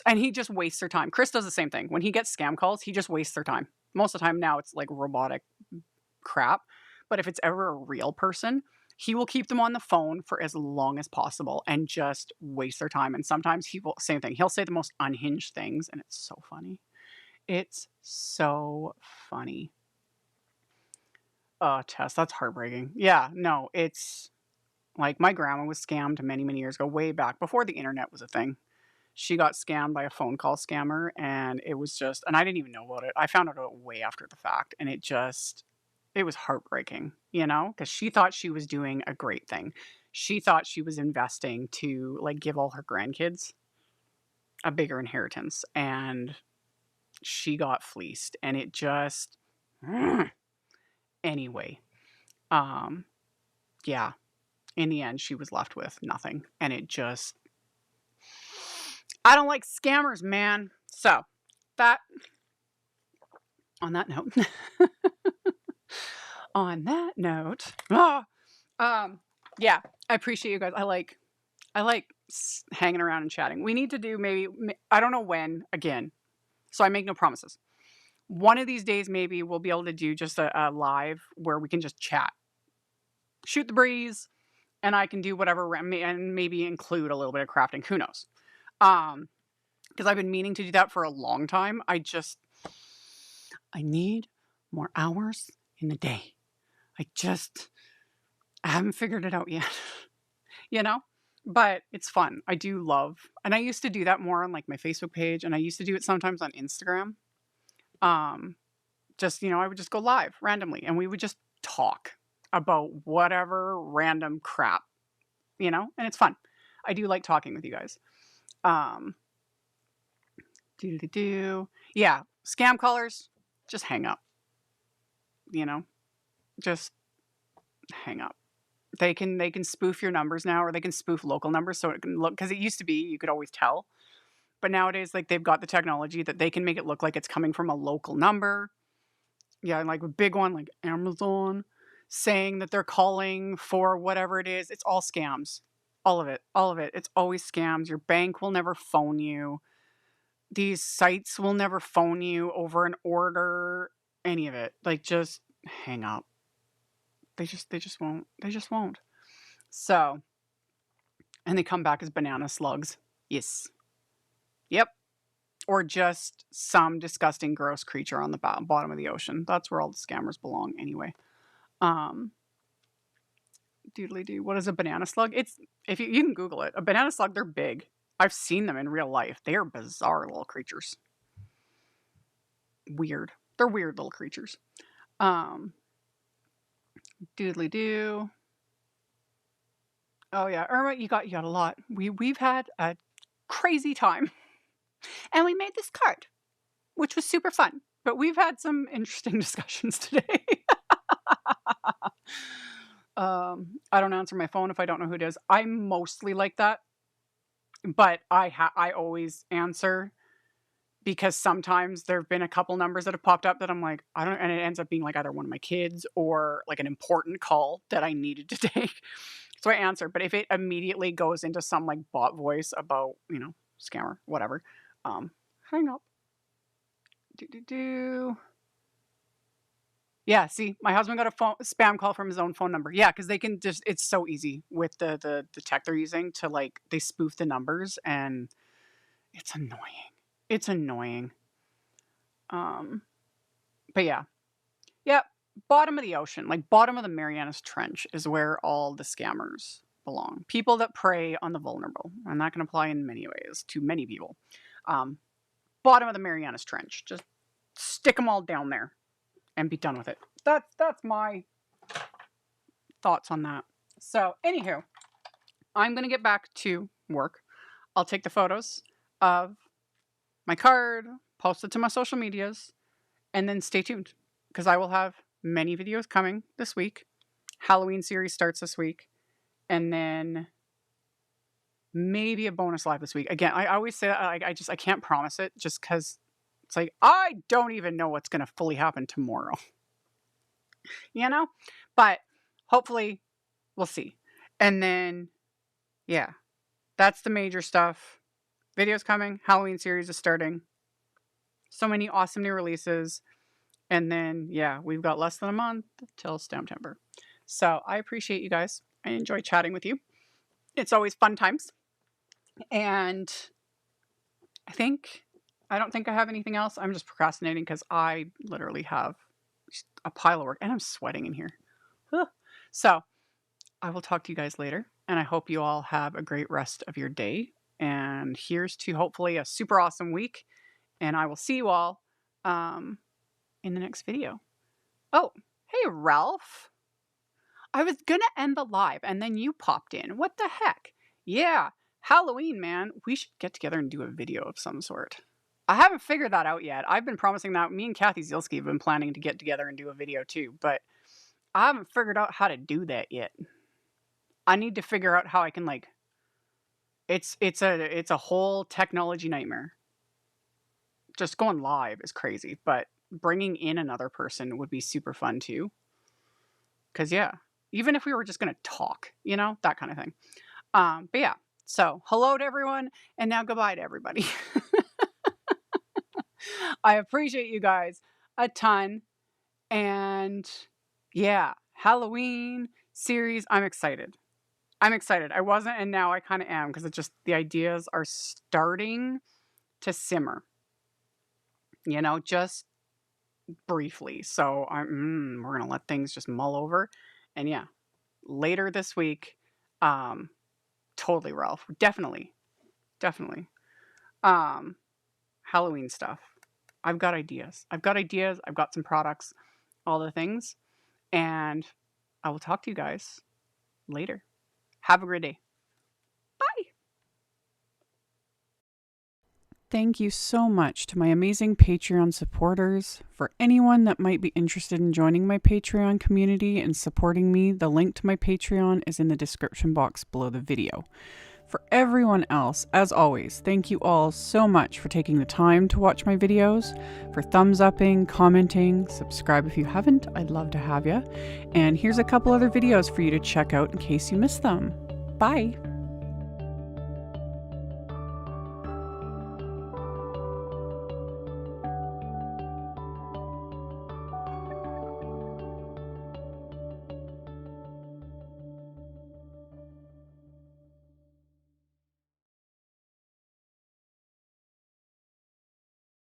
And he just wastes their time. Chris does the same thing. When he gets scam calls, he just wastes their time. Most of the time now it's like robotic crap. But if it's ever a real person, he will keep them on the phone for as long as possible and just waste their time. And sometimes he will, same thing, he'll say the most unhinged things, and it's so funny. It's so funny. Oh, Tess, that's heartbreaking. Yeah, no, it's like my grandma was scammed many, many years ago, way back before the internet was a thing. She got scammed by a phone call scammer, and it was just, and I didn't even know about it. I found out way after the fact, and it was heartbreaking, you know, because she thought she was doing a great thing. She thought she was investing to like give all her grandkids a bigger inheritance, and she got fleeced, and it just anyway. Um, yeah, in the end, she was left with nothing, and it just, I don't like scammers, man. So that on that note, on that note, yeah, I appreciate you guys. I like hanging around and chatting. We need to do maybe, I don't know when again, so I make no promises. One of these days, maybe we'll be able to do just a live where we can just chat, shoot the breeze, and I can do whatever, and maybe include a little bit of crafting. Who knows? Because I've been meaning to do that for a long time. I need more hours in the day. I haven't figured it out yet, you know? But it's fun. I do love, and I used to do that more on like my Facebook page, and I used to do it sometimes on Instagram. Just, I would just go live randomly, and we would just talk about whatever random crap, and it's fun. I do like talking with you guys. Yeah, scam callers, just hang up, just hang up. They can spoof your numbers now, or they can spoof local numbers, so it can look, because it used to be you could always tell, but nowadays like they've got the technology that they can make it look like it's coming from a local number. Yeah, and like a big one like Amazon saying that they're calling for whatever it is. It's all scams. All of it. All of it. It's always scams. Your bank will never phone you. These sites will never phone you over an order. Any of it. Like, just hang up. They just won't. They just won't. So, and they come back as banana slugs. Yes. Yep. Or just some disgusting, gross creature on the bottom of the ocean. That's where all the scammers belong anyway. Doodly doo. What is a banana slug? It's, if you can Google it. A banana slug, they're big. I've seen them in real life. They are bizarre little creatures. Weird. They're weird little creatures. Doodly doo. Oh yeah, Irma, you got a lot. We've had a crazy time, and we made this card, which was super fun. But we've had some interesting discussions today. I don't answer my phone if I don't know who it is. I'm mostly like that, but I always answer, because sometimes there have been a couple numbers that have popped up that I'm like, I don't, and it ends up being like either one of my kids or like an important call that I needed to take. So I answer. But if it immediately goes into some like bot voice about, scammer, whatever, hang up. Yeah, see, my husband got a spam call from his own phone number. Yeah, because they can just, it's so easy with the tech they're using to like, they spoof the numbers, and it's annoying. It's annoying. But yeah. Yep. Bottom of the ocean, like bottom of the Marianas Trench is where all the scammers belong. People that prey on the vulnerable. And that can apply in many ways to many people. Bottom of the Marianas Trench. Just stick them all down there and be done with it. That's my thoughts on that. So, anywho, I'm going to get back to work. I'll take the photos of my card, post it to my social medias, and then stay tuned, because I will have many videos coming this week. Halloween series starts this week, and then maybe a bonus live this week. Again, I always say that, I can't promise it, just because it's like I don't even know what's going to fully happen tomorrow. But hopefully we'll see. And then, yeah, that's the major stuff. Videos coming. Halloween series is starting. So many awesome new releases. And then, yeah, we've got less than a month till Stamptember. So I appreciate you guys. I enjoy chatting with you. It's always fun times. And I don't think I have anything else. I'm just procrastinating because I literally have a pile of work, and I'm sweating in here. So I will talk to you guys later, and I hope you all have a great rest of your day. And here's to hopefully a super awesome week. And I will see you all in the next video. Oh, hey, Ralph. I was going to end the live and then you popped in. What the heck? Yeah, Halloween, man. We should get together and do a video of some sort. I haven't figured that out yet. I've been promising that. Me and Kathy Zielski have been planning to get together and do a video too, but I haven't figured out how to do that yet. I need to figure out how I can, like, it's a whole technology nightmare. Just going live is crazy, but bringing in another person would be super fun too. Cause yeah, even if we were just gonna talk, you know, that kind of thing. But yeah, so hello to everyone, and now goodbye to everybody. I appreciate you guys a ton, and yeah, Halloween series, I'm excited. I'm excited. I wasn't, and now I kind of am, because it's just the ideas are starting to simmer. You know, just briefly. So we're gonna let things just mull over, and yeah, later this week, totally, Ralph, definitely, Halloween stuff. I've got ideas. I've got some products, all the things, and I will talk to you guys later. Have a great day. Bye. Thank you so much to my amazing Patreon supporters. For anyone that might be interested in joining my Patreon community and supporting me, the link to my Patreon is in the description box below the video. For everyone else, as always, thank you all so much for taking the time to watch my videos, for thumbs upping, commenting, subscribe if you haven't, I'd love to have you. And here's a couple other videos for you to check out in case you missed them. Bye!